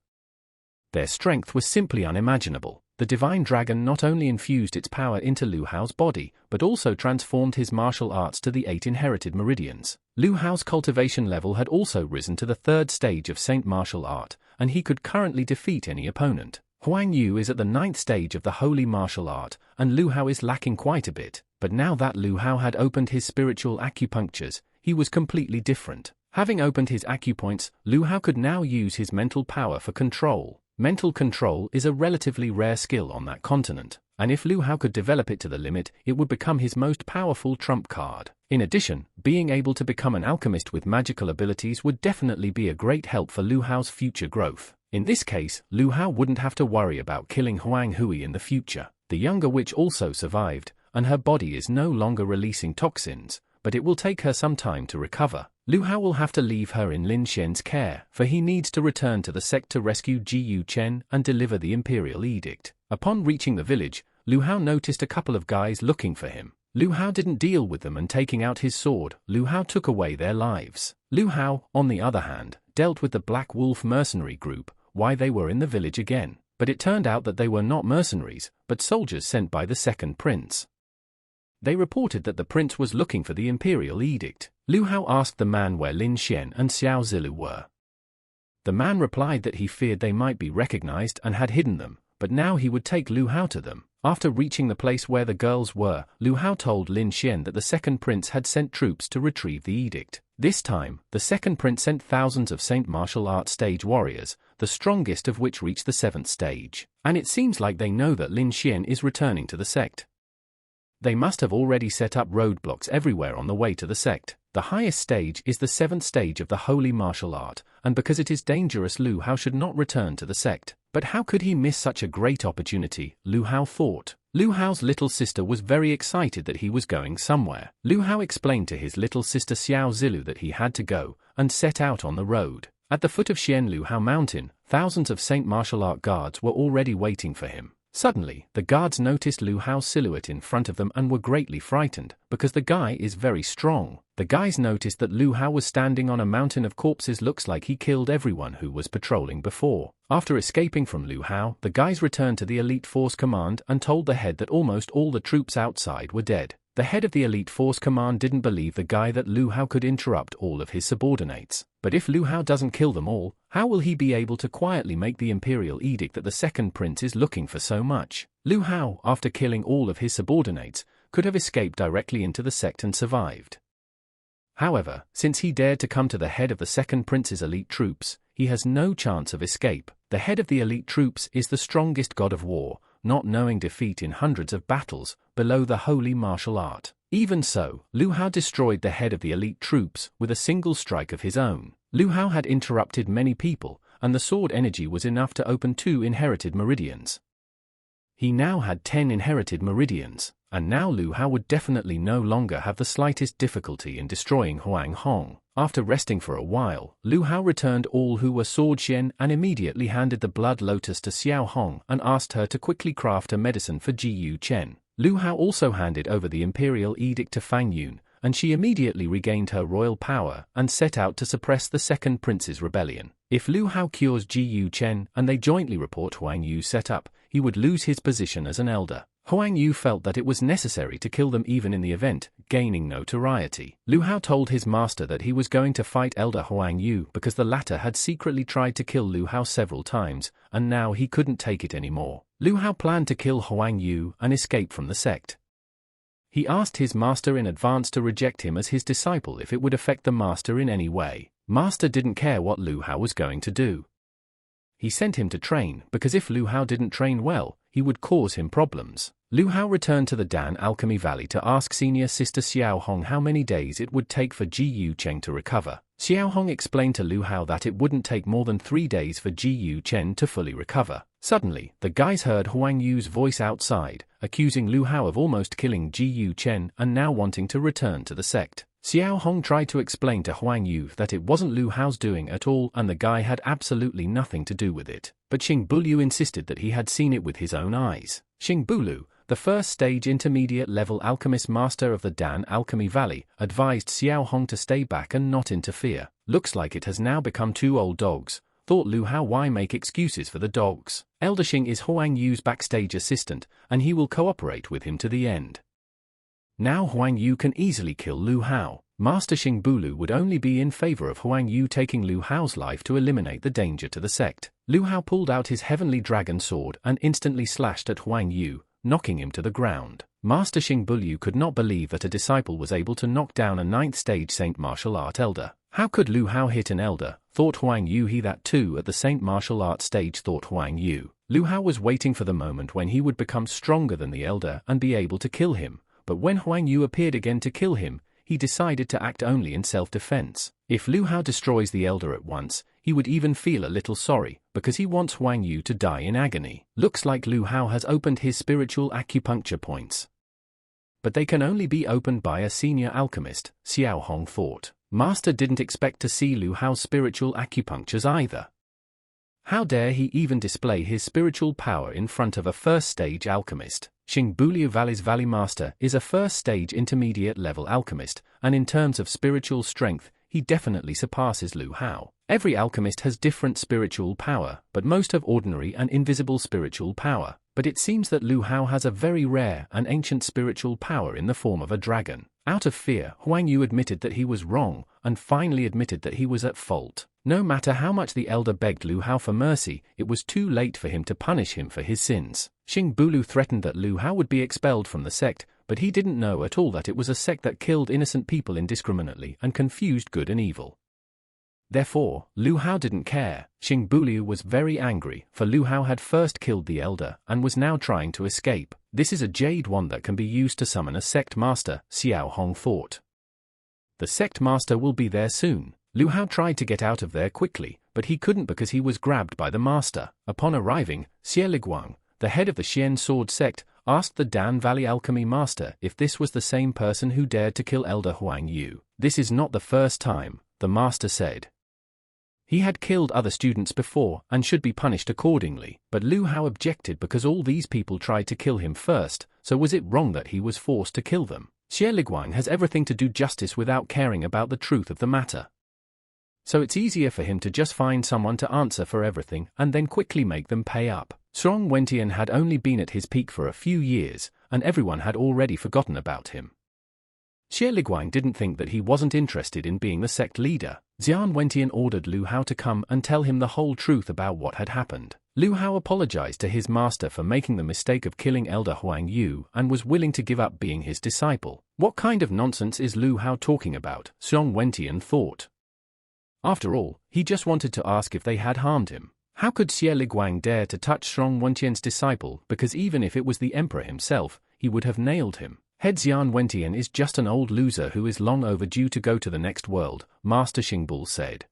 Their strength was simply unimaginable. The divine dragon not only infused its power into Lu Hao's body, but also transformed his martial arts to the 8 inherited meridians. Lu Hao's cultivation level had also risen to the 3rd stage of Saint Martial Art, and he could currently defeat any opponent. Huang Yu is at the 9th stage of the Holy Martial Art, and Lu Hao is lacking quite a bit. But now that Lu Hao had opened his spiritual acupunctures, he was completely different. Having opened his acupoints, Lu Hao could now use his mental power for control. Mental control is a relatively rare skill on that continent, and if Lu Hao could develop it to the limit, it would become his most powerful trump card. In addition, being able to become an alchemist with magical abilities would definitely be a great help for Lu Hao's future growth. In this case, Lu Hao wouldn't have to worry about killing Huang Hui in the future. The younger witch also survived, and her body is no longer releasing toxins, but it will take her some time to recover. Lu Hao will have to leave her in Lin Xian's care, for he needs to return to the sect to rescue Ji Yu Chen and deliver the imperial edict. Upon reaching the village, Lu Hao noticed a couple of guys looking for him. Lu Hao didn't deal with them, and taking out his sword, Lu Hao took away their lives. Lu Hao, on the other hand, dealt with the Black Wolf mercenary group, why they were in the village again. But it turned out that they were not mercenaries, but soldiers sent by the second prince. They reported that the prince was looking for the imperial edict. Lu Hao asked the man where Lin Xian and Xiao Zilu were. The man replied that he feared they might be recognized and had hidden them, but now he would take Lu Hao to them. After reaching the place where the girls were, Lu Hao told Lin Xian that the second prince had sent troops to retrieve the edict. This time, the second prince sent thousands of Saint Martial Art stage warriors, the strongest of which reached the 7th stage. And it seems like they know that Lin Xian is returning to the sect. They must have already set up roadblocks everywhere on the way to the sect. The highest stage is the 7th stage of the Holy Martial Art, and because it is dangerous, Lu Hao should not return to the sect. But how could he miss such a great opportunity, Lu Hao thought. Lu Hao's little sister was very excited that he was going somewhere. Lu Hao explained to his little sister Xiao Zilu that he had to go, and set out on the road. At the foot of Xian Lu Hao Mountain, thousands of Saint martial art guards were already waiting for him. Suddenly, the guards noticed Lu Hao's silhouette in front of them and were greatly frightened, because the guy is very strong. The guys noticed that Lu Hao was standing on a mountain of corpses. Looks like he killed everyone who was patrolling before. After escaping from Lu Hao, the guys returned to the Elite Force Command and told the head that almost all the troops outside were dead. The head of the Elite Force Command didn't believe the guy that Lu Hao could interrupt all of his subordinates. But if Lu Hao doesn't kill them all, how will he be able to quietly make the imperial edict that the second prince is looking for so much? Lu Hao, after killing all of his subordinates, could have escaped directly into the sect and survived. However, since he dared to come to the head of the second prince's elite troops, he has no chance of escape. The head of the elite troops is the strongest god of war, not knowing defeat in hundreds of battles, below the holy martial art. Even so, Lu Hao destroyed the head of the elite troops with a single strike of his own. Lu Hao had interrupted many people, and the sword energy was enough to open 2 inherited meridians. He now had 10 inherited meridians, and now Lu Hao would definitely no longer have the slightest difficulty in destroying Huang Hong. After resting for a while, Lu Hao returned all who were Sword Xian and immediately handed the blood lotus to Xiao Hong and asked her to quickly craft a medicine for Ji Yu Chen. Lu Hao also handed over the imperial edict to Fang Yun, and she immediately regained her royal power and set out to suppress the second prince's rebellion. If Lu Hao cures Ji Yu Chen and they jointly report Huang Yu set up, he would lose his position as an elder. Huang Yu felt that it was necessary to kill them even in the event, gaining notoriety. Lu Hao told his master that he was going to fight Elder Huang Yu because the latter had secretly tried to kill Lu Hao several times, and now he couldn't take it anymore. Lu Hao planned to kill Huang Yu and escape from the sect. He asked his master in advance to reject him as his disciple if it would affect the master in any way. Master didn't care what Lu Hao was going to do. He sent him to train, because if Lu Hao didn't train well, he would cause him problems. Lu Hao returned to the Dan Alchemy Valley to ask senior sister Xiao Hong how many days it would take for Ji Yu Chen to recover. Xiao Hong explained to Lu Hao that it wouldn't take more than 3 days for Ji Yu Chen to fully recover. Suddenly, the guys heard Huang Yu's voice outside, accusing Lu Hao of almost killing Ji Yu Chen and now wanting to return to the sect. Xiao Hong tried to explain to Huang Yu that it wasn't Lu Hao's doing at all and the guy had absolutely nothing to do with it. But Xing Bulu insisted that he had seen it with his own eyes. Xing Bulu, the first stage intermediate level alchemist master of the Dan Alchemy Valley, advised Xiao Hong to stay back and not interfere. Looks like it has now become 2 old dogs, thought Lu Hao. Why make excuses for the dogs? Elder Xing is Huang Yu's backstage assistant, and he will cooperate with him to the end. Now Huang Yu can easily kill Lu Hao. Master Xing Bulu would only be in favor of Huang Yu taking Lu Hao's life to eliminate the danger to the sect. Lu Hao pulled out his heavenly dragon sword and instantly slashed at Huang Yu, knocking him to the ground. Master Xing Bulu could not believe that a disciple was able to knock down a 9th stage Saint martial art elder. How could Lu Hao hit an elder? Thought Huang Yu. He that too at the Saint martial art stage, thought Huang Yu. Lu Hao was waiting for the moment when he would become stronger than the elder and be able to kill him. But when Huang Yu appeared again to kill him, he decided to act only in self-defense. If Lu Hao destroys the elder at once, he would even feel a little sorry, because he wants Huang Yu to die in agony. Looks like Lu Hao has opened his spiritual acupuncture points. But they can only be opened by a senior alchemist, Xiao Hong thought. Master didn't expect to see Lu Hao's spiritual acupunctures either. How dare he even display his spiritual power in front of a first-stage alchemist? Xing Bulu Valley's Valley Master is a first-stage intermediate level alchemist, and in terms of spiritual strength, he definitely surpasses Lu Hao. Every alchemist has different spiritual power, but most have ordinary and invisible spiritual power. But it seems that Lu Hao has a very rare and ancient spiritual power in the form of a dragon. Out of fear, Huang Yu admitted that he was wrong, and finally admitted that he was at fault. No matter how much the elder begged Lu Hao for mercy, it was too late for him to punish him for his sins. Xing Bulu threatened that Lu Hao would be expelled from the sect, but he didn't know at all that it was a sect that killed innocent people indiscriminately and confused good and evil. Therefore, Lu Hao didn't care. Xing Bulu was very angry, for Lu Hao had first killed the elder and was now trying to escape. This is a jade wand that can be used to summon a sect master, Xiao Hong thought. The sect master will be there soon. Lu Hao tried to get out of there quickly, but he couldn't because he was grabbed by the master. Upon arriving, Xie Liguang, the head of the Xian Sword sect, asked the Dan Valley Alchemy Master if this was the same person who dared to kill Elder Huang Yu. This is not the first time, the master said. He had killed other students before and should be punished accordingly, but Lu Hao objected because all these people tried to kill him first, so was it wrong that he was forced to kill them? Xie Liguang has everything to do justice without caring about the truth of the matter. So it's easier for him to just find someone to answer for everything and then quickly make them pay up. Strong Wentian had only been at his peak for a few years, and everyone had already forgotten about him. Xie Liguang didn't think that he wasn't interested in being the sect leader. Xian Wentian ordered Lu Hao to come and tell him the whole truth about what had happened. Lu Hao apologized to his master for making the mistake of killing Elder Huang Yu and was willing to give up being his disciple. What kind of nonsense is Lu Hao talking about? Strong Wentian thought. After all, he just wanted to ask if they had harmed him. How could Xie Liguang dare to touch Strong Wentian's disciple, because even if it was the emperor himself, he would have nailed him. Head Xian Wentian is just an old loser who is long overdue to go to the next world, Master Xingbul said.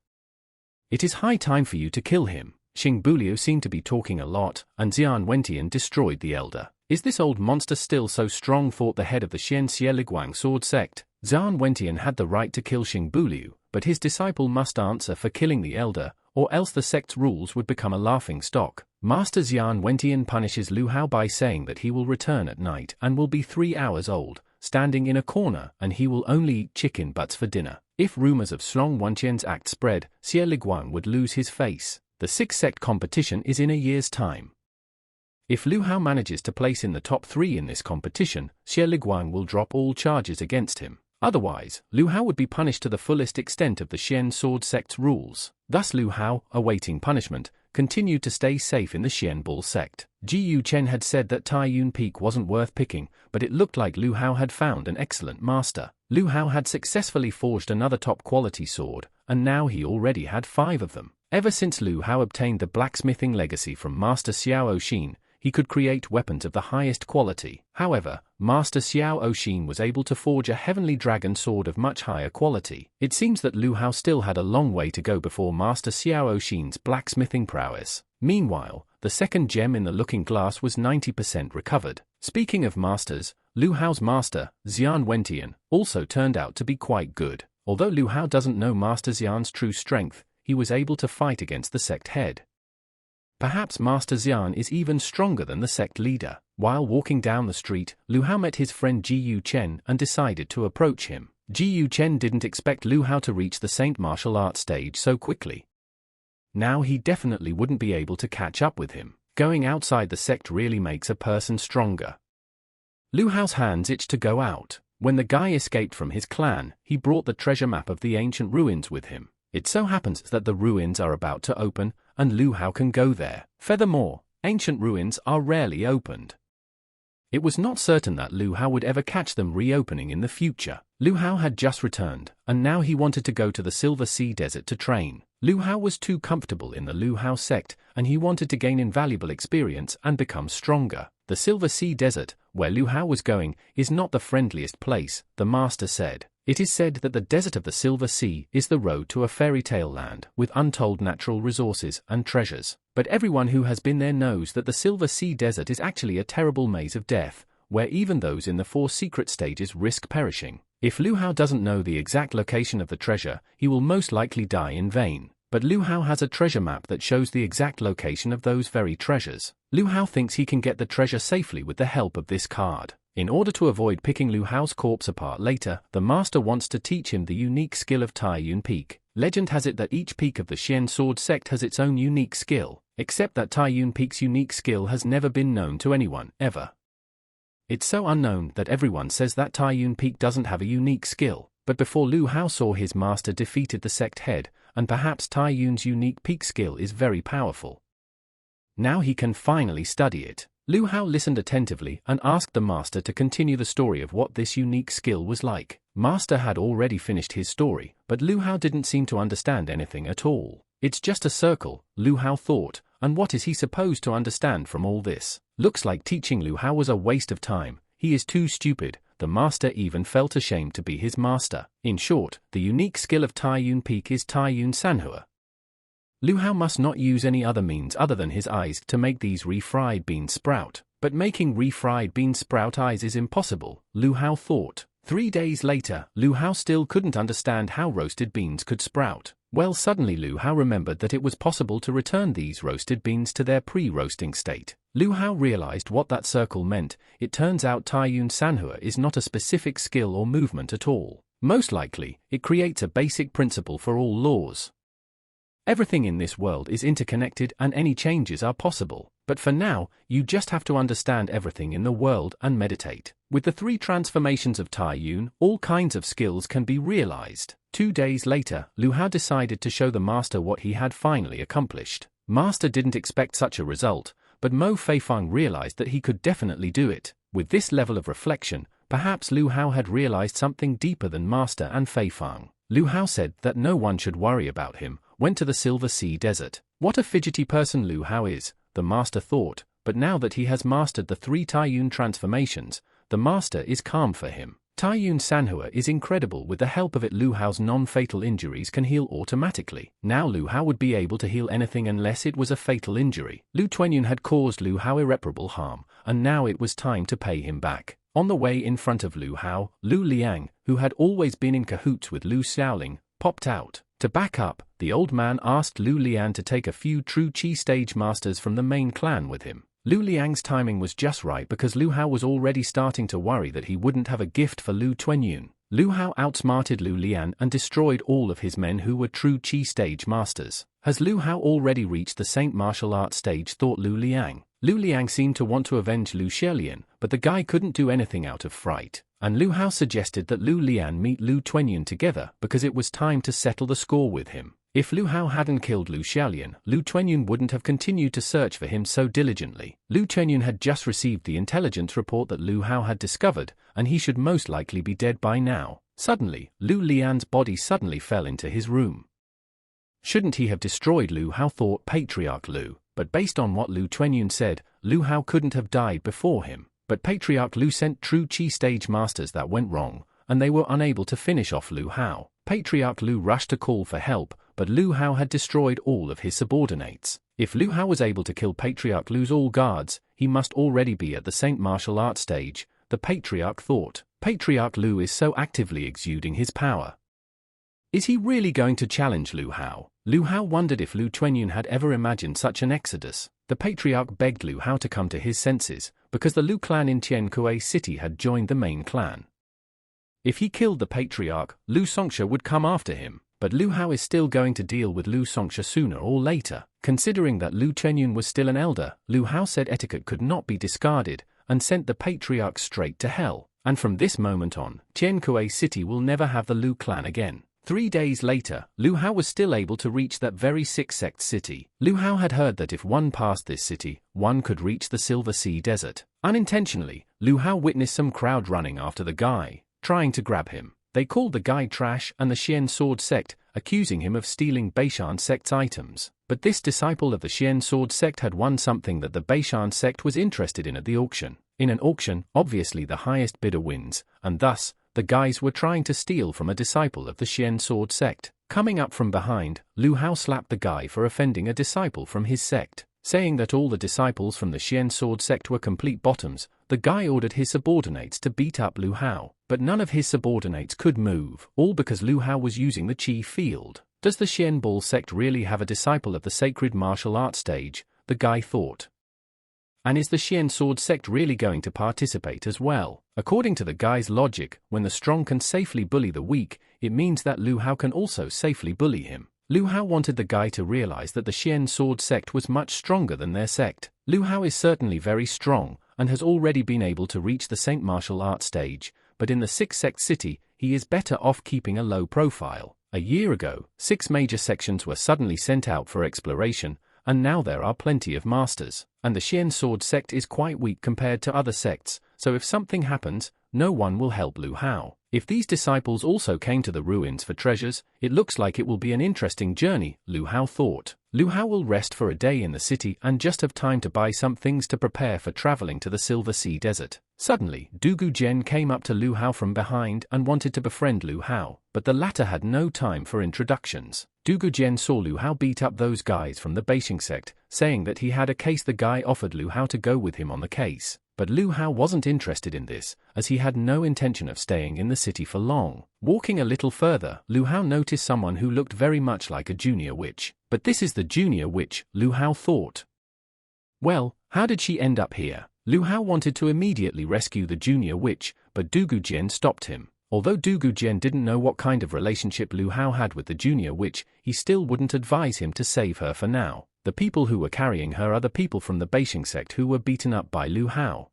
It is high time for you to kill him. Xingbulio seemed to be talking a lot, and Xian Wentian destroyed the elder. Is this old monster still so strong? Thought the head of the Xian Xie Liguang sword sect. Xian Wentian had the right to kill Xingbulio, but his disciple must answer for killing the elder, or else the sect's rules would become a laughing stock. Master Xian Wentian punishes Lu Hao by saying that he will return at night and will be 3 hours old, standing in a corner, and he will only eat chicken butts for dinner. If rumors of Strong Wentian's act spread, Xie Liguang would lose his face. The 6th sect competition is in a year's time. If Lu Hao manages to place in the top 3 in this competition, Xie Liguang will drop all charges against him. Otherwise, Lu Hao would be punished to the fullest extent of the Xian sword sect's rules. Thus Lu Hao, awaiting punishment, continued to stay safe in the Xian Bull sect. Ji Yu Chen had said that Taiyun Peak wasn't worth picking, but it looked like Lu Hao had found an excellent master. Lu Hao had successfully forged another top-quality sword, and now he already had 5 of them. Ever since Lu Hao obtained the blacksmithing legacy from Master Xiao Oxin, he could create weapons of the highest quality. However, Master Xiao Oxin was able to forge a heavenly dragon sword of much higher quality. It seems that Lu Hao still had a long way to go before Master Xiao Oxin's blacksmithing prowess. Meanwhile, the second gem in the looking glass was 90% recovered. Speaking of masters, Lu Hao's master, Xian Wentian, also turned out to be quite good. Although Lu Hao doesn't know Master Xian's true strength, he was able to fight against the sect head. Perhaps Master Xian is even stronger than the sect leader. While walking down the street, Lu Hao met his friend Ji Yu Chen and decided to approach him. Ji Yu Chen didn't expect Lu Hao to reach the Saint martial arts stage so quickly. Now he definitely wouldn't be able to catch up with him. Going outside the sect really makes a person stronger. Lu Hao's hands itched to go out. When the guy escaped from his clan, he brought the treasure map of the ancient ruins with him. It so happens that the ruins are about to open, and Lu Hao can go there. Furthermore, ancient ruins are rarely opened. It was not certain that Lu Hao would ever catch them reopening in the future. Lu Hao had just returned, and now he wanted to go to the Silver Sea Desert to train. Lu Hao was too comfortable in the Lu Hao sect, and he wanted to gain invaluable experience and become stronger. The Silver Sea Desert, where Lu Hao was going, is not the friendliest place, the master said. It is said that the desert of the Silver Sea is the road to a fairy tale land with untold natural resources and treasures. But everyone who has been there knows that the Silver Sea Desert is actually a terrible maze of death, where even those in the 4 secret stages risk perishing. If Lu Hao doesn't know the exact location of the treasure, he will most likely die in vain. But Lu Hao has a treasure map that shows the exact location of those very treasures. Lu Hao thinks he can get the treasure safely with the help of this card. In order to avoid picking Lu Hao's corpse apart later, the master wants to teach him the unique skill of Taiyun Peak. Legend has it that each peak of the Xian sword sect has its own unique skill, except that Taiyun Peak's unique skill has never been known to anyone, ever. It's so unknown that everyone says that Taiyun Peak doesn't have a unique skill, but before Lu Hao saw his master defeated the sect head, and perhaps Taiyun's unique peak skill is very powerful. Now he can finally study it. Lu Hao listened attentively and asked the master to continue the story of what this unique skill was like. Master had already finished his story, but Lu Hao didn't seem to understand anything at all. It's just a circle, Lu Hao thought, and what is he supposed to understand from all this? Looks like teaching Lu Hao was a waste of time. He is too stupid. The master even felt ashamed to be his master. In short, the unique skill of Taiyun Peak is Taiyun Sanhua. Lu Hao must not use any other means other than his eyes to make these refried beans sprout. But making refried beans sprout eyes is impossible, Lu Hao thought. 3 days later, Lu Hao still couldn't understand how roasted beans could sprout. Well, suddenly Lu Hao remembered that it was possible to return these roasted beans to their pre-roasting state. Lu Hao realized what that circle meant. It turns out Taiyun Sanhua is not a specific skill or movement at all. Most likely, it creates a basic principle for all laws. Everything in this world is interconnected and any changes are possible. But for now, you just have to understand everything in the world and meditate. With the 3 transformations of Taiyun, all kinds of skills can be realized. 2 days later, Lu Hao decided to show the master what he had finally accomplished. Master didn't expect such a result, but Mo Feifang realized that he could definitely do it. With this level of reflection, perhaps Lu Hao had realized something deeper than Master and Feifang. Lu Hao said that no one should worry about him, went to the Silver Sea Desert. What a fidgety person Lu Hao is, the master thought, but now that he has mastered the 3 Taiyun transformations, the master is calm for him. Taiyun Sanhua is incredible. With the help of it, Lu Hao's non-fatal injuries can heal automatically. Now Lu Hao would be able to heal anything unless it was a fatal injury. Lu Tuanyun had caused Lu Hao irreparable harm, and now it was time to pay him back. On the way in front of Lu Hao, Lu Liang, who had always been in cahoots with Lu Xiaoling, popped out. To back up, the old man asked Lu Liang to take a few true Qi stage masters from the main clan with him. Lu Liang's timing was just right because Lu Hao was already starting to worry that he wouldn't have a gift for Lu Tuanyun. Lu Hao outsmarted Lu Liang and destroyed all of his men who were true Qi stage masters. Has Lu Hao already reached the Saint martial arts stage, thought Lu Liang. Lu Liang seemed to want to avenge Lu Xiaolian, but the guy couldn't do anything out of fright. And Lu Hao suggested that Lu Liang meet Lu Tuanyun together because it was time to settle the score with him. If Lu Hao hadn't killed Lu Xiaolian, Lu Tuanyun wouldn't have continued to search for him so diligently. Lu Tuanyun had just received the intelligence report that Lu Hao had discovered, and he should most likely be dead by now. Suddenly, Lu Lian's body suddenly fell into his room. Shouldn't he have destroyed Lu Hao, thought Patriarch Lu, but based on what Lu Tuanyun said, Lu Hao couldn't have died before him. But Patriarch Lu sent true Qi stage masters that went wrong, and they were unable to finish off Lu Hao. Patriarch Lu rushed to call for help, but Lu Hao had destroyed all of his subordinates. If Lu Hao was able to kill Patriarch Lu's all guards, he must already be at the Saint martial arts stage, the Patriarch thought. Patriarch Lu is so actively exuding his power. Is he really going to challenge Lu Hao? Lu Hao wondered if Lu Tuanyun had ever imagined such an exodus. The Patriarch begged Lu Hao to come to his senses, because the Lu clan in Tiankue City had joined the main clan. If he killed the Patriarch, Lu Songsha would come after him, but Lu Hao is still going to deal with Lu Songsha sooner or later. Considering that Lu Tuanyun was still an elder, Lu Hao said etiquette could not be discarded, and sent the Patriarch straight to hell. And from this moment on, Tiankue City will never have the Lu clan again. 3 days later, Lu Hao was still able to reach that very six-sect city. Lu Hao had heard that if one passed this city, one could reach the Silver Sea Desert. Unintentionally, Lu Hao witnessed some crowd running after the guy, trying to grab him. They called the guy trash and the Xian Sword Sect, accusing him of stealing Beishan Sect's items. But this disciple of the Xian Sword Sect had won something that the Beishan Sect was interested in at the auction. In an auction, obviously the highest bidder wins, and thus, the guys were trying to steal from a disciple of the Xian Sword Sect. Coming up from behind, Lu Hao slapped the guy for offending a disciple from his sect. Saying that all the disciples from the Xian Sword Sect were complete bottoms, the guy ordered his subordinates to beat up Lu Hao. But none of his subordinates could move, all because Lu Hao was using the Qi field. Does the Xian Ball Sect really have a disciple of the sacred martial arts stage? The guy thought. And is the Xian Sword Sect really going to participate as well? According to the guy's logic, when the strong can safely bully the weak, it means that Lu Hao can also safely bully him. Lu Hao wanted the guy to realize that the Xian Sword Sect was much stronger than their sect. Lu Hao is certainly very strong, and has already been able to reach the Saint martial arts stage, but in the six-sect city, he is better off keeping a low profile. A year ago, 6 major sections were suddenly sent out for exploration, and now there are plenty of masters. And the Xian Sword Sect is quite weak compared to other sects, so if something happens, no one will help Lu Hao. If these disciples also came to the ruins for treasures, it looks like it will be an interesting journey, Lu Hao thought. Lu Hao will rest for a day in the city and just have time to buy some things to prepare for traveling to the Silver Sea Desert. Suddenly, Dugu Zhen came up to Lu Hao from behind and wanted to befriend Lu Hao, but the latter had no time for introductions. Dugu Zhen saw Lu Hao beat up those guys from the Beishing sect, saying that he had a case. The guy offered Lu Hao to go with him on the case. But Lu Hao wasn't interested in this, as he had no intention of staying in the city for long. Walking a little further, Lu Hao noticed someone who looked very much like a junior witch. But this is the junior witch, Lu Hao thought. Well, how did she end up here? Lu Hao wanted to immediately rescue the junior witch, but Du Gujian stopped him. Although Du Gujian didn't know what kind of relationship Lu Hao had with the junior witch, he still wouldn't advise him to save her for now. The people who were carrying her are the people from the Beishing sect who were beaten up by Lu Hao.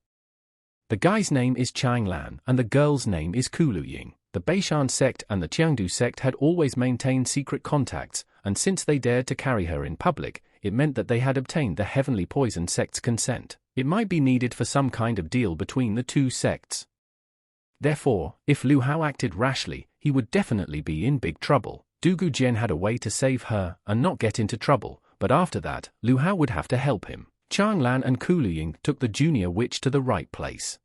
The guy's name is Chang Lan and the girl's name is Kulu Ying. The Beishan sect and the Qiangdu sect had always maintained secret contacts, and since they dared to carry her in public, it meant that they had obtained the Heavenly Poison sect's consent. It might be needed for some kind of deal between the two sects. Therefore, if Lu Hao acted rashly, he would definitely be in big trouble. Du Gujian had a way to save her and not get into trouble, but after that, Lu Hao would have to help him. Chang Lan and Kulu Ying took the junior witch to the right place.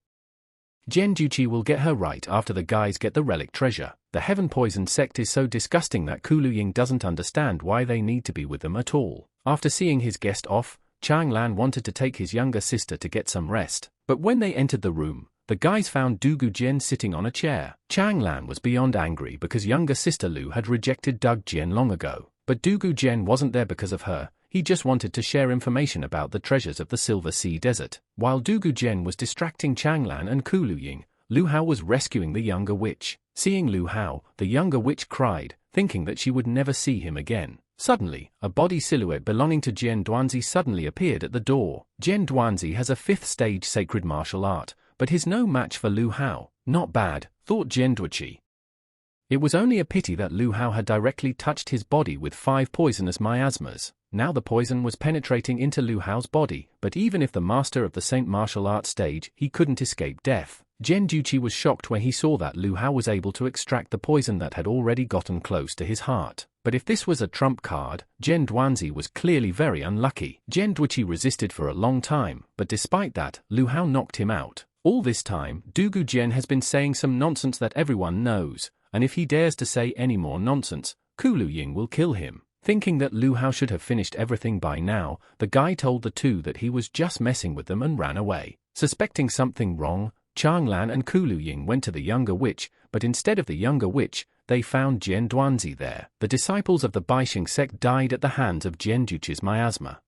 Jian Juqi will get her right after the guys get the relic treasure. The Heaven Poison sect is so disgusting that Kulu Ying doesn't understand why they need to be with them at all. After seeing his guest off, Chang Lan wanted to take his younger sister to get some rest, but when they entered the room, the guys found Du Gujian sitting on a chair. Chang Lan was beyond angry because younger sister Lu had rejected Du Gujian long ago, but Du Gujian wasn't there because of her. He just wanted to share information about the treasures of the Silver Sea Desert. While Du Gujian was distracting Chang Lan and Kulu Ying, Lu Hao was rescuing the younger witch. Seeing Lu Hao, the younger witch cried, thinking that she would never see him again. Suddenly, a body silhouette belonging to Jian Duanzi suddenly appeared at the door. Jian Duanzi has a 5th stage sacred martial art, but he's no match for Lu Hao. Not bad, thought Jian Duanzi. It was only a pity that Lu Hao had directly touched his body with 5 poisonous miasmas. Now the poison was penetrating into Lu Hao's body, but even if the master of the Saint martial art stage, he couldn't escape death. Jian Duqi was shocked when he saw that Lu Hao was able to extract the poison that had already gotten close to his heart. But if this was a trump card, Jian Duanzi was clearly very unlucky. Jian Duqi resisted for a long time, but despite that, Lu Hao knocked him out. All this time, Du Gujian has been saying some nonsense that everyone knows, and if he dares to say any more nonsense, Kulu Ying will kill him. Thinking that Lu Hao should have finished everything by now, the guy told the two that he was just messing with them and ran away. Suspecting something wrong, Chang Lan and Kulu Ying went to the younger witch, but instead of the younger witch, they found Jian Duanzi there. The disciples of the Beishing sect died at the hands of Jian Duqi's miasma.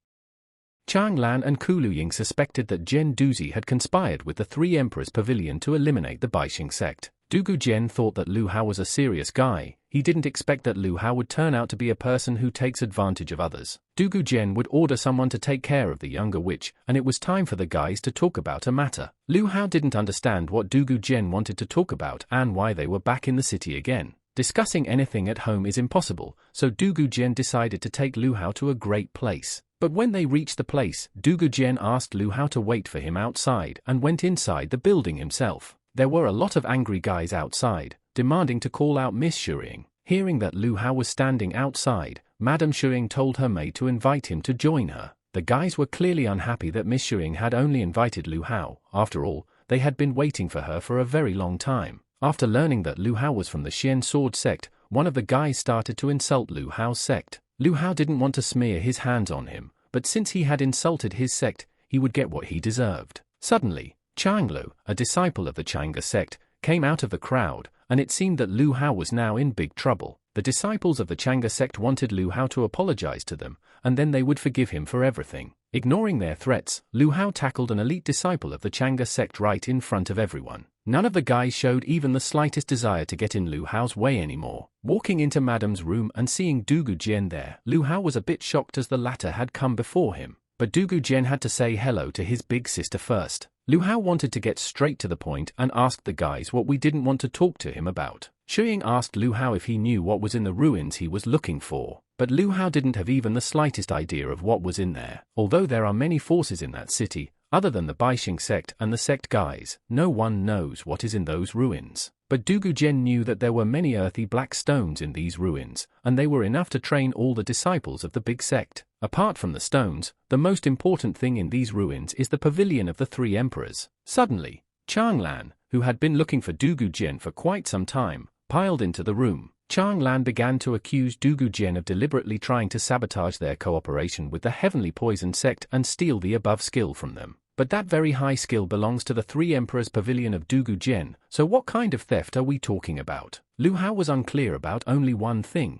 Chang Lan and Kulu Ying suspected that Jian Duzi had conspired with the 3 Emperors Pavilion to eliminate the Beishing sect. Du Gujian thought that Lu Hao was a serious guy. He didn't expect that Lu Hao would turn out to be a person who takes advantage of others. Du Gujian would order someone to take care of the younger witch, and it was time for the guys to talk about a matter. Lu Hao didn't understand what Du Gujian wanted to talk about and why they were back in the city again. Discussing anything at home is impossible, so Du Gujian decided to take Lu Hao to a great place. But when they reached the place, Du Gujian asked Lu Hao to wait for him outside and went inside the building himself. There were a lot of angry guys outside, demanding to call out Miss Shuiying. Hearing that Lu Hao was standing outside, Madame Shuiying told her maid to invite him to join her. The guys were clearly unhappy that Miss Shuiying had only invited Lu Hao. After all, they had been waiting for her for a very long time. After learning that Lu Hao was from the Xian Sword sect, one of the guys started to insult Lu Hao's sect. Lu Hao didn't want to smear his hands on him, but since he had insulted his sect, he would get what he deserved. Suddenly, Chang Lu, a disciple of the Chang'e sect, came out of the crowd, and it seemed that Lu Hao was now in big trouble. The disciples of the Chang'e sect wanted Lu Hao to apologize to them, and then they would forgive him for everything. Ignoring their threats, Lu Hao tackled an elite disciple of the Chang'e sect right in front of everyone. None of the guys showed even the slightest desire to get in Lu Hao's way anymore. Walking into Madame's room and seeing Du Gujian there, Lu Hao was a bit shocked as the latter had come before him. But Du Gujian had to say hello to his big sister first. Lu Hao wanted to get straight to the point and asked the guys what we didn't want to talk to him about. Shuiying asked Lu Hao if he knew what was in the ruins he was looking for, but Lu Hao didn't have even the slightest idea of what was in there. Although there are many forces in that city, other than the Beishing sect and the sect guys, no one knows what is in those ruins. But Du Gujian knew that there were many earthy black stones in these ruins, and they were enough to train all the disciples of the big sect. Apart from the stones, the most important thing in these ruins is the pavilion of the 3 emperors. Suddenly, Chang Lan, who had been looking for Du Gujian for quite some time, piled into the room. Chang Lan began to accuse Du Gujian of deliberately trying to sabotage their cooperation with the Heavenly Poison sect and steal the above skill from them. But that very high skill belongs to the Three Emperors Pavilion of Dugu Jian, so what kind of theft are we talking about? Lu Hao was unclear about only one thing.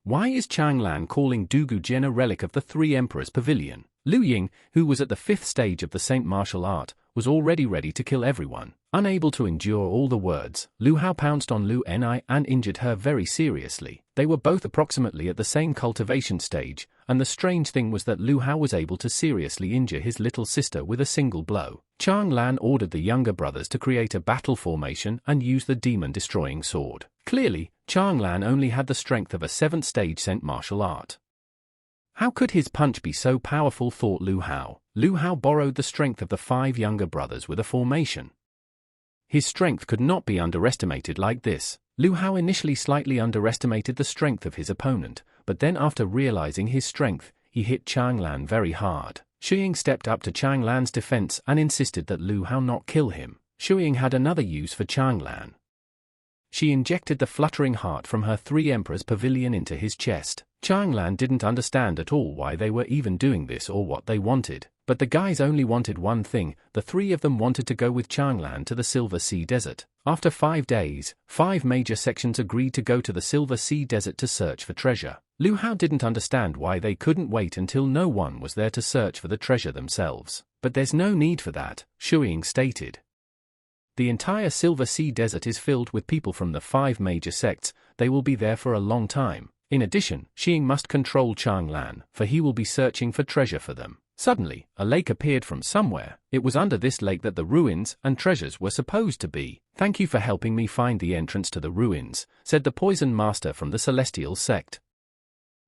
Why is Chang Lan calling Dugu Jian a relic of the Three Emperors Pavilion? Lu Ying, who was at the 5th stage of the Saint martial art, was already ready to kill everyone. Unable to endure all the words, Lu Hao pounced on Lu Ni and injured her very seriously. They were both approximately at the same cultivation stage, and the strange thing was that Lu Hao was able to seriously injure his little sister with a single blow. Chang Lan ordered the younger brothers to create a battle formation and use the demon-destroying sword. Clearly, Chang Lan only had the strength of a 7th stage Saint martial art. How could his punch be so powerful, thought Lu Hao. Lu Hao borrowed the strength of the 5 younger brothers with a formation. His strength could not be underestimated like this. Lu Hao initially slightly underestimated the strength of his opponent, but then after realizing his strength, he hit Chang Lan very hard. Xu Ying stepped up to Chang Lan's defense and insisted that Lu Hao not kill him. Xu Ying had another use for Chang Lan. She injected the fluttering heart from her Three Emperors Pavilion into his chest. Chang Lan didn't understand at all why they were even doing this or what they wanted. But the guys only wanted one thing. The 3 of them wanted to go with Chang Lan to the Silver Sea Desert. After 5 days, 5 major sections agreed to go to the Silver Sea Desert to search for treasure. Lu Hao didn't understand why they couldn't wait until no one was there to search for the treasure themselves. But there's no need for that, Xu Ying stated. The entire Silver Sea Desert is filled with people from the 5 major sects. They will be there for a long time. In addition, Xu Ying must control Chang Lan, for he will be searching for treasure for them. Suddenly, a lake appeared from somewhere. It was under this lake that the ruins and treasures were supposed to be. "Thank you for helping me find the entrance to the ruins," said the Poison Master from the Celestial Sect.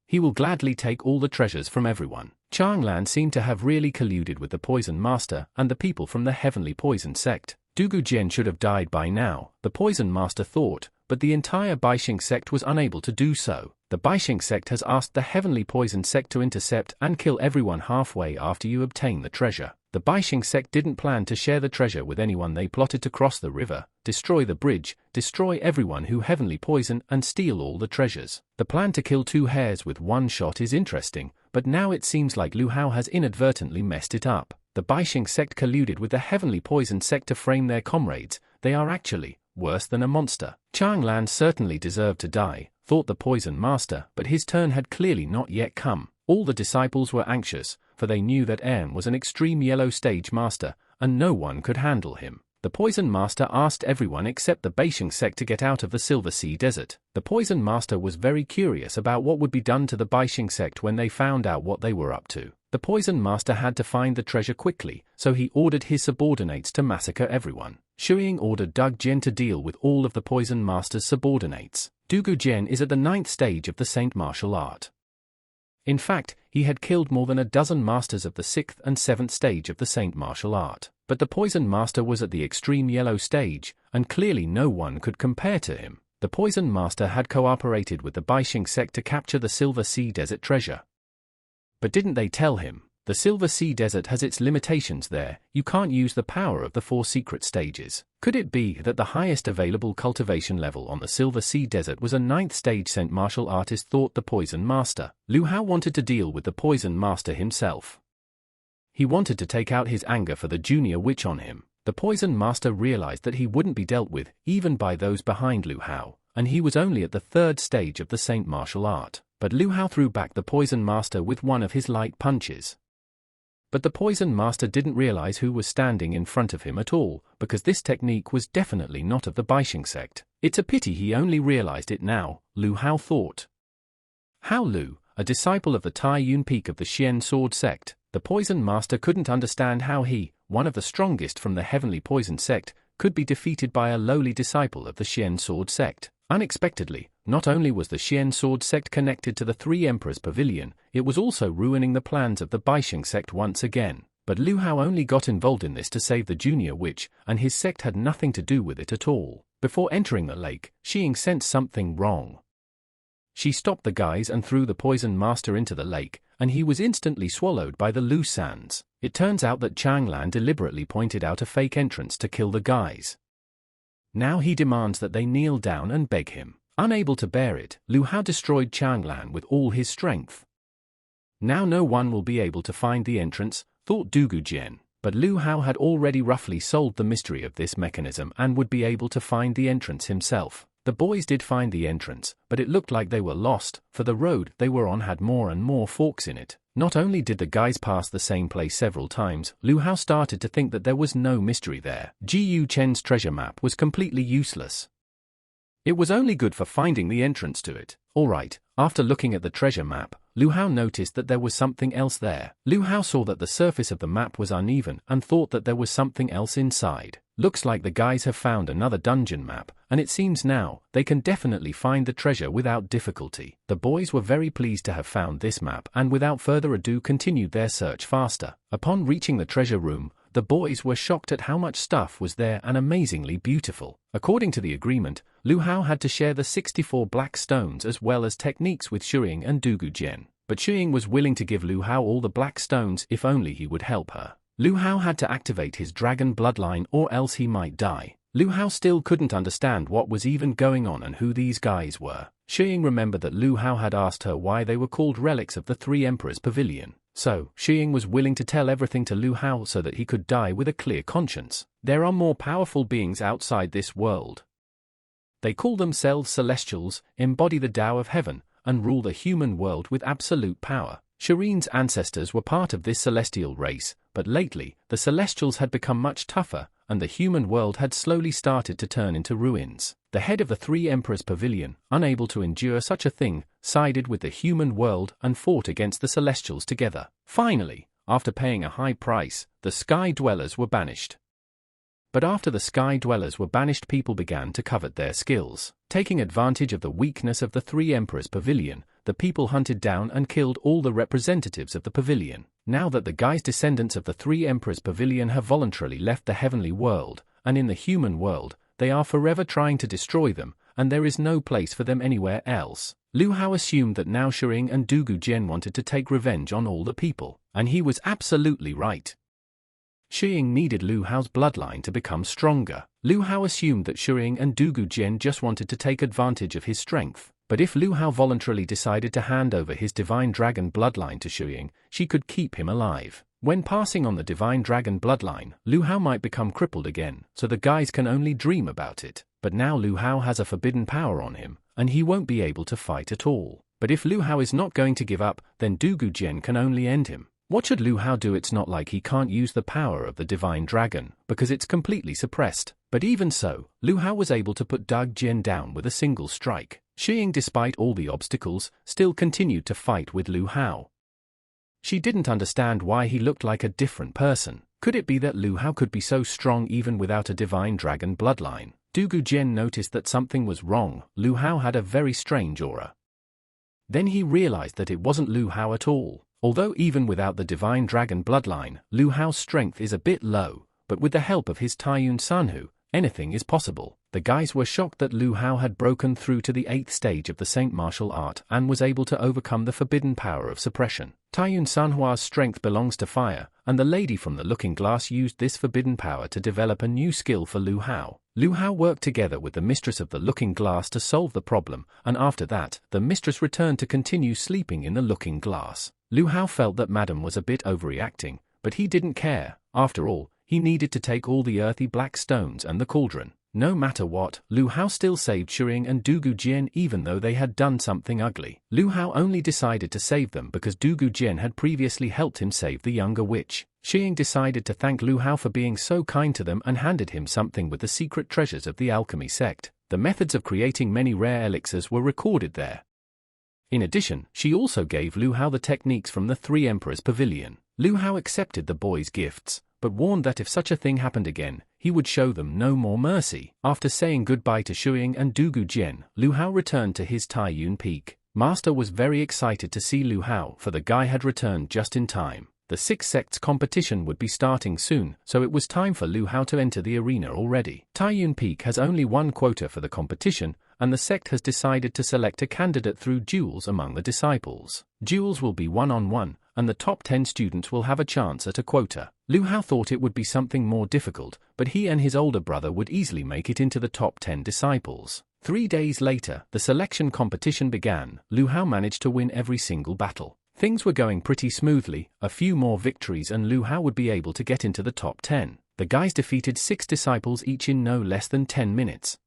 He will gladly take all the treasures from everyone. Chang Lan seemed to have really colluded with the Poison Master and the people from the Heavenly Poison Sect. Dugu Jian should have died by now, the Poison Master thought, but the entire Baixing sect was unable to do so. The Baixing sect has asked the Heavenly Poison sect to intercept and kill everyone halfway after you obtain the treasure. The Baixing sect didn't plan to share the treasure with anyone. They plotted to cross the river, destroy the bridge, destroy everyone who heavenly poison and steal all the treasures. The plan to kill 2 hares with 1 shot is interesting, but now it seems like Lu Hao has inadvertently messed it up. The Baixing sect colluded with the Heavenly Poison sect to frame their comrades. They are actually worse than a monster. Chang Lan certainly deserved to die, thought the Poison Master, but his turn had clearly not yet come. All the disciples were anxious, for they knew that Ern was an extreme yellow stage master, and no one could handle him. The Poison Master asked everyone except the Baixing sect to get out of the Silver Sea Desert. The Poison Master was very curious about what would be done to the Baixing sect when they found out what they were up to. The Poison Master had to find the treasure quickly, so he ordered his subordinates to massacre everyone. Xu Ying ordered Dugu Jian to deal with all of the Poison Master's subordinates. Dugu Jian is at the 9th stage of the Saint martial art. In fact, he had killed more than a dozen masters of the 6th and 7th stage of the Saint martial art. But the Poison Master was at the extreme yellow stage, and clearly no one could compare to him. The Poison Master had cooperated with the Baixing sect to capture the Silver Sea Desert treasure. But didn't they tell him? The Silver Sea Desert has its limitations there. You can't use the power of the 4 secret stages. Could it be that the highest available cultivation level on the Silver Sea Desert was a 9th stage Saint martial artist, thought the Poison Master. Lu Hao wanted to deal with the Poison Master himself. He wanted to take out his anger for the junior witch on him. The Poison Master realized that he wouldn't be dealt with, even by those behind Lu Hao, and he was only at the 3rd stage of the Saint martial art. But Lu Hao threw back the Poison Master with one of his light punches. But the Poison Master didn't realize who was standing in front of him at all, because this technique was definitely not of the Baixing sect. It's a pity he only realized it now, Lu Hao thought. How Lu, a disciple of the Tai Yun Peak of the Xian Sword sect, the Poison Master couldn't understand how he, one of the strongest from the Heavenly Poison sect, could be defeated by a lowly disciple of the Xian Sword sect. Unexpectedly, not only was the Xian Sword sect connected to the Three Emperors Pavilion, it was also ruining the plans of the Baixing sect once again. But Lu Hao only got involved in this to save the junior witch, and his sect had nothing to do with it at all. Before entering the lake, Xu Ying sensed something wrong. She stopped the guys and threw the Poison Master into the lake, and he was instantly swallowed by the loose sands. It turns out that Chang Lan deliberately pointed out a fake entrance to kill the guys. Now he demands that they kneel down and beg him. Unable to bear it, Lu Hao destroyed Chang Lan with all his strength. Now no one will be able to find the entrance, thought Dugu Jian. but Lu Hao had already roughly solved the mystery of this mechanism and would be able to find the entrance himself. The boys did find the entrance, but it looked like they were lost, for the road they were on had more and more forks in it. Not only did the guys pass the same place several times, Lu Hao started to think that there was no mystery there. Gu Chen's treasure map was completely useless. It was only good for finding the entrance to it. Alright, after looking at the treasure map, Lu Hao noticed that there was something else there. Lu Hao saw that the surface of the map was uneven and thought that there was something else inside. Looks like the guys have found another dungeon map, and it seems now they can definitely find the treasure without difficulty. The boys were very pleased to have found this map and without further ado continued their search faster. Upon reaching the treasure room, the boys were shocked at how much stuff was there and amazingly beautiful. According to the agreement, Lu Hao had to share the 64 black stones as well as techniques with Shuing and Dugu Jian. But Shuing was willing to give Lu Hao all the black stones if only he would help her. Lu Hao had to activate his dragon bloodline or else he might die. Lu Hao still couldn't understand what was even going on and who these guys were. Shuing remembered that Lu Hao had asked her why they were called relics of the Three Emperors Pavilion. So, Shuing was willing to tell everything to Lu Hao so that he could die with a clear conscience. There are more powerful beings outside this world. They call themselves Celestials, embody the Tao of heaven, and rule the human world with absolute power. Shireen's ancestors were part of this celestial race, but lately, the Celestials had become much tougher, and the human world had slowly started to turn into ruins. The head of the Three Emperors Pavilion, unable to endure such a thing, sided with the human world and fought against the Celestials together. Finally, after paying a high price, the Sky Dwellers were banished. But after the Sky Dwellers were banished, people began to covet their skills. Taking advantage of the weakness of the Three Emperors Pavilion, the people hunted down and killed all the representatives of the pavilion. Now that the guys' descendants of the Three Emperors Pavilion have voluntarily left the heavenly world, and in the human world, they are forever trying to destroy them, and there is no place for them anywhere else. Lu Hao assumed that now Shuing and Dugu Jian wanted to take revenge on all the people, and he was absolutely right. Shuing needed Lu Hao's bloodline to become stronger. Lu Hao assumed that Shuing and Dugu Jian just wanted to take advantage of his strength. But if Lu Hao voluntarily decided to hand over his divine dragon bloodline to Shuing, she could keep him alive. When passing on the divine dragon bloodline, Lu Hao might become crippled again, so the guys can only dream about it. But now Lu Hao has a forbidden power on him, and he won't be able to fight at all. But if Lu Hao is not going to give up, then Dugu Jian can only end him. What should Lu Hao do? It's not like he can't use the power of the divine dragon, because it's completely suppressed. But even so, Lu Hao was able to put Dugu Jian down with a single strike. Shuing, despite all the obstacles, still continued to fight with Lu Hao. She didn't understand why he looked like a different person. Could it be that Lu Hao could be so strong even without a divine dragon bloodline? Dugu Jian noticed that something was wrong. Lu Hao had a very strange aura. Then he realized that it wasn't Lu Hao at all. Although even without the divine dragon bloodline, Lu Hao's strength is a bit low, but with the help of his Taiyun Sanhu, anything is possible. The guys were shocked that Lu Hao had broken through to the 8th stage of the Saint martial art and was able to overcome the forbidden power of suppression. Taiyun Sanhua's strength belongs to fire, and the lady from the looking glass used this forbidden power to develop a new skill for Lu Hao. Lu Hao worked together with the mistress of the looking glass to solve the problem, and after that, the mistress returned to continue sleeping in the looking glass. Lu Hao felt that Madame was a bit overreacting, but he didn't care. After all, he needed to take all the earthy black stones and the cauldron. No matter what, Lu Hao still saved Shuing and Dugu Jian even though they had done something ugly. Lu Hao only decided to save them because Dugu Jian had previously helped him save the younger witch. Shuing decided to thank Lu Hao for being so kind to them and handed him something with the secret treasures of the alchemy sect. The methods of creating many rare elixirs were recorded there. In addition, she also gave Lu Hao the techniques from the Three Emperors Pavilion. Lu Hao accepted the boys' gifts, but warned that if such a thing happened again, he would show them no more mercy. After saying goodbye to Shuing and Dugu Jian, Lu Hao returned to his Taiyun Peak. Master was very excited to see Lu Hao, for the guy had returned just in time. The 6 sects competition would be starting soon, so it was time for Lu Hao to enter the arena already. Taiyun Peak has only one quota for the competition, and the sect has decided to select a candidate through duels among the disciples. Duels will be one-on-one, and the top 10 students will have a chance at a quota. Lu Hao thought it would be something more difficult, but he and his older brother would easily make it into the top 10 disciples. 3 days later, the selection competition began. Lu Hao managed to win every single battle. Things were going pretty smoothly, a few more victories and Lu Hao would be able to get into the top 10. The guys defeated 6 disciples each in no less than 10 minutes.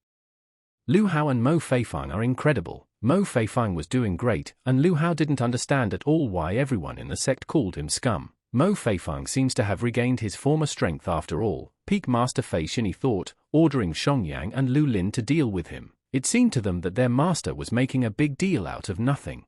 Lu Hao and Mo Feifang are incredible. Mo Feifang was doing great, and Lu Hao didn't understand at all why everyone in the sect called him scum. Mo Feifang seems to have regained his former strength after all, Peak Master Fei Xin thought, ordering Xiangyang and Lu Lin to deal with him. It seemed to them that their master was making a big deal out of nothing.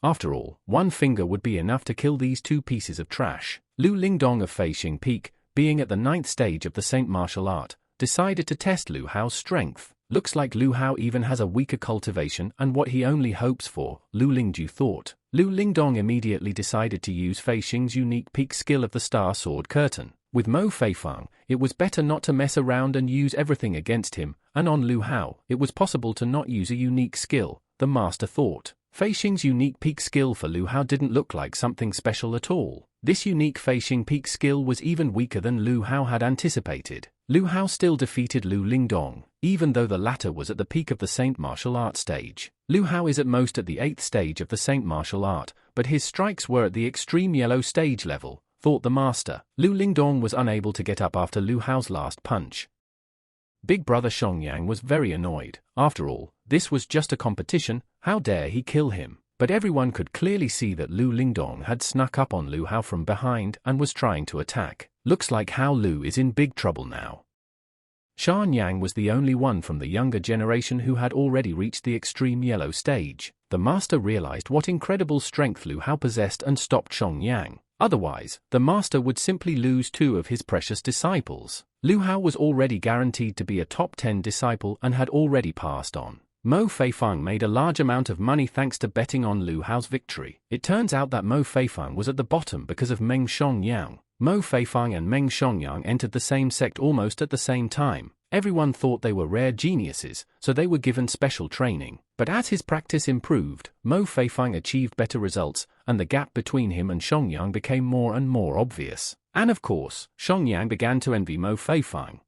After all, one finger would be enough to kill these 2 pieces of trash. Lu Lingdong of Fei Xing Peak, being at the 9th stage of the Saint martial art, decided to test Lu Hao's strength. Looks like Lu Hao even has a weaker cultivation and what he only hopes for, Lu Lingju thought. Lu Lingdong immediately decided to use Fei Xing's unique peak skill of the Star Sword Curtain. With Mo Feifang, it was better not to mess around and use everything against him, and on Lu Hao, it was possible to not use a unique skill, the master thought. Fei Xing's unique peak skill for Lu Hao didn't look like something special at all. This unique Fei Xing peak skill was even weaker than Lu Hao had anticipated. Lu Hao still defeated Lu Lingdong, even though the latter was at the peak of the Saint martial art stage. Lu Hao is at most at the 8th stage of the Saint martial art, but his strikes were at the extreme yellow stage level, thought the master. Lu Lingdong was unable to get up after Lu Hao's last punch. Big brother Xiangyang was very annoyed. After all, this was just a competition, how dare he kill him? But everyone could clearly see that Lu Lingdong had snuck up on Lu Hao from behind and was trying to attack. Looks like Hao Lu is in big trouble now. Xiangyang was the only one from the younger generation who had already reached the extreme yellow stage. The master realized what incredible strength Lu Hao possessed and stopped Xiangyang. Otherwise, the master would simply lose 2 of his precious disciples. Lu Hao was already guaranteed to be a top 10 disciple and had already passed on. Mo Feifang made a large amount of money thanks to betting on Lu Hao's victory. It turns out that Mo Feifang was at the bottom because of Meng Xiangyang. Mo Feifang and Meng Xiangyang entered the same sect almost at the same time. Everyone thought they were rare geniuses, so they were given special training. But as his practice improved, Mo Feifang achieved better results, and the gap between him and Xiangyang became more and more obvious. And of course, Xiangyang began to envy Mo Feifang.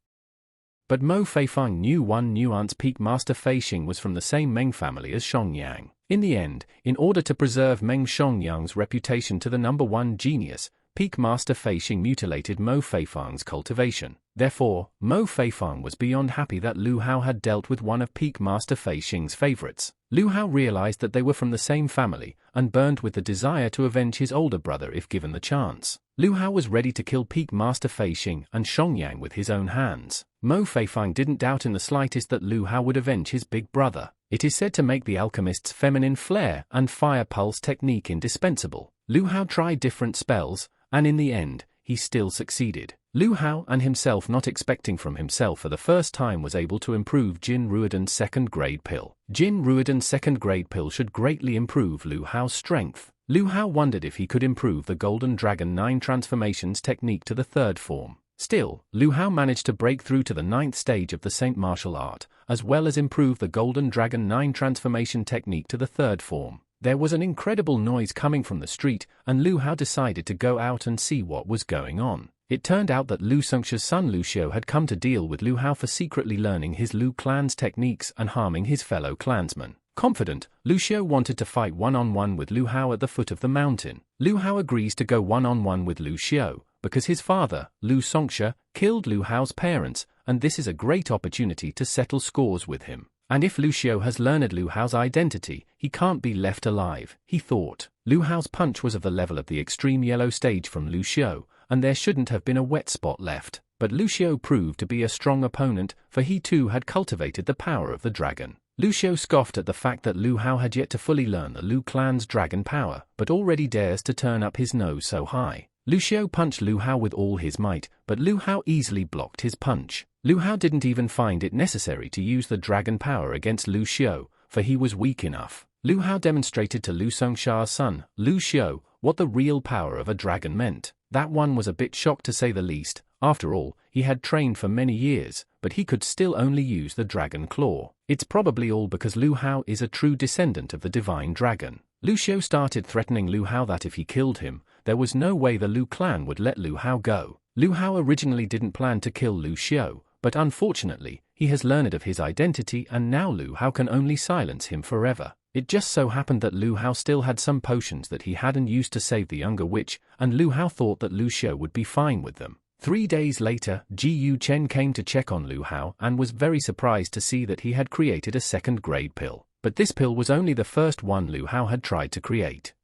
But Mo Feifang knew one nuance: Peak Master Fei Xing was from the same Meng family as Xiangyang. In the end, in order to preserve Meng Xiangyang's reputation to the #1 genius, Peak Master Fei Xing mutilated Mo Feifang's cultivation. Therefore, Mo Feifang was beyond happy that Lu Hao had dealt with one of Peak Master Fei Xing's favorites. Lu Hao realized that they were from the same family, and burned with the desire to avenge his older brother if given the chance. Lu Hao was ready to kill Peak Master Fei Xing and Xiangyang with his own hands. Mo Feifang didn't doubt in the slightest that Lu Hao would avenge his big brother. It is said to make the alchemist's feminine flair and fire pulse technique indispensable. Lu Hao tried different spells, and in the end, he still succeeded. Lu Hao and himself, not expecting from himself for the first time, was able to improve Jin Ruodan's 2nd grade pill. Jin Ruodan's 2nd grade pill should greatly improve Lu Hao's strength. Lu Hao wondered if he could improve the Golden Dragon 9 transformations technique to the 3rd form. Still, Lu Hao managed to break through to the 9th stage of the Saint martial art, as well as improve the Golden Dragon 9 transformation technique to the 3rd form. There was an incredible noise coming from the street, and Lu Hao decided to go out and see what was going on. It turned out that Lu Songxia's son Lu Xiu had come to deal with Lu Hao for secretly learning his Lu clan's techniques and harming his fellow clansmen. Confident, Lu Xiu wanted to fight one-on-one with Lu Hao at the foot of the mountain. Lu Hao agrees to go one-on-one with Lu Xiu, because his father, Lu Songxia, killed Lu Hao's parents, and this is a great opportunity to settle scores with him. And if Lu Xiu has learned Lu Hao's identity, he can't be left alive, he thought. Lu Hao's punch was of the level of the extreme yellow stage from Lu Xiu, and there shouldn't have been a wet spot left. But Lu Xiu proved to be a strong opponent, for he too had cultivated the power of the dragon. Lu Xiu scoffed at the fact that Lu Hao had yet to fully learn the Lu clan's dragon power, but already dares to turn up his nose so high. Lu Xiu punched Lu Hao with all his might, but Lu Hao easily blocked his punch. Lu Hao didn't even find it necessary to use the dragon power against Lu Xiu, for he was weak enough. Lu Hao demonstrated to Lu Songxia's son, Lu Xiu, what the real power of a dragon meant. That one was a bit shocked to say the least. After all, he had trained for many years, but he could still only use the dragon claw. It's probably all because Lu Hao is a true descendant of the divine dragon. Lu Xiu started threatening Lu Hao that if he killed him, there was no way the Lu clan would let Lu Hao go. Lu Hao originally didn't plan to kill Lu Xiu, but unfortunately, he has learned of his identity and now Lu Hao can only silence him forever. It just so happened that Lu Hao still had some potions that he hadn't used to save the younger witch, and Lu Hao thought that Lu Xiu would be fine with them. 3 days later, Ji Yu Chen came to check on Lu Hao and was very surprised to see that he had created a second-grade pill. But this pill was only the first one Lu Hao had tried to create.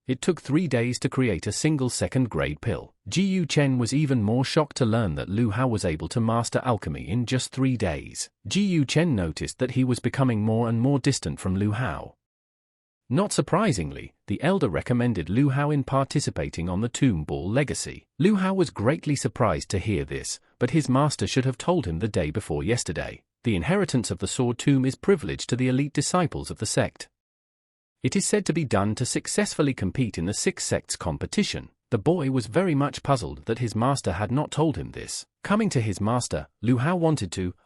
It took 3 days to create a single second-grade pill. Ji Yu Chen was even more shocked to learn that Lu Hao was able to master alchemy in just 3 days. Ji Yu Chen noticed that he was becoming more and more distant from Lu Hao. Not surprisingly, the elder recommended Lu Hao in participating on the Tomb Ball legacy. Lu Hao was greatly surprised to hear this, but his master should have told him the day before yesterday. The inheritance of the Sword Tomb is privileged to the elite disciples of the sect. It is said to be done to successfully compete in the 6 sects competition. The boy was very much puzzled that his master had not told him this. Coming to his master, Lu Hao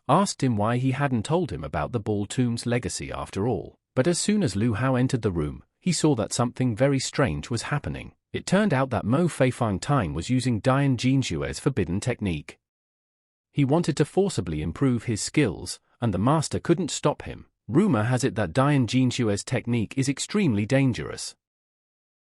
asked him why he hadn't told him about the Ball Tomb's legacy after all. But as soon as Lu Hao entered the room, he saw that something very strange was happening. It turned out that Mo Feifang Time was using Dian Jinshue's forbidden technique. He wanted to forcibly improve his skills, and the master couldn't stop him. Rumor has it that Dian Jinshue's technique is extremely dangerous.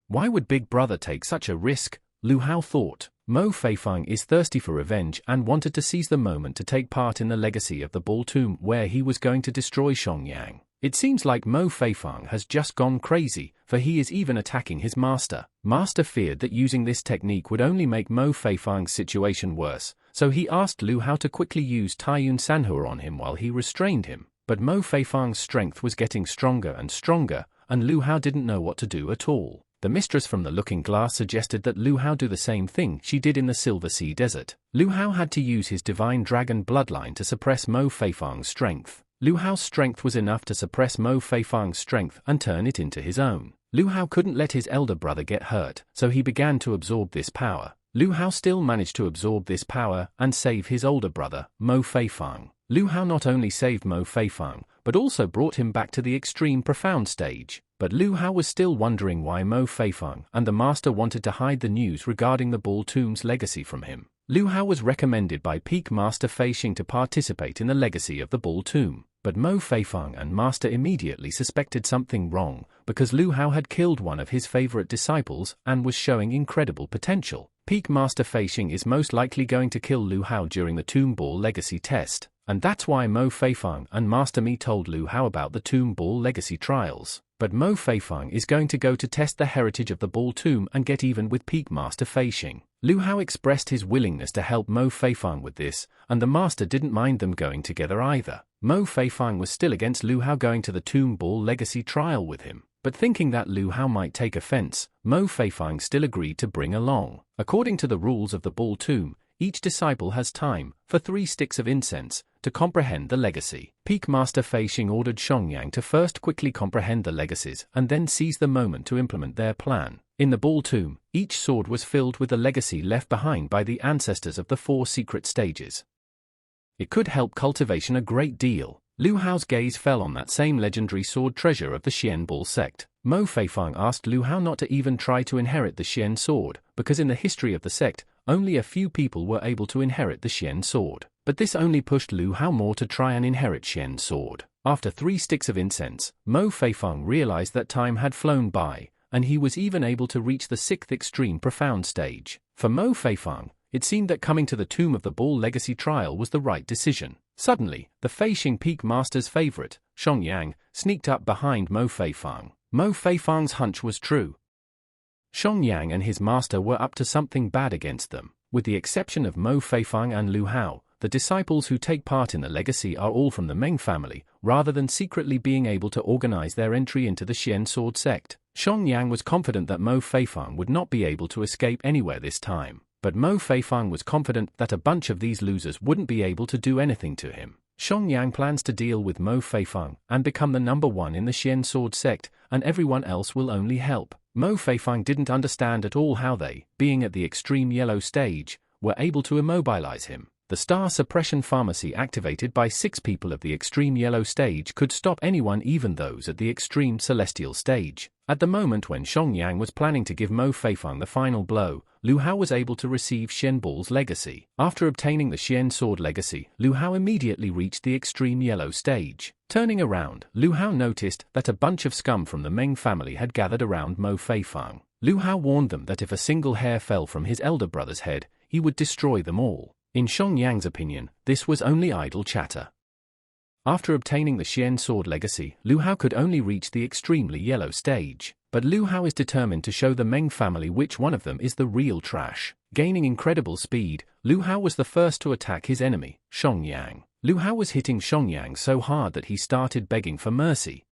Why would Big Brother take such a risk? Lu Hao thought. Mo Feifang is thirsty for revenge and wanted to seize the moment to take part in the legacy of the Ball Tomb where he was going to destroy Xiangyang. It seems like Mo Feifang has just gone crazy, for he is even attacking his master. Master feared that using this technique would only make Mo Feifang's situation worse, so he asked Lu Hao to quickly use Taiyun Sanhua on him while he restrained him. But Mo Feifang's strength was getting stronger and stronger, and Lu Hao didn't know what to do at all. The mistress from the Looking Glass suggested that Lu Hao do the same thing she did in the Silver Sea Desert. Lu Hao had to use his divine dragon bloodline to suppress Mo Feifang's strength. Lu Hao's strength was enough to suppress Mo Feifang's strength and turn it into his own. Lu Hao couldn't let his elder brother get hurt, so he began to absorb this power. Lu Hao still managed to absorb this power and save his older brother, Mo Feifang. Lu Hao not only saved Mo Feifang, but also brought him back to the extreme profound stage. But Lu Hao was still wondering why Mo Feifang and the master wanted to hide the news regarding the Ball Tomb's legacy from him. Lu Hao was recommended by Peak Master Feixing to participate in the legacy of the Ball Tomb. But Mo Feifang and Master immediately suspected something wrong, because Lu Hao had killed one of his favorite disciples and was showing incredible potential. Peak Master Feixing is most likely going to kill Lu Hao during the Tomb Ball legacy test, and that's why Mo Feifang and Master Mi told Lu Hao about the Tomb Ball legacy trials. But Mo Feifang is going to go to test the heritage of the Ball Tomb and get even with Peak Master Feixing. Lu Hao expressed his willingness to help Mo Feifang with this, and the master didn't mind them going together either. Mo Feifang was still against Lu Hao going to the Tomb Ball legacy trial with him, but thinking that Lu Hao might take offense, Mo Feifang still agreed to bring along. According to the rules of the Ball Tomb, each disciple has time, for 3 sticks of incense, to comprehend the legacy. Peak Master Feixing ordered Xiangyang to first quickly comprehend the legacies and then seize the moment to implement their plan. In the Ball Tomb, each sword was filled with the legacy left behind by the ancestors of the 4 secret stages. It could help cultivation a great deal. Lu Hao's gaze fell on that same legendary sword treasure of the Xian Ball sect. Mo Feifang asked Lu Hao not to even try to inherit the Xian sword, because in the history of the sect, only a few people were able to inherit the Xian sword. But this only pushed Lu Hao more to try and inherit Xian sword. After 3 sticks of incense, Mo Feifang realized that time had flown by, and he was even able to reach the 6th extreme profound stage. For Mo Feifang, it seemed that coming to the Tomb of the Ball legacy trial was the right decision. Suddenly, the Feixing Peak Master's favorite, Xiangyang, sneaked up behind Mo Feifang. Mo Feifang's hunch was true. Xiangyang and his master were up to something bad against them. With the exception of Mo Feifang and Lu Hao, the disciples who take part in the legacy are all from the Meng family, rather than secretly being able to organize their entry into the Xian Sword sect. Xiangyang was confident that Mo Feifang would not be able to escape anywhere this time. But Mo Feifang was confident that a bunch of these losers wouldn't be able to do anything to him. Xiangyang plans to deal with Mo Feifang and become the #1 in the Xian Sword sect, and everyone else will only help. Mo Feifang didn't understand at all how they, being at the extreme yellow stage, were able to immobilize him. The star suppression pharmacy activated by 6 people of the extreme yellow stage could stop anyone, even those at the extreme celestial stage. At the moment when Xiangyang was planning to give Mo Feifang the final blow, Lu Hao was able to receive Xian Ball's legacy. After obtaining the Xian Sword legacy, Lu Hao immediately reached the extreme yellow stage. Turning around, Lu Hao noticed that a bunch of scum from the Meng family had gathered around Mo Feifang. Lu Hao warned them that if a single hair fell from his elder brother's head, he would destroy them all. In Xiangyang's opinion, this was only idle chatter. After obtaining the Xian Sword legacy, Lu Hao could only reach the extremely yellow stage. But Lu Hao is determined to show the Meng family which one of them is the real trash. Gaining incredible speed, Lu Hao was the first to attack his enemy, Xiangyang. Lu Hao was hitting Xiangyang so hard that he started begging for mercy.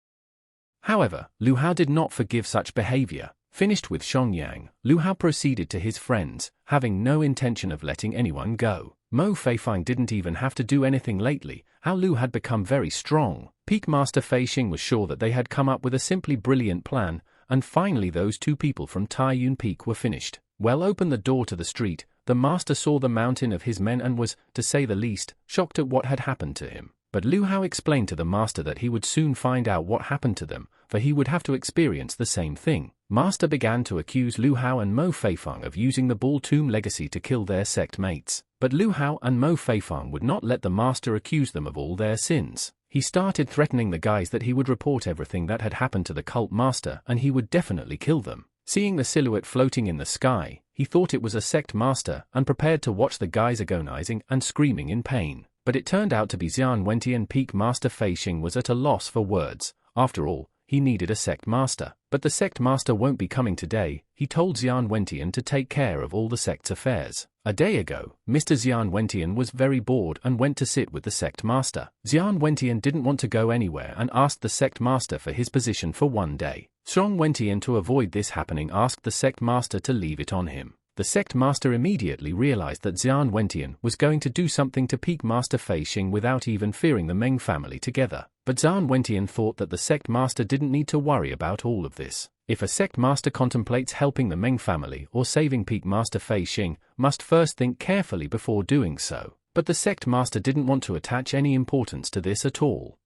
However, Lu Hao did not forgive such behavior. Finished with Xiangyang, Lu Hao proceeded to his friends, having no intention of letting anyone go. Mo Feifang didn't even have to do anything lately. How Lu had become very strong. Peak Master Fei Xing was sure that they had come up with a simply brilliant plan, and finally those 2 people from Taiyun Peak were finished. Well, opened the door to the street, the master saw the mountain of his men and was, to say the least, shocked at what had happened to him. But Lu Hao explained to the master that he would soon find out what happened to them, for he would have to experience the same thing. Master began to accuse Lu Hao and Mo Feifang of using the Ball Tomb legacy to kill their sect mates. But Lu Hao and Mo Feifang would not let the master accuse them of all their sins. He started threatening the guys that he would report everything that had happened to the cult master and he would definitely kill them. Seeing the silhouette floating in the sky, he thought it was a sect master and prepared to watch the guys agonizing and screaming in pain. But it turned out to be Xian Wentian. Peak Master Fei Xing was at a loss for words. After all, he needed a sect master. But the sect master won't be coming today. He told Xian Wentian to take care of all the sect's affairs. A day ago, Mr. Xian Wentian was very bored and went to sit with the sect master. Xian Wentian didn't want to go anywhere and asked the sect master for his position for 1 day. Xian Wentian, to avoid this happening, asked the sect master to leave it on him. The sect master immediately realized that Xian Wentian was going to do something to Peak Master Fei Xing without even fearing the Meng family together. But Xian Wentian thought that the sect master didn't need to worry about all of this. If a sect master contemplates helping the Meng family or saving Peak Master Fei Xing, must first think carefully before doing so. But the sect master didn't want to attach any importance to this at all.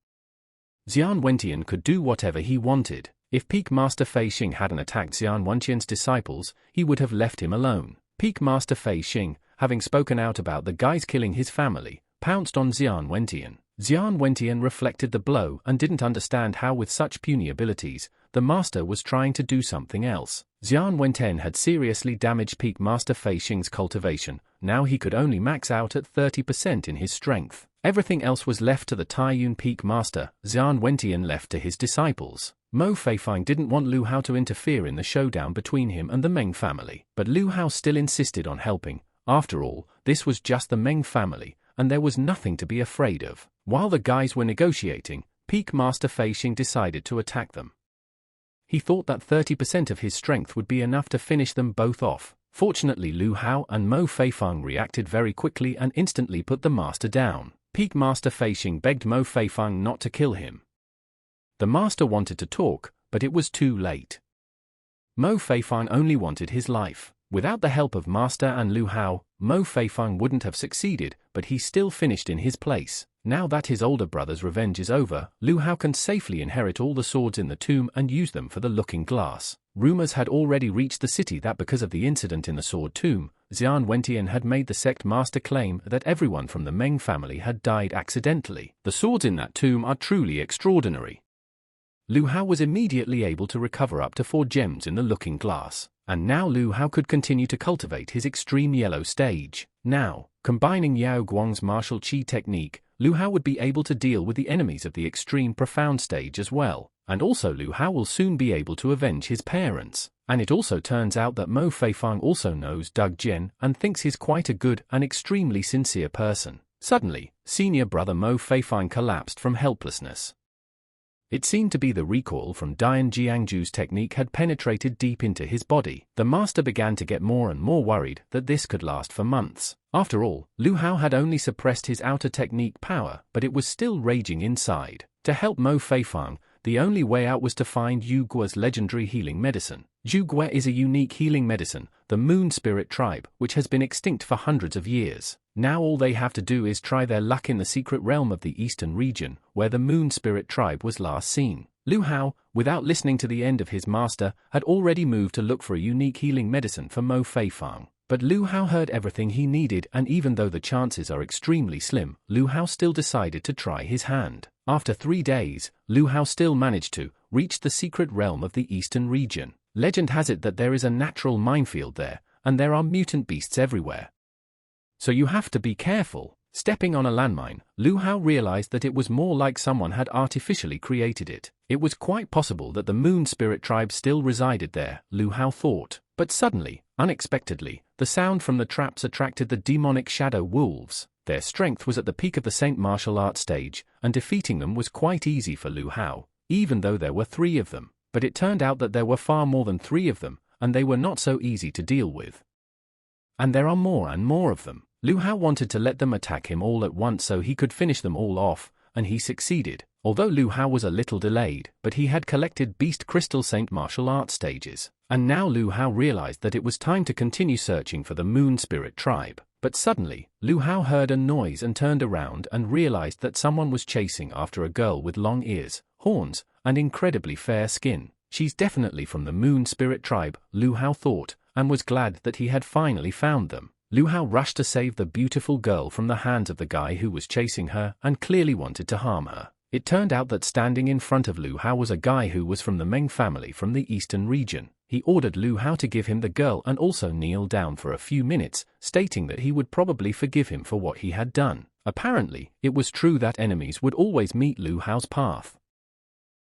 Xian Wentian could do whatever he wanted. If Peak Master Fei Xing hadn't attacked Xian Wentian's disciples, he would have left him alone. Peak Master Fei Xing, having spoken out about the guys killing his family, pounced on Xian Wentian. Xian Wentian reflected the blow and didn't understand how with such puny abilities, the master was trying to do something else. Xian Wentian had seriously damaged Peak Master Fei Xing's cultivation. Now he could only max out at 30% in his strength. Everything else was left to the Taiyun Peak Master. Xian Wentian left to his disciples. Mo Feifang didn't want Lu Hao to interfere in the showdown between him and the Meng family, but Lu Hao still insisted on helping. After all, this was just the Meng family, and there was nothing to be afraid of. While the guys were negotiating, Peak Master Fei Xing decided to attack them. He thought that 30% of his strength would be enough to finish them both off. Fortunately, Lu Hao and Mo Feifang reacted very quickly and instantly put the master down. Peak Master Fei Xing begged Mo Feifang not to kill him. The master wanted to talk, but it was too late. Mo Feifang only wanted his life. Without the help of master and Lu Hao, Mo Feifang wouldn't have succeeded, but he still finished in his place. Now that his older brother's revenge is over, Lu Hao can safely inherit all the swords in the tomb and use them for the looking glass. Rumors had already reached the city that because of the incident in the sword tomb, Xian Wentian had made the sect master claim that everyone from the Meng family had died accidentally. The swords in that tomb are truly extraordinary. Lu Hao was immediately able to recover up to 4 gems in the looking glass, and now Lu Hao could continue to cultivate his extreme yellow stage. Now, combining Yao Guang's martial chi technique, Lu Hao would be able to deal with the enemies of the extreme profound stage as well, and also Lu Hao will soon be able to avenge his parents. And it also turns out that Mo Feifang also knows Doug Jian and thinks he's quite a good and extremely sincere person. Suddenly, senior brother Mo Feifang collapsed from helplessness. It seemed to be the recoil from Dian Jiangju's technique had penetrated deep into his body. The master began to get more and more worried that this could last for months. After all, Lu Hao had only suppressed his outer technique power, but it was still raging inside. To help Mo Feifang, the only way out was to find Yu Guo's legendary healing medicine. Yu Guo is a unique healing medicine, the Moon Spirit tribe, which has been extinct for hundreds of years. Now all they have to do is try their luck in the secret realm of the eastern region, where the Moon Spirit tribe was last seen. Lu Hao, without listening to the end of his master, had already moved to look for a unique healing medicine for Mo Fei Fang. But Lu Hao heard everything he needed, and even though the chances are extremely slim, Lu Hao still decided to try his hand. After 3 days, Lu Hao still managed to reach the secret realm of the eastern region. Legend has it that there is a natural minefield there, and there are mutant beasts everywhere. So you have to be careful. Stepping on a landmine, Lu Hao realized that it was more like someone had artificially created it. It was quite possible that the Moon Spirit tribe still resided there, Lu Hao thought. But suddenly, unexpectedly, the sound from the traps attracted the demonic shadow wolves. Their strength was at the peak of the Saint martial arts stage, and defeating them was quite easy for Lu Hao, even though there were 3 of them. But it turned out that there were far more than 3 of them, and they were not so easy to deal with. And there are more and more of them. Lu Hao wanted to let them attack him all at once so he could finish them all off, and he succeeded. Although Lu Hao was a little delayed, but he had collected Beast Crystal Saint martial arts stages. And now Lu Hao realized that it was time to continue searching for the Moon Spirit tribe. But suddenly, Lu Hao heard a noise and turned around and realized that someone was chasing after a girl with long ears, horns, and incredibly fair skin. She's definitely from the Moon Spirit tribe, Lu Hao thought, and was glad that he had finally found them. Lu Hao rushed to save the beautiful girl from the hands of the guy who was chasing her and clearly wanted to harm her. It turned out that standing in front of Lu Hao was a guy who was from the Meng family from the eastern region. He ordered Lu Hao to give him the girl and also kneel down for a few minutes, stating that he would probably forgive him for what he had done. Apparently, it was true that enemies would always meet Lu Hao's path.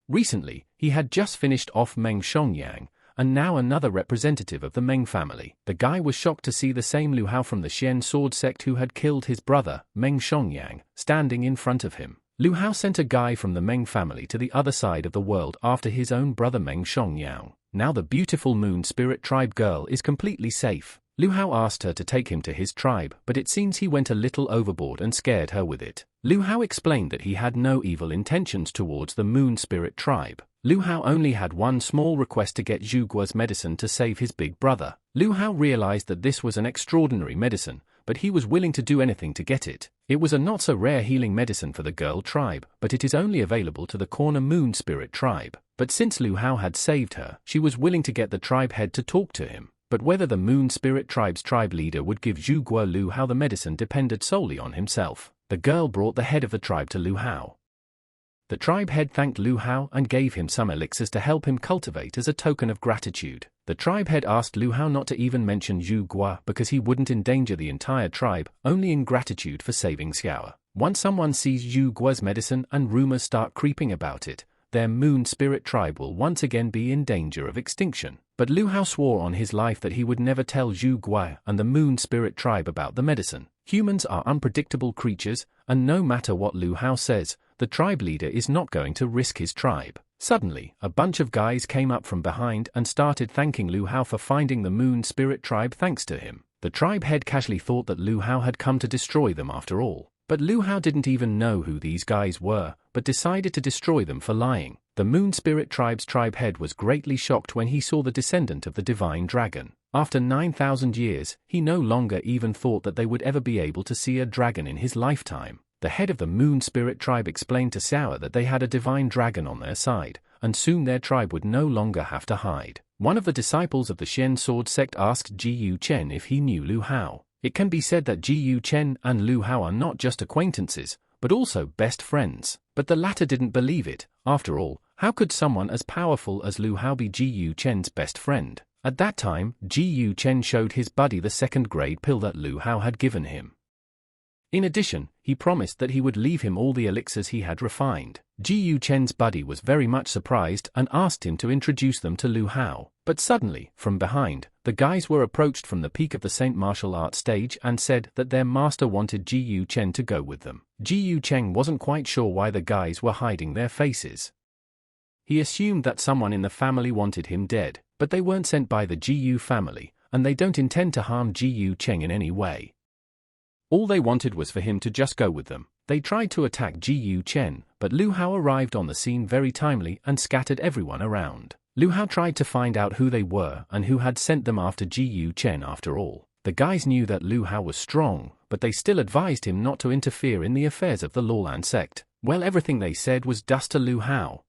Recently, he had just finished off Meng Xiangyang, and now another representative of the Meng family. The guy was shocked to see the same Lu Hao from the Xian sword sect who had killed his brother, Meng Xiangyang, standing in front of him. Lu Hao sent a guy from the Meng family to the other side of the world after his own brother Meng Xiangyang. Now the beautiful Moon Spirit tribe girl is completely safe. Lu Hao asked her to take him to his tribe, but it seems he went a little overboard and scared her with it. Lu Hao explained that he had no evil intentions towards the Moon Spirit tribe. Lu Hao only had one small request to get Yu Guo's medicine to save his big brother. Lu Hao realized that this was an extraordinary medicine, but he was willing to do anything to get it. It was a not-so-rare healing medicine for the girl tribe, but it is only available to the corner Moon Spirit tribe. But since Lu Hao had saved her, she was willing to get the tribe head to talk to him. But whether the Moon Spirit tribe's tribe leader would give Yu Guo Lu Hao the medicine depended solely on himself. The girl brought the head of the tribe to Lu Hao. The tribe head thanked Lu Hao and gave him some elixirs to help him cultivate as a token of gratitude. The tribe head asked Lu Hao not to even mention Yu Guo because he wouldn't endanger the entire tribe, only in gratitude for saving Xiao. Once someone sees Yu Guo's medicine and rumors start creeping about it, their Moon Spirit tribe will once again be in danger of extinction. But Lu Hao swore on his life that he would never tell Yu Guo and the Moon Spirit tribe about the medicine. Humans are unpredictable creatures, and no matter what Lu Hao says, the tribe leader is not going to risk his tribe. Suddenly, a bunch of guys came up from behind and started thanking Lu Hao for finding the Moon Spirit tribe thanks to him. The tribe head casually thought that Lu Hao had come to destroy them after all. But Lu Hao didn't even know who these guys were, but decided to destroy them for lying. The Moon Spirit tribe's tribe head was greatly shocked when he saw the descendant of the divine dragon. After 9,000 years, he no longer even thought that they would ever be able to see a dragon in his lifetime. The head of the Moon Spirit tribe explained to Xiao that they had a divine dragon on their side, and soon their tribe would no longer have to hide. One of the disciples of the Xian sword sect asked Ji Yu Chen if he knew Lu Hao. It can be said that Ji Yu Chen and Lu Hao are not just acquaintances, but also best friends. But the latter didn't believe it. After all, how could someone as powerful as Lu Hao be Ji Yu Chen's best friend? At that time, Ji Yu Chen showed his buddy the second-grade pill that Lu Hao had given him. In addition, he promised that he would leave him all the elixirs he had refined. Ji Yu Chen's buddy was very much surprised and asked him to introduce them to Lu Hao. But suddenly, from behind, the guys were approached from the peak of the Saint martial arts stage and said that their master wanted Ji Yu Chen to go with them. Ji Yu Chen wasn't quite sure why the guys were hiding their faces. He assumed that someone in the family wanted him dead, but they weren't sent by the Ji Yu family, and they don't intend to harm Ji Yu Chen in any way. All they wanted was for him to just go with them. They tried to attack Ji Chen, but Lu Hao arrived on the scene very timely and scattered everyone around. Lu Hao tried to find out who they were and who had sent them after Ji Chen after all. The guys knew that Lu Hao was strong, but they still advised him not to interfere in the affairs of the Luolan sect. Well, everything they said was dust to Lu Hao.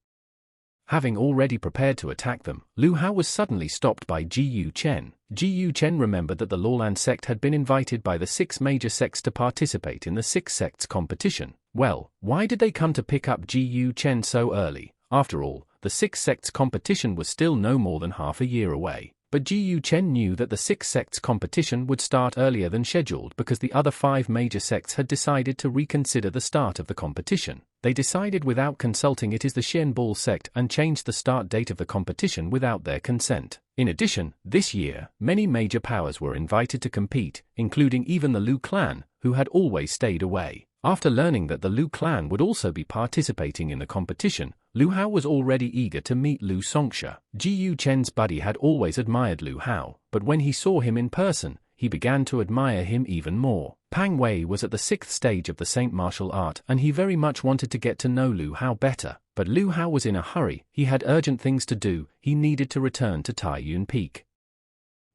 Having already prepared to attack them, Lu Hao was suddenly stopped by Ji Chen. Ji Chen remembered that the Luolan sect had been invited by the 6 major sects to participate in the 6 sects competition. Well, why did they come to pick up Ji Chen so early? After all, the 6 sects competition was still no more than half a year away. But Ji Chen knew that the 6 sects competition would start earlier than scheduled because the other 5 major sects had decided to reconsider the start of the competition. They decided without consulting it is the Xianbul sect and changed the start date of the competition without their consent. In addition, this year, many major powers were invited to compete, including even the Lu clan, who had always stayed away. After learning that the Lu clan would also be participating in the competition, Lu Hao was already eager to meet Lu Songxue. Ji Chen's buddy had always admired Lu Hao, but when he saw him in person, he began to admire him even more. Pang Wei was at the 6th stage of the Saint martial art and he very much wanted to get to know Lu Hao better. But Lu Hao was in a hurry, he had urgent things to do, he needed to return to Taiyuan Peak.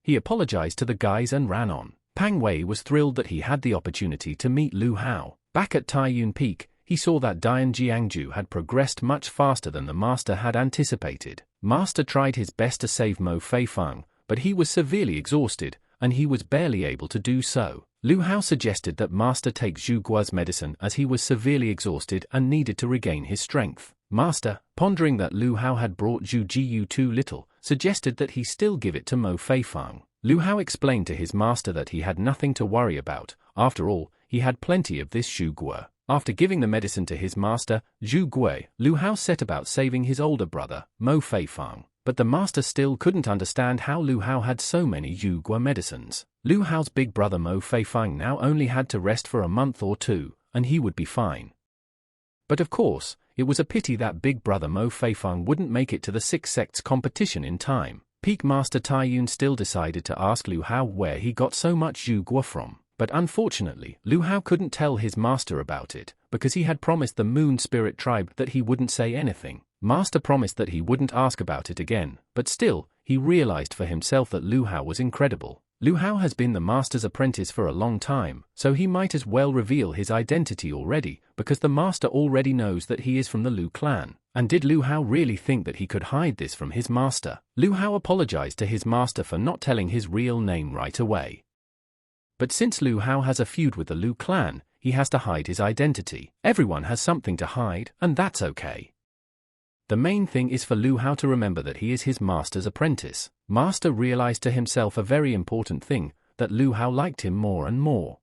He apologized to the guys and ran on. Pang Wei was thrilled that he had the opportunity to meet Lu Hao. Back at Taiyuan Peak, he saw that Dian Jiangju had progressed much faster than the master had anticipated. Master tried his best to save Mo Feifang, but he was severely exhausted, and he was barely able to do so. Lu Hao suggested that Master take Zhu Guo's medicine as he was severely exhausted and needed to regain his strength. Master, pondering that Lu Hao had brought Zhu Jiyu too little, suggested that he still give it to Mo Feifang. Lu Hao explained to his master that he had nothing to worry about. After all, he had plenty of this Zhu Guo. After giving the medicine to his master, Zhu Guo, Lu Hao set about saving his older brother, Mo Feifang. But the master still couldn't understand how Lu Hao had so many Zhu Guo medicines. Lu Hao's big brother Mo Feifang now only had to rest for a month or 2, and he would be fine. But of course, it was a pity that big brother Mo Feifang wouldn't make it to the 6 sects competition in time. Peak Master Taiyuan still decided to ask Lu Hao where he got so much Zhu Guo from. But unfortunately, Lu Hao couldn't tell his master about it, because he had promised the Moon Spirit tribe that he wouldn't say anything. Master promised that he wouldn't ask about it again, but still, he realized for himself that Lu Hao was incredible. Lu Hao has been the master's apprentice for a long time, so he might as well reveal his identity already, because the master already knows that he is from the Lu clan. And did Lu Hao really think that he could hide this from his master? Lu Hao apologized to his master for not telling his real name right away. But since Lu Hao has a feud with the Lu clan, he has to hide his identity. Everyone has something to hide, and that's okay. The main thing is for Lu Hao to remember that he is his master's apprentice. Master realized to himself a very important thing, that Lu Hao liked him more and more.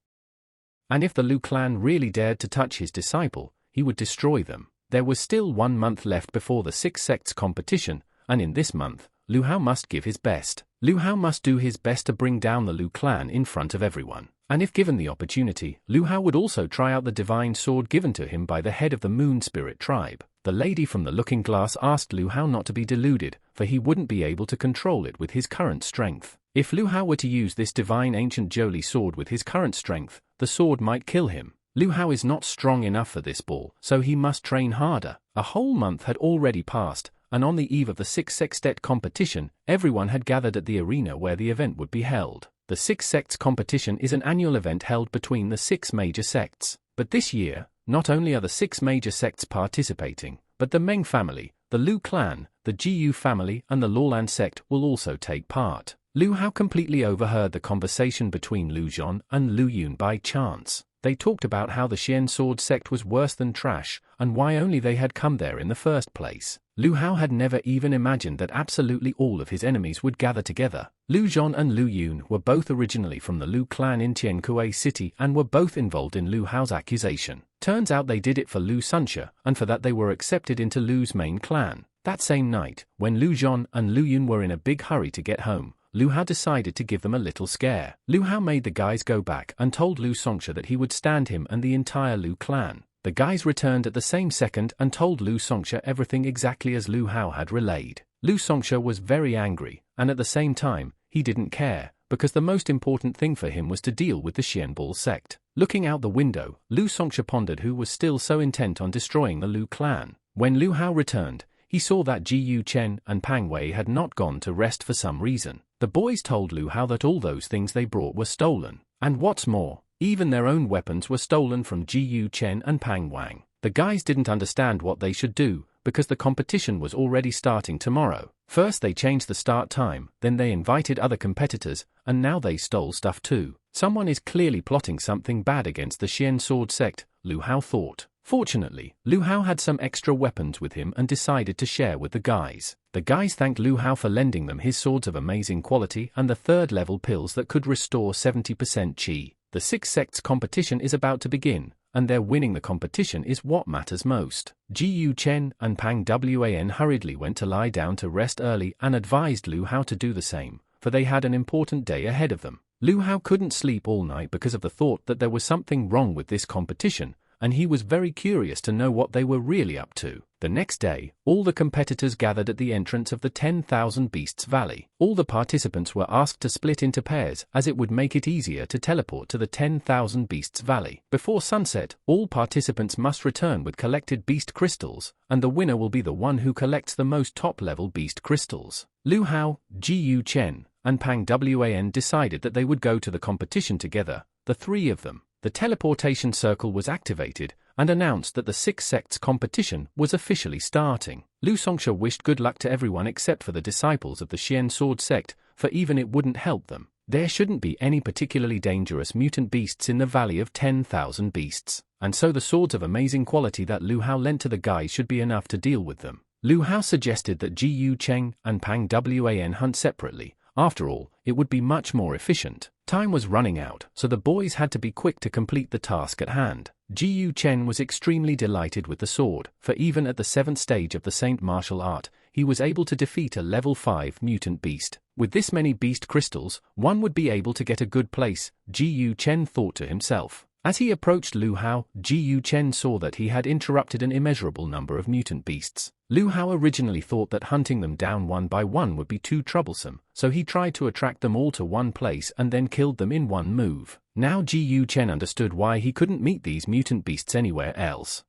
And if the Lu clan really dared to touch his disciple, he would destroy them. There was still 1 month left before the 6 sects competition, and in this month, Lu Hao must give his best. Lu Hao must do his best to bring down the Lu clan in front of everyone. And if given the opportunity, Lu Hao would also try out the divine sword given to him by the head of the Moon Spirit tribe. The lady from the looking glass asked Lu Hao not to be deluded, for he wouldn't be able to control it with his current strength. If Lu Hao were to use this divine ancient Jolie sword with his current strength, the sword might kill him. Lu Hao is not strong enough for this ball, so he must train harder. A whole month had already passed, and on the eve of the 6 sextet competition, everyone had gathered at the arena where the event would be held. The 6 sects competition is an annual event held between the 6 major sects. But this year, not only are the 6 major sects participating, but the Meng family, the Lu clan, the Jiyu family and the Luolan sect will also take part. Lu Hao completely overheard the conversation between Lu Zhon and Lu Yun by chance. They talked about how the Xian sword sect was worse than trash, and why only they had come there in the first place. Lu Hao had never even imagined that absolutely all of his enemies would gather together. Lu Zhon and Lu Yun were both originally from the Lu clan in Tiankue City and were both involved in Lu Hao's accusation. Turns out they did it for Lu Sunxue, and for that they were accepted into Lu's main clan. That same night, when Lu Zhon and Lu Yun were in a big hurry to get home, Lu Hao decided to give them a little scare. Lu Hao made the guys go back and told Lu Songxue that he would stand him and the entire Lu clan. The guys returned at the same second and told Lu Songxue everything exactly as Lu Hao had relayed. Lu Songxue was very angry, and at the same time, he didn't care, because the most important thing for him was to deal with the Xianbul sect. Looking out the window, Lu Songxia pondered who was still so intent on destroying the Lu clan. When Lu Hao returned, he saw that Ji Yu Chen and Pang Wei had not gone to rest for some reason. The boys told Lu Hao that all those things they brought were stolen. And what's more, even their own weapons were stolen from Ji Yu Chen and Pang Wang. The guys didn't understand what they should do, because the competition was already starting tomorrow. First they changed the start time, then they invited other competitors, and now they stole stuff too. Someone is clearly plotting something bad against the Xian sword sect, Lu Hao thought. Fortunately, Lu Hao had some extra weapons with him and decided to share with the guys. The guys thanked Lu Hao for lending them his swords of amazing quality and the third-level pills that could restore 70% chi. The six sects competition is about to begin, and their winning the competition is what matters most. Ji Yu Chen and Pang Wan hurriedly went to lie down to rest early and advised Lu Hao to do the same, for they had an important day ahead of them. Lu Hao couldn't sleep all night because of the thought that there was something wrong with this competition, and he was very curious to know what they were really up to. The next day, all the competitors gathered at the entrance of the 10,000 Beasts Valley. All the participants were asked to split into pairs as it would make it easier to teleport to the 10,000 Beasts Valley. Before sunset, all participants must return with collected beast crystals, and the winner will be the one who collects the most top-level beast crystals. Lu Hao, Ji Yu Chen, and Pang Wan decided that they would go to the competition together, the three of them. The teleportation circle was activated and announced that the six sects competition was officially starting. Lu Songxia wished good luck to everyone except for the disciples of the Xian sword sect, for even it wouldn't help them. There shouldn't be any particularly dangerous mutant beasts in the Valley of 10,000 Beasts, and so the swords of amazing quality that Lu Hao lent to the guys should be enough to deal with them. Lu Hao suggested that Ji Yu Chen and Pang Wan hunt separately. After all, it would be much more efficient. Time was running out, so the boys had to be quick to complete the task at hand. Ji Yu Chen was extremely delighted with the sword, for even at the 7th stage of the Saint martial art, he was able to defeat a level 5 mutant beast. With this many beast crystals, one would be able to get a good place, Ji Yu Chen thought to himself. As he approached Lu Hao, Ji Yu Chen saw that he had interrupted an immeasurable number of mutant beasts. Lu Hao originally thought that hunting them down one by one would be too troublesome, so he tried to attract them all to one place and then killed them in one move. Now Ji Yu Chen understood why he couldn't meet these mutant beasts anywhere else.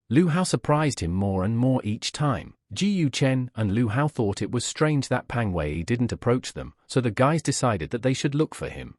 Lu Hao surprised him more and more each time. Ji Yu Chen and Lu Hao thought it was strange that Pang Wei didn't approach them, so the guys decided that they should look for him.